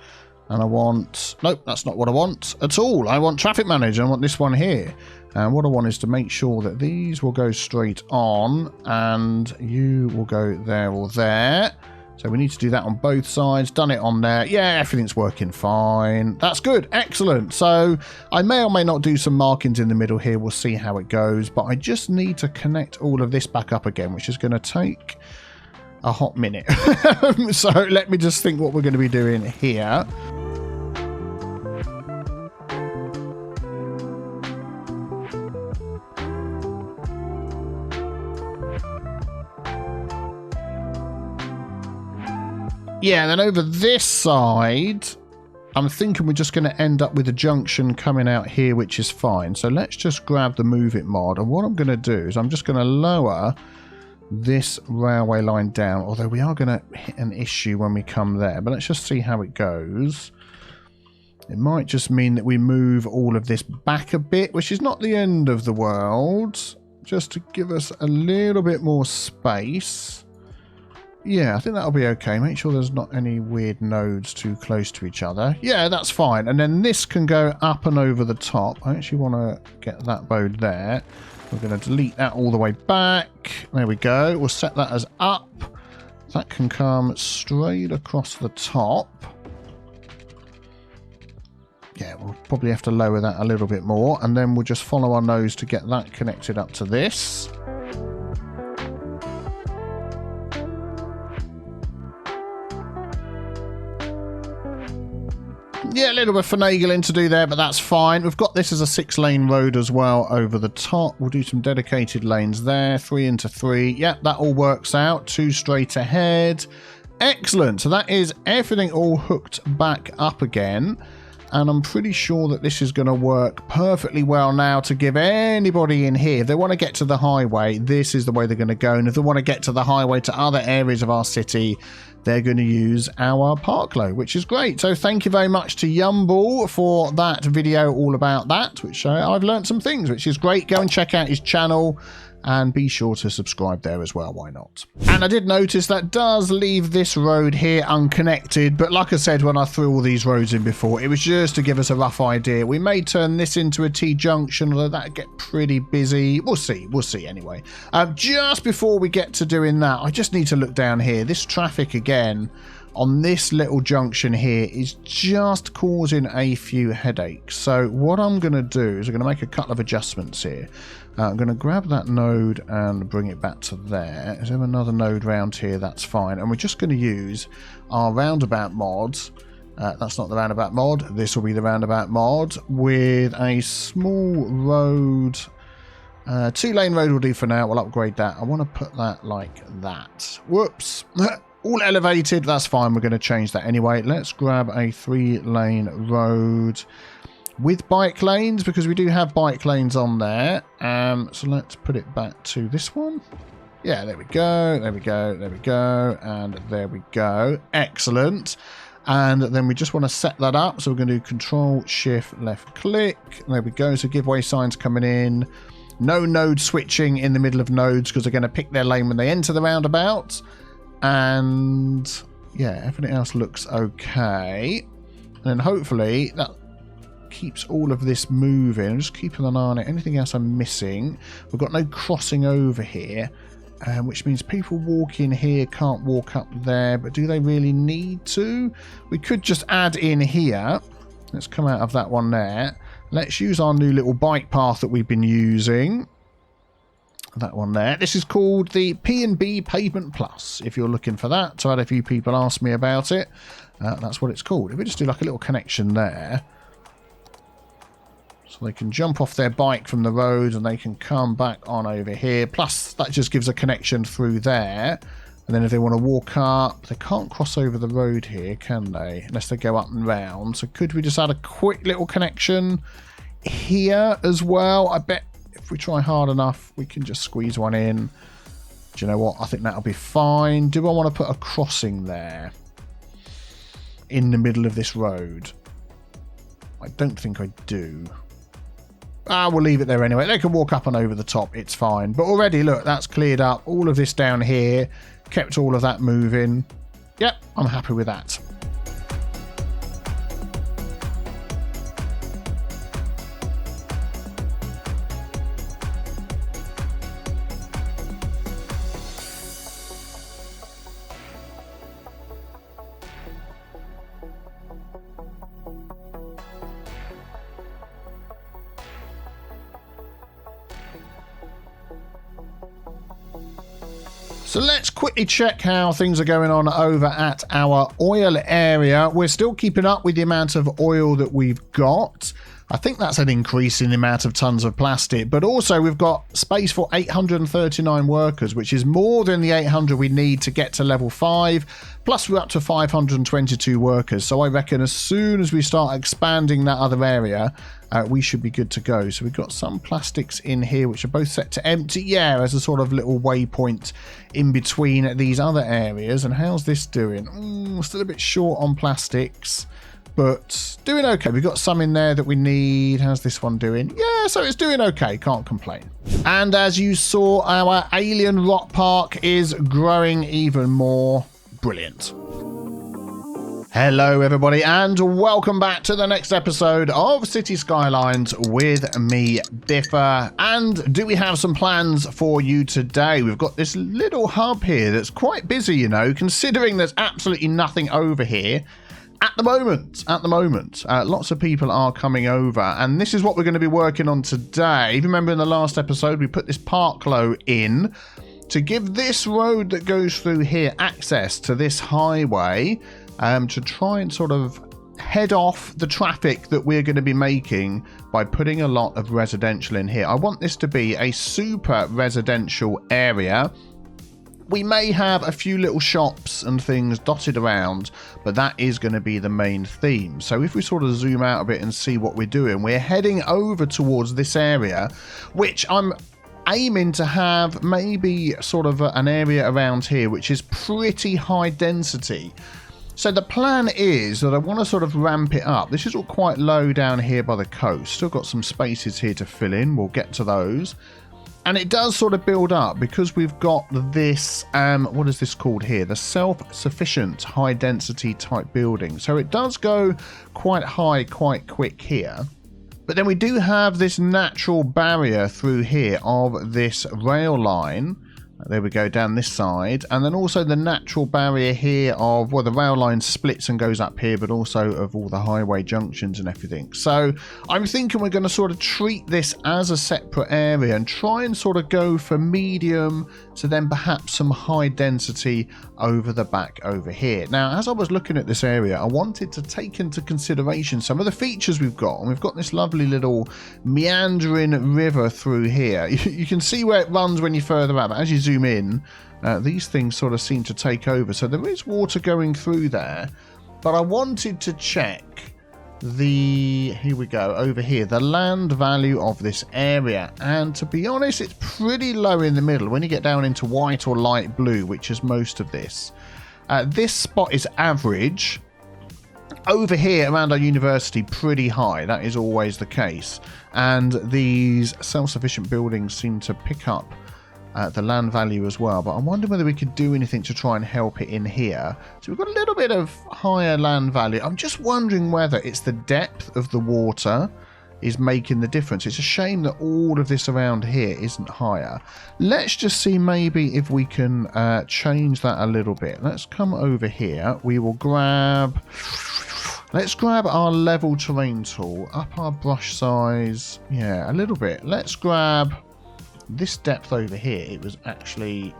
And I want... Nope, that's not what I want at all. I want traffic manager. I want this one here. And what I want is to make sure that these will go straight on. And you will go there or there. So we need to do that on both sides. Done it on there. Yeah, everything's working fine. That's good. Excellent. So I may or may not do some markings in the middle here. We'll see how it goes. But I just need to connect all of this back up again, which is going to take a hot minute. So let me just think what we're going to be doing here. Yeah, then over this side, I'm thinking we're just going to end up with a junction coming out here, which is fine. So let's just grab the Move It mod. And what I'm going to do is I'm just going to lower this railway line down. Although we are going to hit an issue when we come there. But let's just see how it goes. It might just mean that we move all of this back a bit, which is not the end of the world. Just to give us a little bit more space. Yeah, I think that'll be okay. Make sure there's not any weird nodes too close to each other. Yeah, that's fine. And then this can go up and over the top. I actually want to get that bowed there. We're going to delete that all the way back. There we go. We'll set that as up. That can come straight across the top. Yeah, we'll probably have to lower that a little bit more. And then we'll just follow our nose to get that connected up to this. Yeah, a little bit of finagling to do there, but that's fine. We've got this as a 6-lane road as well over the top. We'll do some dedicated lanes there, 3 into 3. Yep, that all works out. 2 straight ahead. Excellent. So that is everything all hooked back up again. And I'm pretty sure that this is going to work perfectly well now to give anybody in here, if they want to get to the highway, this is the way they're going to go. And if they want to get to the highway to other areas of our city, they're going to use our parkload, which is great. So thank you very much to Yumble for that video all about that, which I've learned some things, which is great. Go and check out his channel and be sure to subscribe there as well. Why not? And I did notice that does leave this road here unconnected. But like I said, when I threw all these roads in before, it was just to give us a rough idea. We may turn this into a T-junction, although that'd get pretty busy. We'll see. We'll see anyway. Just before we get to doing that, I just need to look down here. This traffic again on this little junction here is just causing a few headaches. So what I'm going to do is I'm going to make a couple of adjustments here. I'm going to grab that node and bring it back to there. Is there another node round here? That's fine. And we're just going to use our roundabout mod. That's not the roundabout mod. This will be the roundabout mod with a small road. 2-lane road will do for now. We'll upgrade that. I want to put that like that. Whoops. All elevated. That's fine. We're going to change that anyway. Let's grab a 3-lane road with bike lanes, because we do have bike lanes on there. So let's put it back to this one. Yeah, there we go. There we go. There we go. And there we go. Excellent. And then we just want to set that up. So we're going to do Control Shift left click. There we go. So giveaway signs coming in. No node switching in the middle of nodes, because they're going to pick their lane when they enter the roundabout. And yeah, everything else looks okay. And then hopefully that keeps all of this moving. I'm just keeping an eye on it. Anything else I'm missing? We've got no crossing over here, which means people walking here can't walk up there, but do they really need to? We could just add in here. Let's come out of that one there. Let's use our new little bike path that we've been using. That one there. This is called the P&B Pavement Plus. If you're looking for that, so I had a few people ask me about it. That's what it's called. If we just do like a little connection there, so they can jump off their bike from the road and they can come back on over here. Plus, that just gives a connection through there. And then if they want to walk up, they can't cross over the road here, can they? Unless they go up and round. So could we just add a quick little connection here as well? I bet if we try hard enough, we can just squeeze one in. Do you know what? I think that'll be fine. Do I want to put a crossing there in the middle of this road? I don't think I do. We'll leave it there anyway. They can walk up and over the top. It's fine. But already, look, that's cleared up all of this down here. Kept all of that moving. Yep, I'm happy with that. So let's quickly check how things are going on over at our oil area. We're still keeping up with the amount of oil that we've got. I think that's an increase in the amount of tons of plastic, but also we've got space for 839 workers, which is more than the 800 we need to get to level 5. Plus we're up to 522 workers. So I reckon as soon as we start expanding that other area, we should be good to go. So we've got some plastics in here, which are both set to empty. Yeah, as a sort of little waypoint in between these other areas. And how's this doing? Still a bit short on plastics, but doing okay. We've got some in there that we need. How's this one doing? Yeah, so it's doing okay. Can't complain. And as you saw, our alien rock park is growing even more. Brilliant. Hello everybody and welcome back to the next episode of Cities Skylines with me, Biffa. And do we have some plans for you today? We've got this little hub here that's quite busy, you know, considering there's absolutely nothing over here at the moment. Lots of people are coming over, and this is what we're going to be working on today. If you remember in the last episode, we put this parklow in to give this road that goes through here access to this highway, to try and sort of head off the traffic that we're going to be making by putting a lot of residential in here. I want this to be a super residential area. We may have a few little shops and things dotted around, but that is going to be the main theme. So if we sort of zoom out a bit and see what we're doing, we're heading over towards this area, which I'm aiming to have maybe sort of an area around here which is pretty high density. So the plan is that I want to sort of ramp it up. This is all quite low down here by the coast. Still got some spaces here to fill in. We'll get to those. And it does sort of build up because we've got this, what is this called here? The self-sufficient high density type building. So it does go quite high, quite quick here. But then we do have this natural barrier through here of this rail line. There we go, down this side. And then also the natural barrier here of, well, the rail line splits and goes up here, but also of all the highway junctions and everything. So I'm thinking we're going to sort of treat this as a separate area and try and sort of go for medium to then perhaps some high density over the back over here. Now, as I was looking at this area, I wanted to take into consideration some of the features we've got. And we've got this lovely little meandering river through here. You can see where it runs when you're further out, but as you zoom in, these things sort of seem to take over. So there is water going through there, but I wanted to check here we go, over here, the land value of this area. And to be honest, it's pretty low in the middle when you get down into white or light blue, which is most of this. This spot is average. Over here around our university, pretty high. That is always the case. And these self-sufficient buildings seem to pick up the land value as well. But I wonder whether we could do anything to try and help it in here. So we've got a little bit of higher land value. I'm just wondering whether it's the depth of the water is making the difference. It's a shame that all of this around here isn't higher. Let's just see maybe if we can change that a little bit. Let's come over here. We will grab... Let's grab our level terrain tool, up our brush size, yeah, a little bit. Let's grab this depth over here. It was actually,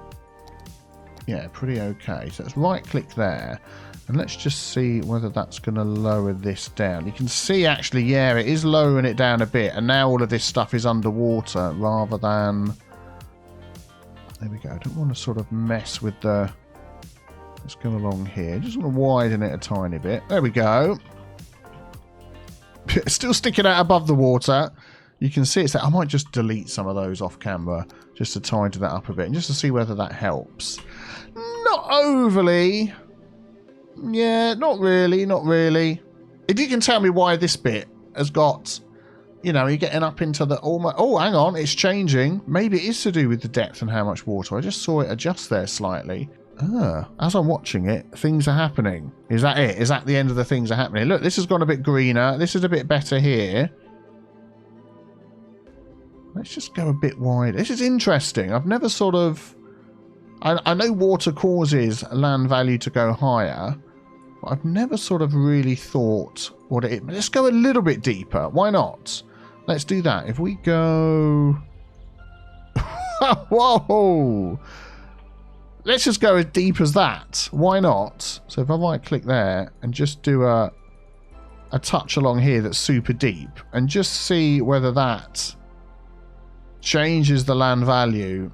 yeah, pretty okay. So let's right click there and let's just see whether that's going to lower this down. You can see actually, yeah, it is lowering it down a bit. And now all of this stuff is underwater rather than, there we go. I don't want to sort of mess with the... Let's go along here. Just want to widen it a tiny bit. There we go. Still sticking out above the water. You can see it's that. I might just delete some of those off camera just to tidy that up a bit and just to see whether that helps. Not overly. Yeah, not really. Not really. If you can tell me why this bit has got, you know, you're getting up into the almost... Oh, hang on. It's changing. Maybe it is to do with the depth and how much water. I just saw it adjust there slightly. As I'm watching it, things are happening. Is that it? Is that the end of the things are happening? Look, this has gone a bit greener. This is a bit better here. Let's just go a bit wider. This is interesting. I've never sort of... I know water causes land value to go higher, but I've never sort of really thought what it is. Let's go a little bit deeper. Why not? Let's do that. If we go... Whoa! Let's just go as deep as that. Why not? So if I right click there and just do a touch along here that's super deep and just see whether that changes the land value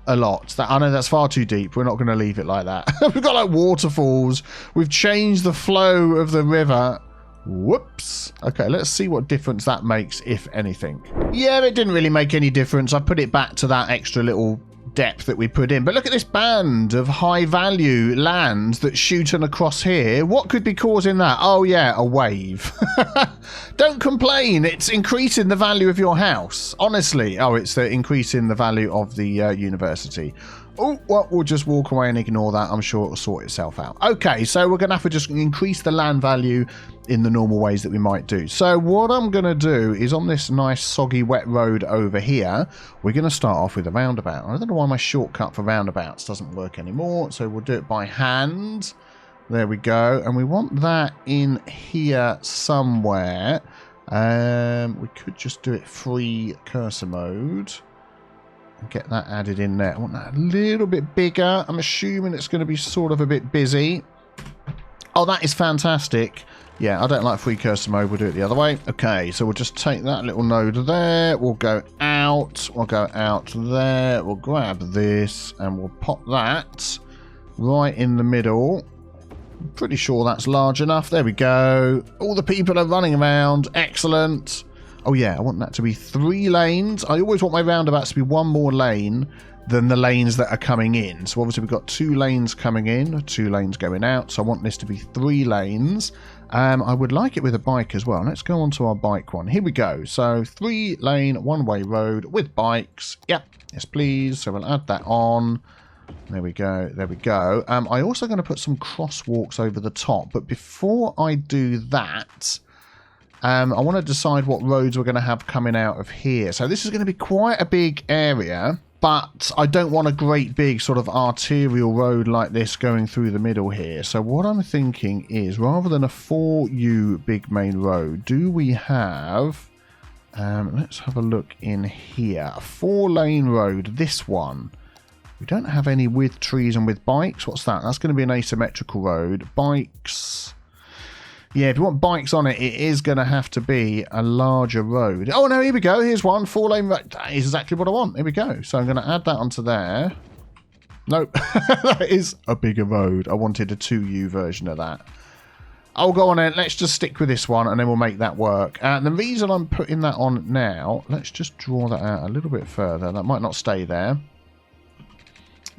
a lot. I know that's far too deep. We're not going to leave it like that. We've got like waterfalls. We've changed the flow of the river. Whoops. Okay, let's see what difference that makes, if anything. Yeah, it didn't really make any difference. I put it back to that extra little depth that we put in, but look at this band of high value lands that's shooting across here. What could be causing that? Oh yeah, a wave. Don't complain, it's increasing the value of your house, honestly. Oh, it's increasing the value of the university. Oh, well, we'll just walk away and ignore that. I'm sure it'll sort itself out. Okay, so we're gonna have to just increase the land value in the normal ways that we might do. So what I'm gonna do is on this nice soggy wet road over here, we're gonna start off with a roundabout. I don't know why my shortcut for roundabouts doesn't work anymore, so we'll do it by hand. There we go, and we want that in here somewhere. We could just do it free cursor mode. Get that added in there. I want that a little bit bigger. I'm assuming it's going to be sort of a bit busy. Oh, that is fantastic. Yeah, I don't like free cursor mode. We'll do it the other way. Okay, so we'll just take that little node there. We'll go out. We'll go out there. We'll grab this and we'll pop that right in the middle. I'm pretty sure that's large enough. There we go. All the people are running around. Excellent. Oh yeah, I want that to be 3 lanes. I always want my roundabouts to be 1 more lane than the lanes that are coming in. So obviously we've got 2 lanes coming in, 2 lanes going out. So I want this to be 3 lanes. I would like it with a bike as well. Let's go on to our bike one. Here we go. So 3 lane, 1-way road with bikes. Yep, yes please. So we'll add that on. There we go. There we go. I'm also going to put some crosswalks over the top. But before I do that... I want to decide what roads we're going to have coming out of here. So this is going to be quite a big area, but I don't want a great big sort of arterial road like this going through the middle here. So what I'm thinking is, rather than a 4U big main road, do we have... let's have a look in here. A 4-lane road, this one. We don't have any with trees and with bikes. What's that? That's going to be an asymmetrical road. Bikes... Yeah, if you want bikes on it, it is going to have to be a larger road. Oh, no, here we go. Here's one. 4-lane road. That is exactly what I want. Here we go. So I'm going to add that onto there. Nope. That is a bigger road. I wanted a 2U version of that. Oh, go on then. Let's just stick with this one, and then we'll make that work. And the reason I'm putting that on now, let's just draw that out a little bit further. That might not stay there.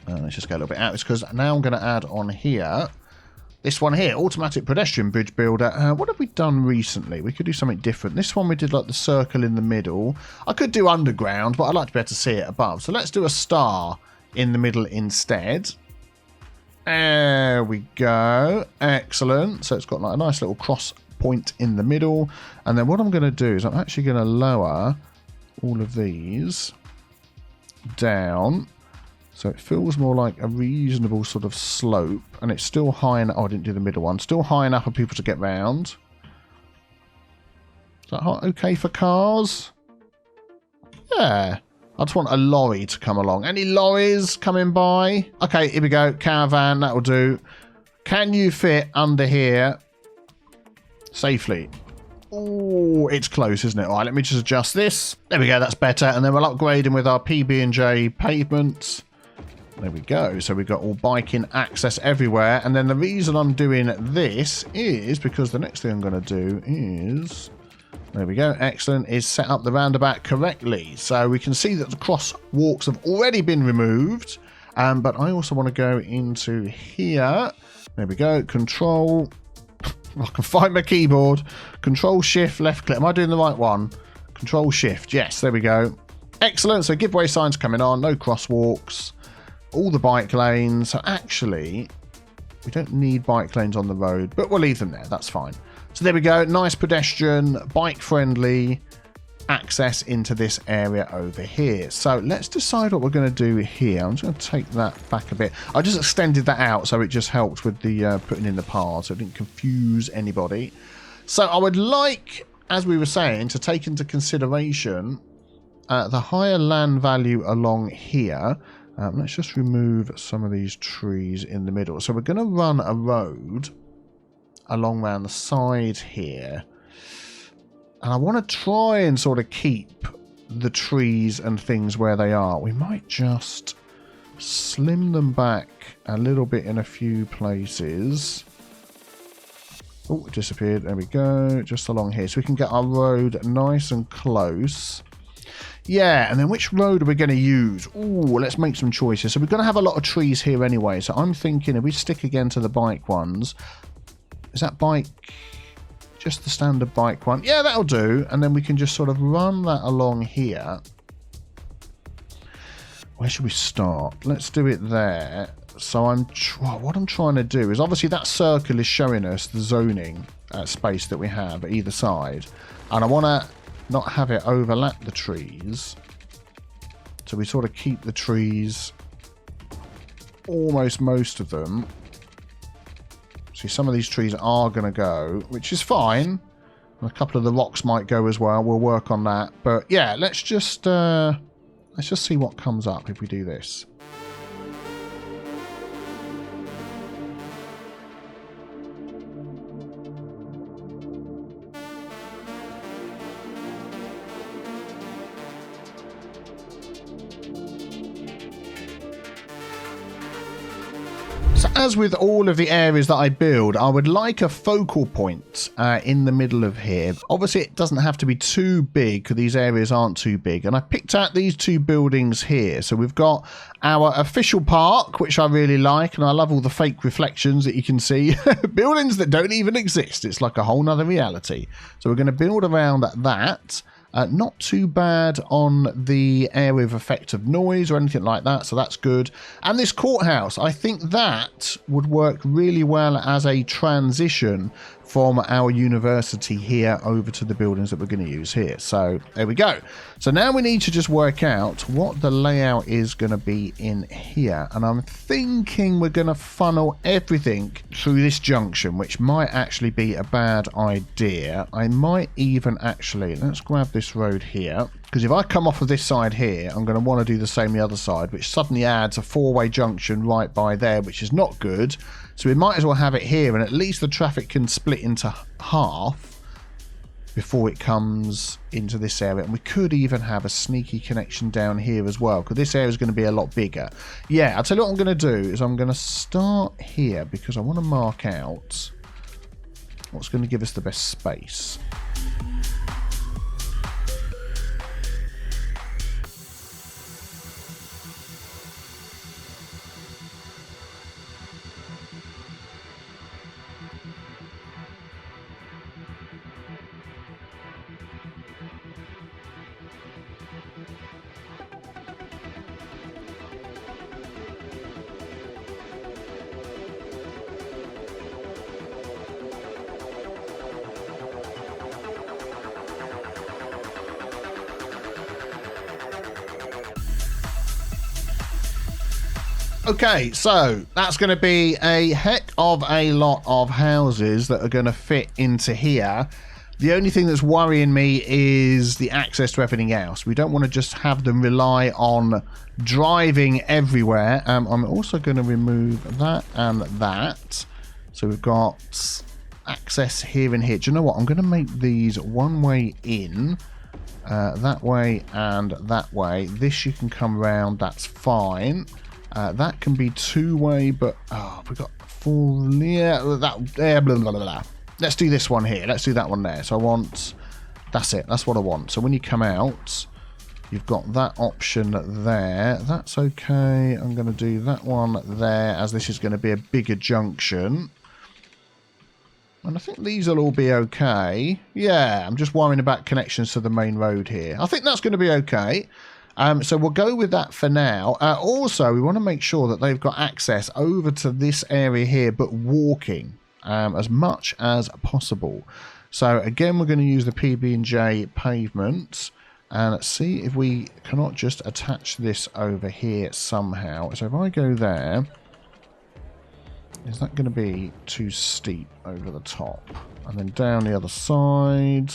Let's just go a little bit out. It's because now I'm going to add on here... this one here, automatic pedestrian bridge builder. What have we done recently? We could do something different. This one we did like the circle in the middle. I could do underground, but I'd like to be able to see it above. So let's do a star in the middle instead. There we go. Excellent. So it's got like a nice little cross point in the middle. And then what I'm going to do is I'm actually going to lower all of these down. So it feels more like a reasonable sort of slope. And it's still high enough. Oh, I didn't do the middle one. Still high enough for people to get round. Is that okay for cars? Yeah. I just want a lorry to come along. Any lorries coming by? Okay, here we go. Caravan, that'll do. Can you fit under here safely? Oh, it's close, isn't it? All right, let me just adjust this. There we go, that's better. And then we'll upgrade them with our PB&J pavements. There we go. So we've got all biking access everywhere. And then the reason I'm doing this is because the next thing I'm going to do is... There we go. Excellent. Is set up the roundabout correctly. So we can see that the crosswalks have already been removed. But I also want to go into here. There we go. Control. I can find my keyboard. Control Shift left click. Am I doing the right one? Control Shift. Yes. There we go. Excellent. So giveaway signs coming on. No crosswalks. All the bike lanes. So actually, we don't need bike lanes on the road, but we'll leave them there. That's fine. So there we go. Nice pedestrian, bike-friendly access into this area over here. So let's decide what we're going to do here. I'm just going to take that back a bit. I just extended that out so it just helped with the putting in the paths so it didn't confuse anybody. So I would like, as we were saying, to take into consideration the higher land value along here. Let's just remove some of these trees in the middle. So we're going to run a road along around the side here. And I want to try and sort of keep the trees and things where they are. We might just slim them back a little bit in a few places. Oh, it disappeared. There we go. Just along here. So we can get our road nice and close. Yeah, and then which road are we going to use? Ooh, let's make some choices. So we're going to have a lot of trees here anyway. So I'm thinking if we stick again to the bike ones... Is that bike just the standard bike one? Yeah, that'll do. And then we can just sort of run that along here. Where should we start? Let's do it there. So what I'm trying to do is obviously that circle is showing us the zoning space that we have at either side. And I want to not have it overlap the trees. So we sort of keep the trees, almost most of them. See, some of these trees are going to go, which is fine. And a couple of the rocks might go as well. We'll work on that. But yeah, let's just see what comes up if we do this. As with all of the areas that I build, I would like a focal point in the middle of here. Obviously, it doesn't have to be too big because these areas aren't too big. And I picked out these two buildings here. So we've got our official park, which I really like. And I love all the fake reflections that you can see. Buildings that don't even exist. It's like a whole nother reality. So we're going to build around that. Not too bad on the area of effect of noise or anything like that, so that's good. And this courthouse, I think that would work really well as a transition from our university here over to the buildings that we're going to use here. So there we go. So now we need to just work out what the layout is going to be in here. And I'm thinking we're going to funnel everything through this junction, which might actually be a bad idea. I might even actually, let's grab this road here. Because if I come off of this side here, I'm going to want to do the same the other side, which suddenly adds a four-way junction right by there, which is not good. So we might as well have it here, and at least the traffic can split into half before it comes into this area. And we could even have a sneaky connection down here as well, because this area is going to be a lot bigger. Yeah, I'll tell you what I'm going to do is I'm going to start here because I want to mark out what's going to give us the best space. Okay, so that's going to be a heck of a lot of houses that are going to fit into here. The only thing that's worrying me is the access to everything else. We don't want to just have them rely on driving everywhere. I'm also going to remove that and that. So we've got access here and here. Do you know what? I'm going to make these one way in, that way and that way. This you can come around. That's fine. That can be two-way, but we've got full. Yeah, blah, blah, blah, blah. Let's do this one here. Let's do that one there. So I want. That's it. That's what I want. So when you come out, you've got that option there. That's okay. I'm going to do that one there, as this is going to be a bigger junction. And I think these will all be okay. Yeah, I'm just worrying about connections to the main road here. I think that's going to be okay. So we'll go with that for now. Also, we want to make sure that they've got access over to this area here, but walking as much as possible. So again, we're going to use the PB&J pavement. And let's see if we cannot just attach this over here somehow. So if I go there, is that going to be too steep over the top? And then down the other side.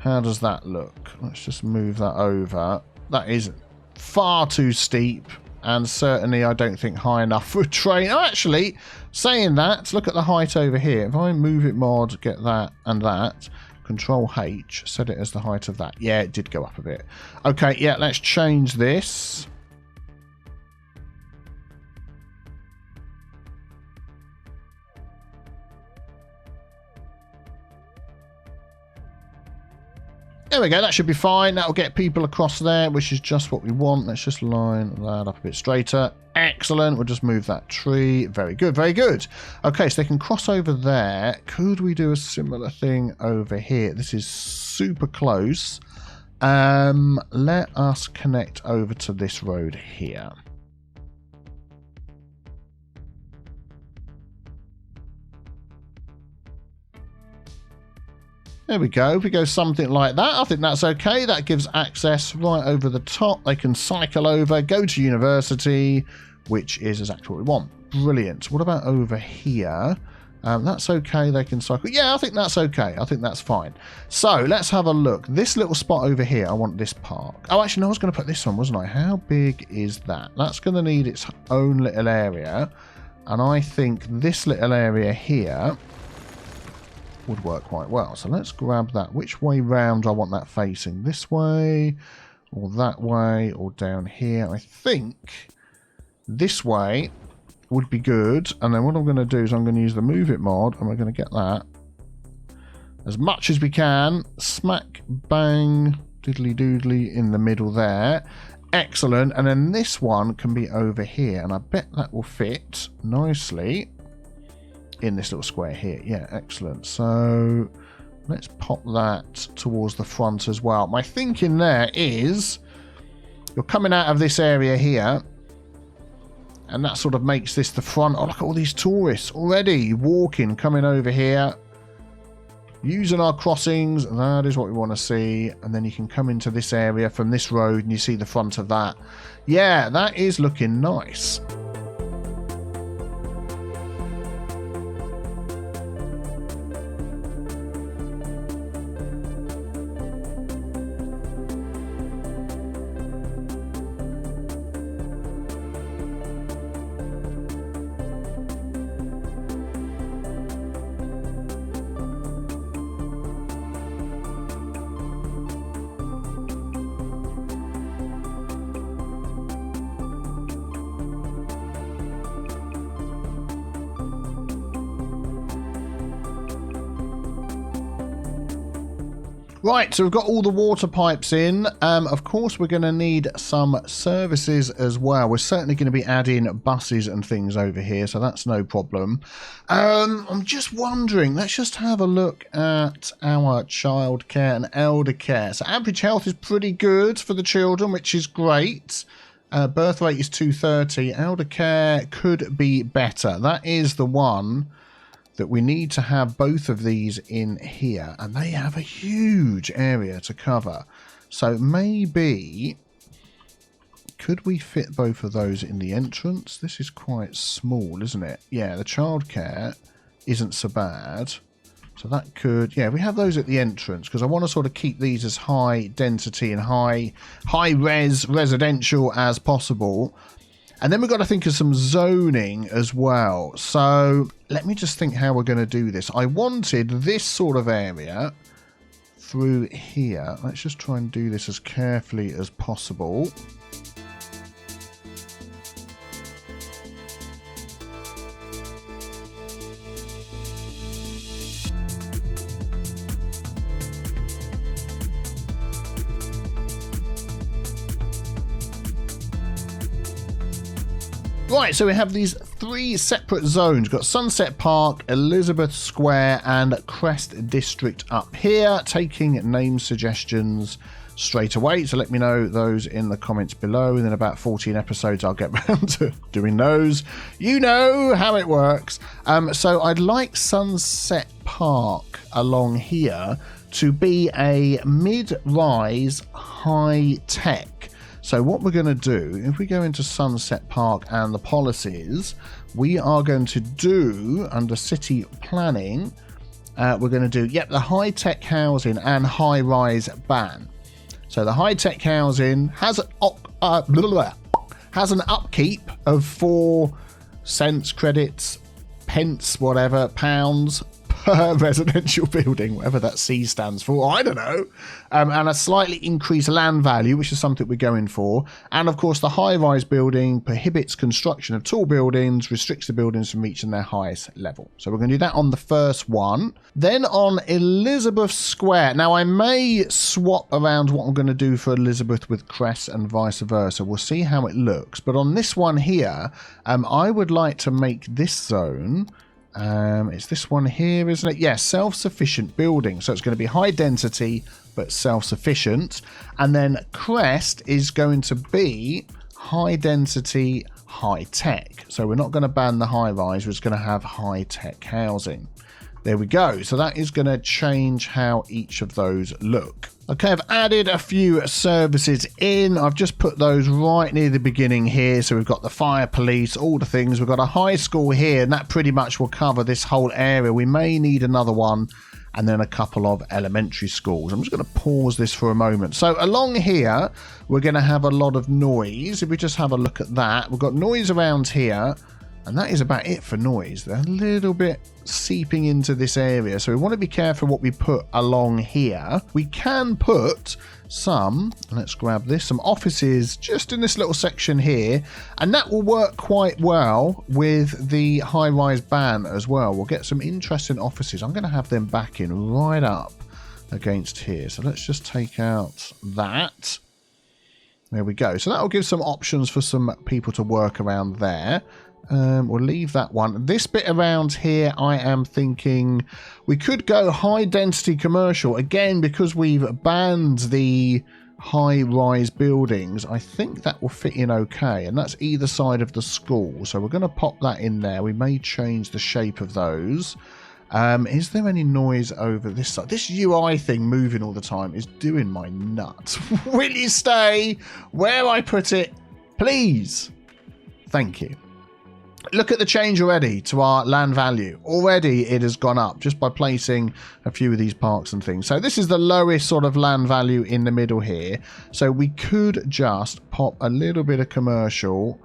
How does that look? Let's just move that over. That is far too steep, and certainly I don't think high enough for a train. Oh, actually, saying that, look at the height over here. If I move it mod, get that and that, Control H, set it as the height of that. Yeah, it did go up a bit. Okay, yeah, let's change this. There we go, that should be fine. That'll get people across there, which is just what we want. Let's just line that up a bit straighter. Excellent. We'll just move that tree. Very good, very good. Okay, so they can cross over there. Could we do a similar thing over here? This is super close. Let us connect over to this road here. There we go. If we go something like that, I think that's okay. That gives access right over the top. They can cycle over, go to university, which is exactly what we want. Brilliant. What about over here? That's okay. They can cycle. Yeah, I think that's okay. I think that's fine. So let's have a look. This little spot over here, I want this park. Oh, actually, no, I was going to put this on, wasn't I? How big is that? That's going to need its own little area. And I think this little area here would work quite well. So let's grab that. Which way round do I want that facing? This way, or that way, or down here? I think this way would be good. And then what I'm going to do is I'm going to use the move it mod, and we're going to get that as much as we can. Smack, bang, diddly doodly in the middle there. Excellent. And then this one can be over here, and I bet that will fit nicely in this little square here. Yeah, excellent. So let's pop that towards the front as well. My thinking there is you're coming out of this area here, and that sort of makes this the front. Oh, look at all these tourists already walking, coming over here, using our crossings. That is what we want to see. And then you can come into this area from this road, and you see the front of that. Yeah, that is looking nice. Right, so we've got all the water pipes in. Of course, we're going to need some services as well. We're certainly going to be adding buses and things over here, so that's no problem. I'm just wondering, let's just have a look at our childcare and elder care. So average health is pretty good for the children, which is great. Birth rate is 230. Elder care could be better. That is the one that we need to have both of these in here, and they have a huge area to cover. So maybe Could we fit both of those in the entrance? This is quite small, isn't it? Yeah, the childcare isn't so bad. So that could, yeah, we have those at the entrance because I want to sort of keep these as high density and high res residential as possible. And then we've got to think of some zoning as well. So let me just think how we're going to do this. I wanted this sort of area through here. Let's just try and do this as carefully as possible. Right, so we have these 3 separate zones. We've got Sunset Park, Elizabeth Square, and Crest District up here. Taking name suggestions straight away. So let me know those in the comments below. And in about 14 episodes, I'll get round to doing those. You know how it works. So I'd like Sunset Park along here to be a mid-rise high-tech. So what we're going to do, if we go into Sunset Park and the policies, we are going to do, under city planning, we're going to do, the high-tech housing and high-rise ban. So the high-tech housing has an upkeep of 4 cents, credits, pence, whatever, pounds per residential building, whatever that C stands for, I don't know, and a slightly increased land value, which is something we're going for. And of course the high-rise building prohibits construction of tall buildings, restricts the buildings from reaching their highest level. So we're going to do that on the first one. Then on Elizabeth Square, now I may swap around what I'm going to do for Elizabeth with Crest and vice versa. We'll see how it looks, but on this one here, I would like to make this zone, it's this one here, isn't it? Yeah, self-sufficient building. So it's going to be high density, but self-sufficient. And then Crest is going to be high density, high tech. So we're not going to ban the high rise. We're just going to have high tech housing. There we go. So that is going to change how each of those look. Okay, I've added a few services in. I've just put those right near the beginning here. So we've got the fire, police, all the things. We've got a high school here, and that pretty much will cover this whole area. We may need another one, and then a couple of elementary schools. I'm just going to pause this for a moment. So along here, we're going to have a lot of noise. If we just have a look at that, we've got noise around here. And that is about it for noise. They're a little bit seeping into this area. So we want to be careful what we put along here. We can put some, let's grab this, some offices just in this little section here. And that will work quite well with the high-rise ban as well. We'll get some interesting offices. I'm going to have them backing right up against here. So let's just take out that. There we go. So that will give some options for some people to work around there. We'll leave that one. This bit around here, I am thinking we could go high density commercial again because we've banned the high rise buildings. I think that will fit in okay, and that's either side of the school. So we're going to pop that in there. We may change the shape of those. Is there any noise over this side? This UI thing moving all the time is doing my nuts. Will you stay where I put it, please? Thank you. Look at the change already to our land value. Already it has gone up just by placing a few of these parks and things. So this is the lowest sort of land value in the middle here. So we could just pop a little bit of commercial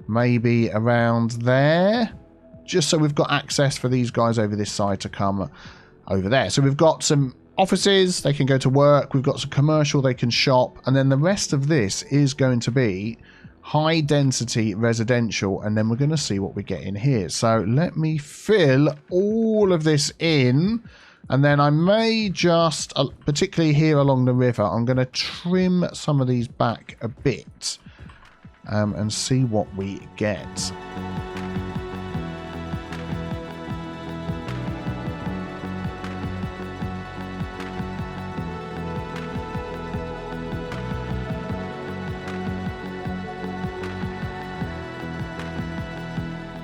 maybe around there, just so we've got access for these guys over this side to come over there. So we've got some offices, they can go to work. We've got some commercial, they can shop. And then the rest of this is going to be high density residential, and then we're going to see what we get in here. So let me fill all of this in, and then I may just, particularly here along the river, I'm going to trim some of these back a bit and see what we get.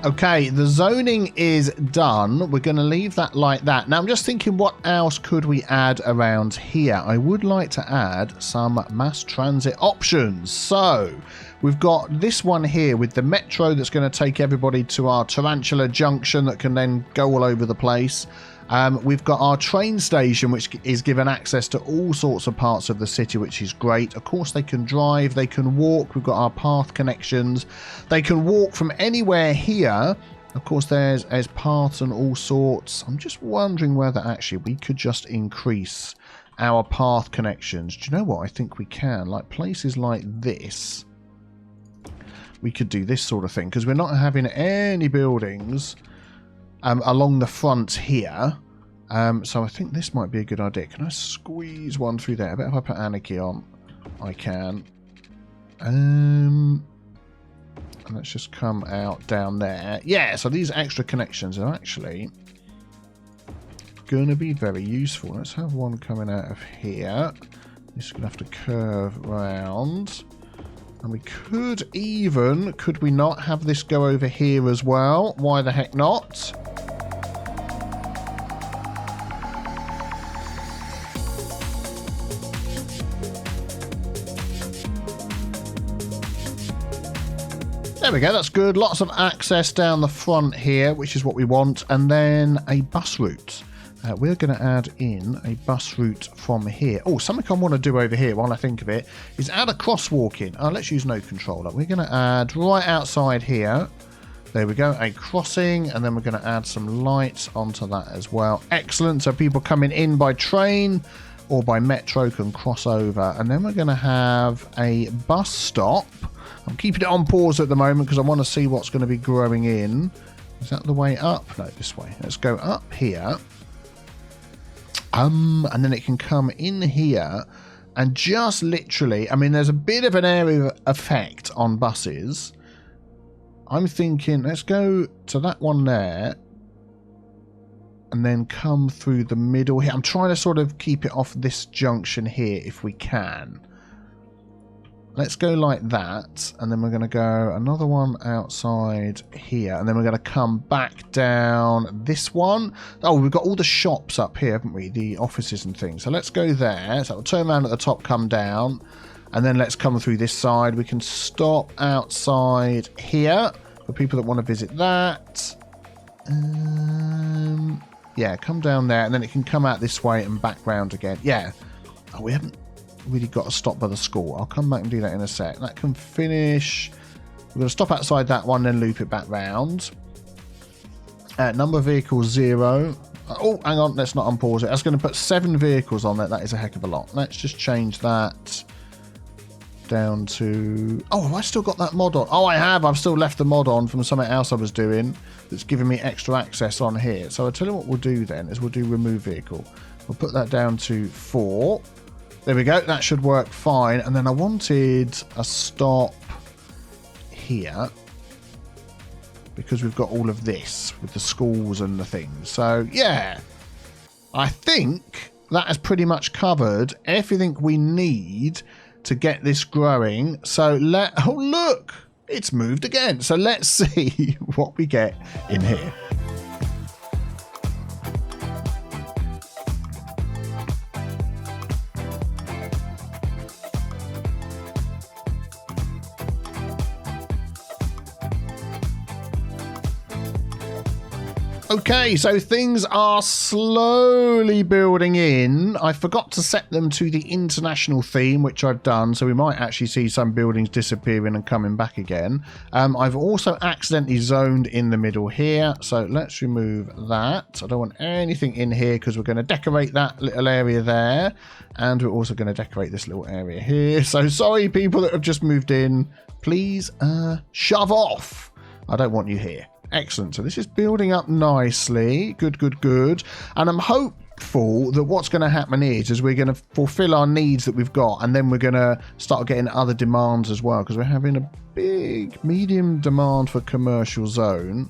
Okay, the zoning is done. We're going to leave that like that. Now, I'm just thinking, what else could we add around here? I would like to add some mass transit options. So We've got this one here with the metro that's going to take everybody to our Tarantula Junction that can then go all over the place. We've got our train station, which is given access to all sorts of parts of the city, which is great. Of course, they can drive, they can walk. We've got our path connections. They can walk from anywhere here. Of course, there's paths and all sorts. I'm just wondering whether actually we could just increase our path connections. Do you know what? I think we can. Like places like this, we could do this sort of thing because we're not having any buildings along the front here. So I think this might be a good idea. Can I squeeze one through there? I bet if I put Anarchy on, I can. And let's just come out down there. Yeah, so these extra connections are actually going to be very useful. Let's have one coming out of here. This is going to have to curve round. And we could even, could we not have this go over here as well? Why the heck not? There we go, that's good. Lots of access down the front here, which is what we want. And then a bus route. We're going to add in a bus route from here. Oh, something I want to do over here while I think of it is add a crosswalk in. Let's use no controller. We're going to add right outside here. There we go, a crossing. And then we're going to add some lights onto that as well. Excellent. So people coming in by train or by metro can cross over. And then we're going to have a bus stop. I'm keeping it on pause at the moment because I want to see what's going to be growing in. Is that the way up? No, this way. Let's go up here. And then it can come in here and just literally, I mean, there's a bit of an area effect on buses. I'm thinking, let's go to that one there and then come through the middle here. I'm trying to sort of keep it off this junction here if we can. Let's go like that, and then we're going to go another one outside here, and then we're going to come back down this one. Oh, we've got all the shops up here, haven't we? The offices and things. So let's go there. So we'll turn around at the top, come down, and then let's come through this side. We can stop outside here for people that want to visit that. Yeah, come down there, and then it can come out this way and back round again. Yeah. Oh, we haven't really got to stop by the school. I'll come back and do that in a sec. That can finish. We're going to stop outside that one, then loop it back round. Number of vehicles 0. Oh, hang on, let's not unpause it. That's going to put 7 vehicles on there. That is a heck of a lot. Let's just change that down to... Oh, have I still got that mod on? Oh, I have. I've still left the mod on from something else I was doing that's giving me extra access on here. So I'll tell you what we'll do then is we'll do remove vehicle. We'll put that down to 4. There we go. That should work fine. And then I wanted a stop here because we've got all of this with the schools and the things. So, yeah, I think that has pretty much covered everything we need to get this growing. So, oh, look, it's moved again. So let's see what we get in here. Okay, so things are slowly building in. I forgot to set them to the international theme, which I've done, so we might actually see some buildings disappearing and coming back again. I've also accidentally zoned in the middle here, so let's remove that. I don't want anything in here because we're going to decorate that little area there, and we're also going to decorate this little area here. So sorry, people that have just moved in, please shove off. I don't want you here. Excellent. So this is building up nicely. Good, good, good. And I'm hopeful that what's going to happen is we're going to fulfill our needs that we've got, and then we're going to start getting other demands as well, because we're having a big, medium demand for commercial zone,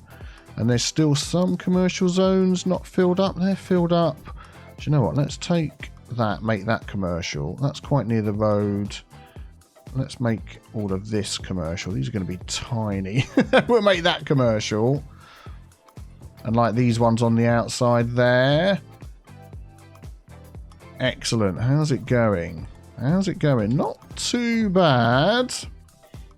and there's still some commercial zones not filled up. They're filled up. Do you know what? Let's take that, make that commercial. That's quite near the road. Let's make all of this commercial. These are going to be tiny. We'll make that commercial. And like these ones on the outside there. Excellent. How's it going? How's it going? Not too bad.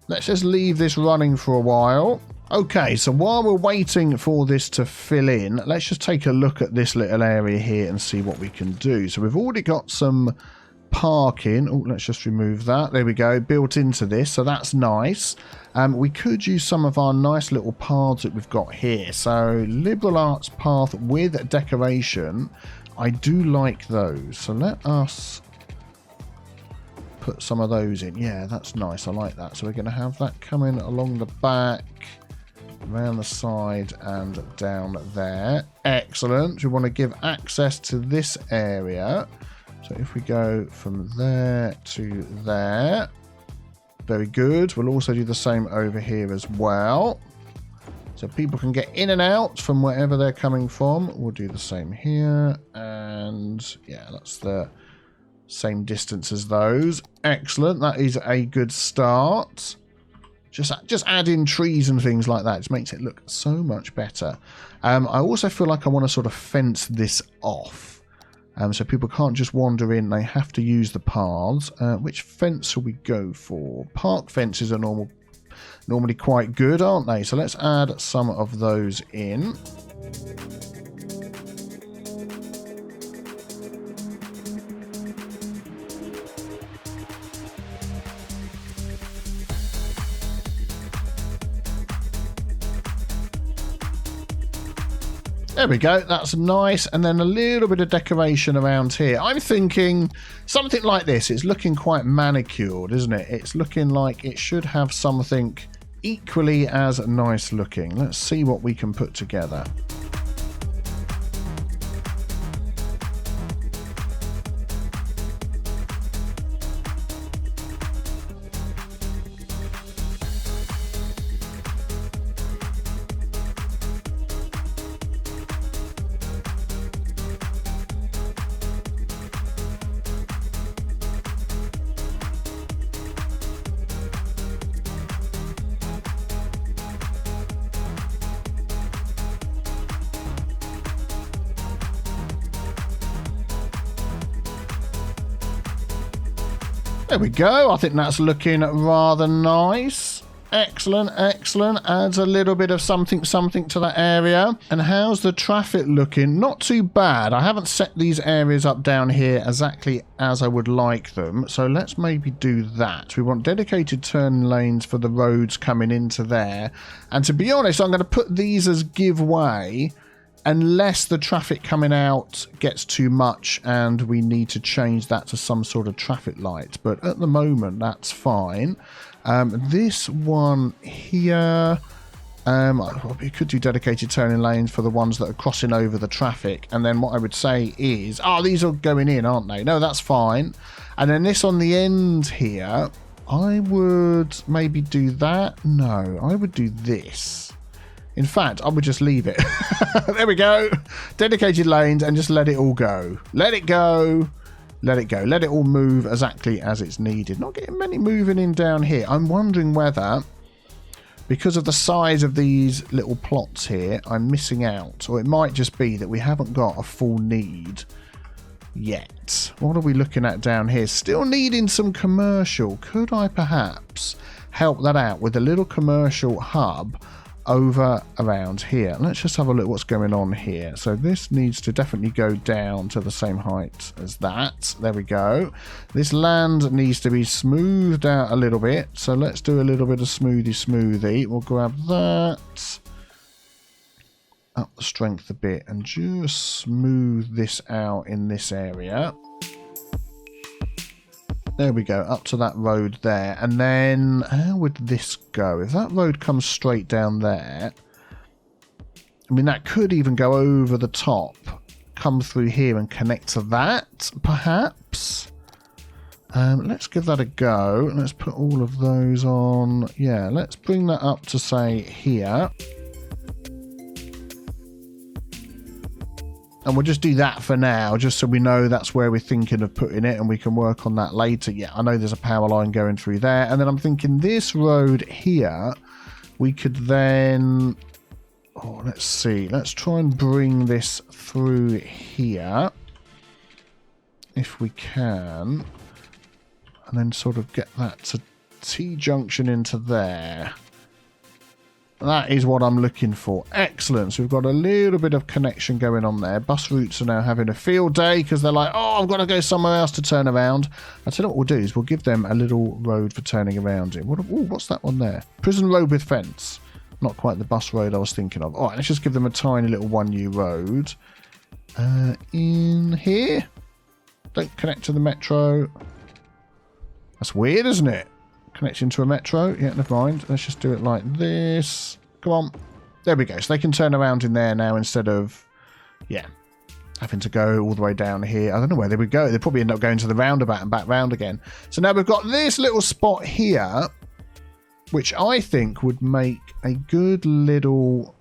Let's just leave this running for a while. Okay, so while we're waiting for this to fill in, let's just take a look at this little area here and see what we can do. So we've already got some parking. Oh, let's just remove that. There we go, built into this, so that's nice. We could use some of our nice little paths that we've got here. So liberal arts path with decoration. I do like those. So let us put some of those in. Yeah, that's nice. I like that. So we're going to have that coming along the back, around the side and down there. Excellent. We want to give access to this area. So if we go from there to there, very good. We'll also do the same over here as well. So people can get in and out from wherever they're coming from. We'll do the same here. And yeah, that's the same distance as those. Excellent. That is a good start. Just add in trees and things like that. It makes it look so much better. I also feel like I want to sort of fence this off. So people can't just wander in. They have to use the paths. Which fence will we go for? Park fences are normally quite good, aren't they? So let's add some of those in. There we go, that's nice. And then a little bit of decoration around here. I'm thinking something like this. It's looking quite manicured, isn't it? It's looking like it should have something equally as nice looking. Let's see what we can put together. There we go. I think that's looking rather nice. Excellent, excellent. Adds a little bit of something to that area. And how's the traffic looking? Not too bad. I haven't set these areas up down here exactly as I would like them. So let's maybe do that. We want dedicated turn lanes for the roads coming into there. And to be honest, I'm going to put these as give way unless the traffic coming out gets too much and we need to change that to some sort of traffic light. But at the moment, that's fine. This one here, we could do dedicated turning lanes for the ones that are crossing over the traffic. And then what I would say is, oh, these are going in, aren't they? No, that's fine. And then this on the end here, I would maybe do that. No, I would do this. In fact, I would just leave it. There we go. Dedicated lanes and just let it all go. Let it go. Let it go. Let it all move exactly as it's needed. Not getting many moving in down here. I'm wondering whether, because of the size of these little plots here, I'm missing out. Or it might just be that we haven't got a full need yet. What are we looking at down here? Still needing some commercial. Could I perhaps help that out with a little commercial hub over around here? Let's just have a look what's going on here. So this needs to definitely go down to the same height as that. There we go. This land needs to be smoothed out a little bit. So let's do a little bit of smoothie. We'll grab that. Up the strength a bit and just smooth this out in this area. There we go, up to that road there. And then, how would this go? If that road comes straight down there, I mean, that could even go over the top, come through here and connect to that, perhaps. Let's give that a go. Let's put all of those on. Yeah, let's bring that up to, say, here. And we'll just do that for now, just so we know that's where we're thinking of putting it, and we can work on that later. Yeah, I know there's a power line going through there. And then I'm thinking this road here, we could then... Oh, let's see. Let's try and bring this through here, if we can. And then sort of get that to T-junction into there. That is what I'm looking for. Excellent. So we've got a little bit of connection going on there. Bus routes are now having a field day because they're like, oh, I've got to go somewhere else to turn around. I tell you what we'll do is we'll give them a little road for turning around in. What's that one there? Prison road with fence. Not quite the bus road I was thinking of. All right, let's just give them a tiny little 1U road. In here. Don't connect to the metro. That's weird, isn't it? Connection to a metro. Yeah, never mind. Let's just do it like this. Come on. There we go. So they can turn around in there now instead of, yeah, having to go all the way down here. I don't know where they would go. They'd probably end up going to the roundabout and back round again. So now we've got this little spot here, which I think would make a good little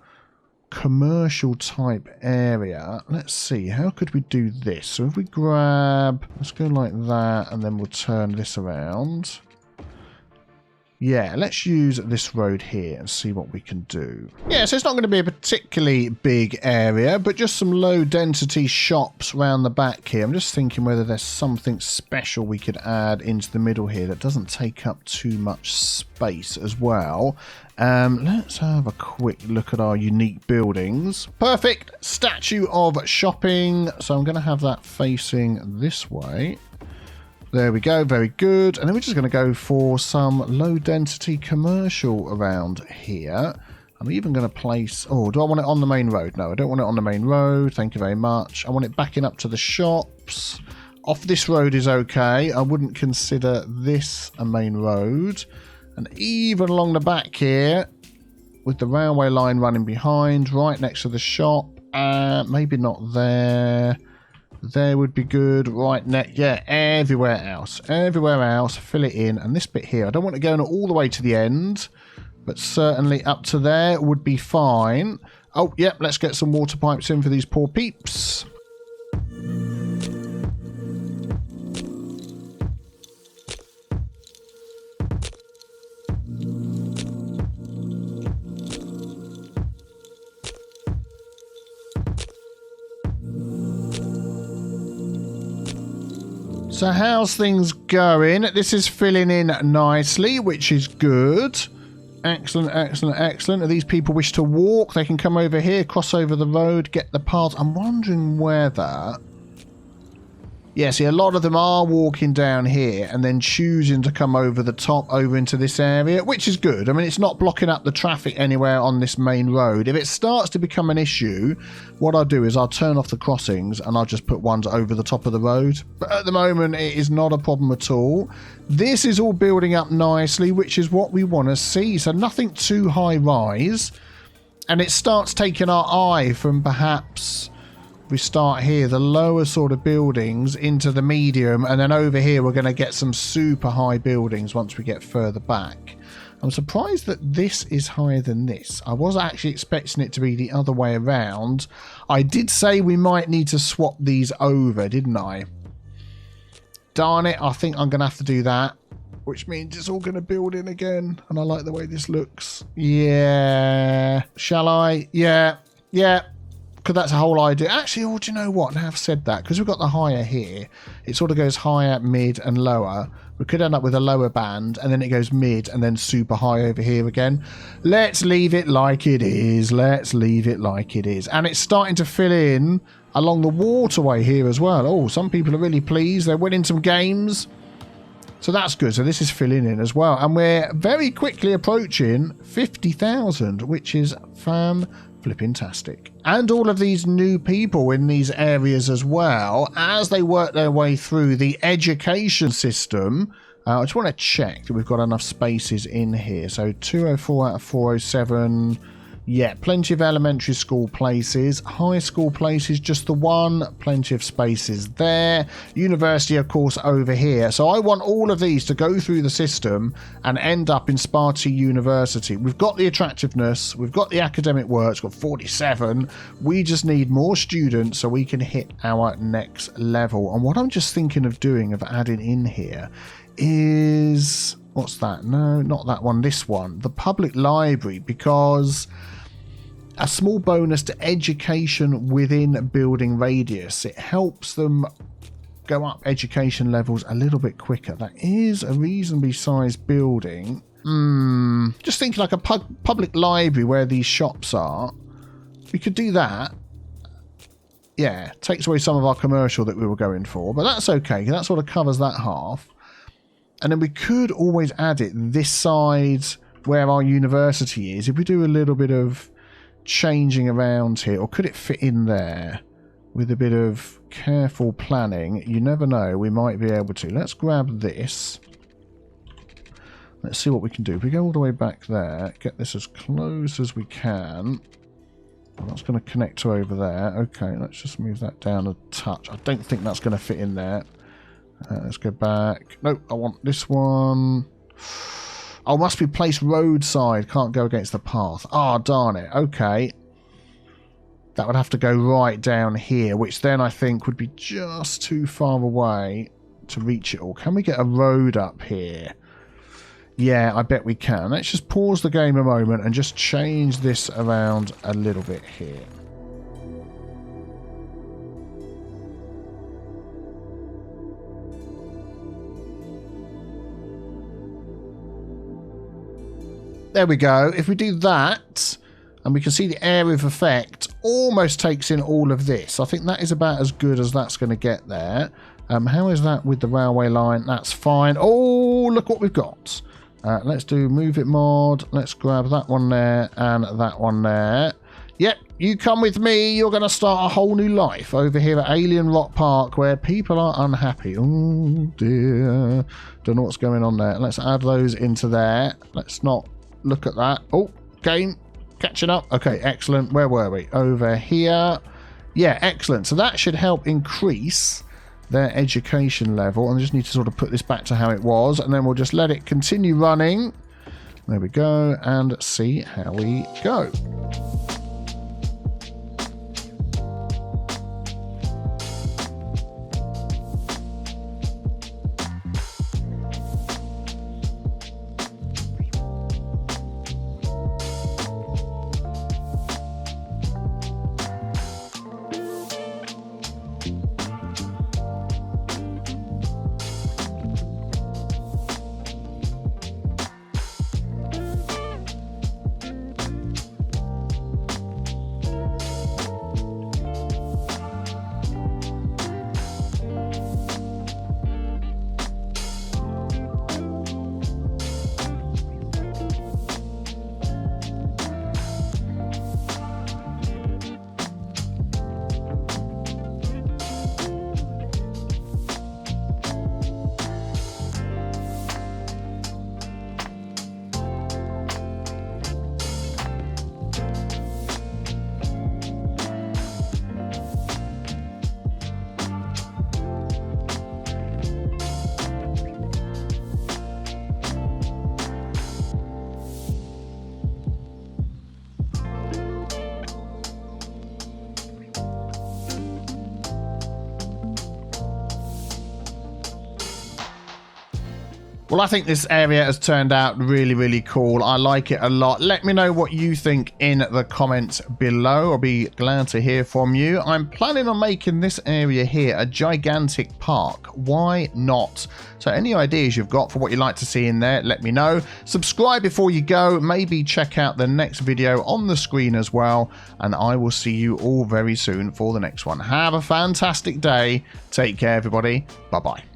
commercial type area. Let's see. How could we do this? So if we grab, let's go like that, and then we'll turn this around. Yeah, let's use this road here and see what we can do. Yeah, so it's not going to be a particularly big area, but just some low density shops around the back here. I'm just thinking whether there's something special we could add into the middle here that doesn't take up too much space as well. Let's have a quick look at our unique buildings. Perfect. Statue of shopping. So I'm going to have that facing this way. There we go, very good. And then we're just going to go for some low density commercial around here. I'm even going to place, oh, do I want it on the main road? No, I don't want it on the main road. Thank you very much. I want it backing up to the shops. Off this road is okay. I wouldn't consider this a main road. And even along the back here, with the railway line running behind, right next to the shop. Maybe not there. There would be good. Right next, yeah, everywhere else. Everywhere else, fill it in. And this bit here, I don't want it going all the way to the end, but certainly up to there would be fine. Oh, yep, let's get some water pipes in for these poor peeps. So how's things going? This is filling in nicely, which is good. Excellent, excellent, excellent. If these people wish to walk, they can come over here, cross over the road, get the path. I'm wondering whether... Yeah, see, a lot of them are walking down here and then choosing to come over the top, over into this area, which is good. I mean, it's not blocking up the traffic anywhere on this main road. If it starts to become an issue, what I'll do is I'll turn off the crossings and I'll just put ones over the top of the road. But at the moment, it is not a problem at all. This is all building up nicely, which is what we want to see. So nothing too high rise. And it starts taking our eye from perhaps... We start here, the lower sort of buildings into the medium, and then over here we're going to get some super high buildings once we get further back. I'm surprised that this is higher than this. I was actually expecting it to be the other way around. I did say we might need to swap these over, didn't I? Darn it, I think I'm going to have to do that, which means it's all going to build in again, and I like the way this looks. Yeah. Shall I? Yeah. Yeah. Because that's a whole idea. Actually, oh, do you know what? Now I've said that, because we've got the higher here, it sort of goes higher, mid, and lower. We could end up with a lower band, and then it goes mid, and then super high over here again. Let's leave it like it is. Let's leave it like it is. And it's starting to fill in along the waterway here as well. Oh, some people are really pleased. They're winning some games. So that's good. So this is filling in as well. And we're very quickly approaching 50,000, which is flipping-tastic. And all of these new people in these areas as well, as they work their way through the education system. I just want to check that we've got enough spaces in here. So 204 out of 407. Yeah, plenty of elementary school places. High school places, just the one. Plenty of spaces there. University, of course, over here. So I want all of these to go through the system and end up in Sparta University. We've got the attractiveness. We've got the academic work. It's got 47. We just need more students so we can hit our next level. And what I'm just thinking of doing, of adding in here, is... What's that? No, not that one. This one. The public library, because... a small bonus to education within building radius. It helps them go up education levels a little bit quicker. That is a reasonably sized building. Just thinking like a public library where these shops are. We could do that. Yeah, takes away some of our commercial that we were going for, but that's okay. That sort of covers that half. And then we could always add it this side where our university is. If we do a little bit of changing around here, or could it fit in there with a bit of careful planning? You never know, we might be able to. Let's grab this. Let's see what we can do. If we go all the way back there, get this as close as we can. That's going to connect to over there. Okay, let's just move that down a touch. I don't think that's going to fit in there. Let's go back. Nope, I want this one. Oh, must be placed roadside. Can't go against the path. Oh, darn it. Okay. That would have to go right down here, which then I think would be just too far away to reach it all. Can we get a road up here? Yeah, I bet we can. Let's just pause the game a moment and just change this around a little bit here. There we go. If we do that, and we can see the area of effect almost takes in all of this. I think that is about as good as that's going to get there. How is that with the railway line? That's fine. Oh, look what we've got. Let's do move it mod. Let's grab that one there and that one there. Yep, you come with me. You're going to start a whole new life over here at Alien Rock Park where people are unhappy. Oh, dear. Don't know what's going on there. Let's add those into there. Let's not look at that. Oh, game catching up. Okay, excellent. Where were we? Over here. Yeah, excellent. So that should help increase their education level. And I just need to sort of put this back to how it was, and then we'll just let it continue running. There we go, and see how we go. Well, I think this area has turned out really, really cool. I like it a lot. Let me know what you think in the comments below. I'll be glad to hear from you. I'm planning on making this area here a gigantic park. Why not? So any ideas you've got for what you'd like to see in there, let me know. Subscribe before you go. Maybe check out the next video on the screen as well. And I will see you all very soon for the next one. Have a fantastic day. Take care, everybody. Bye-bye.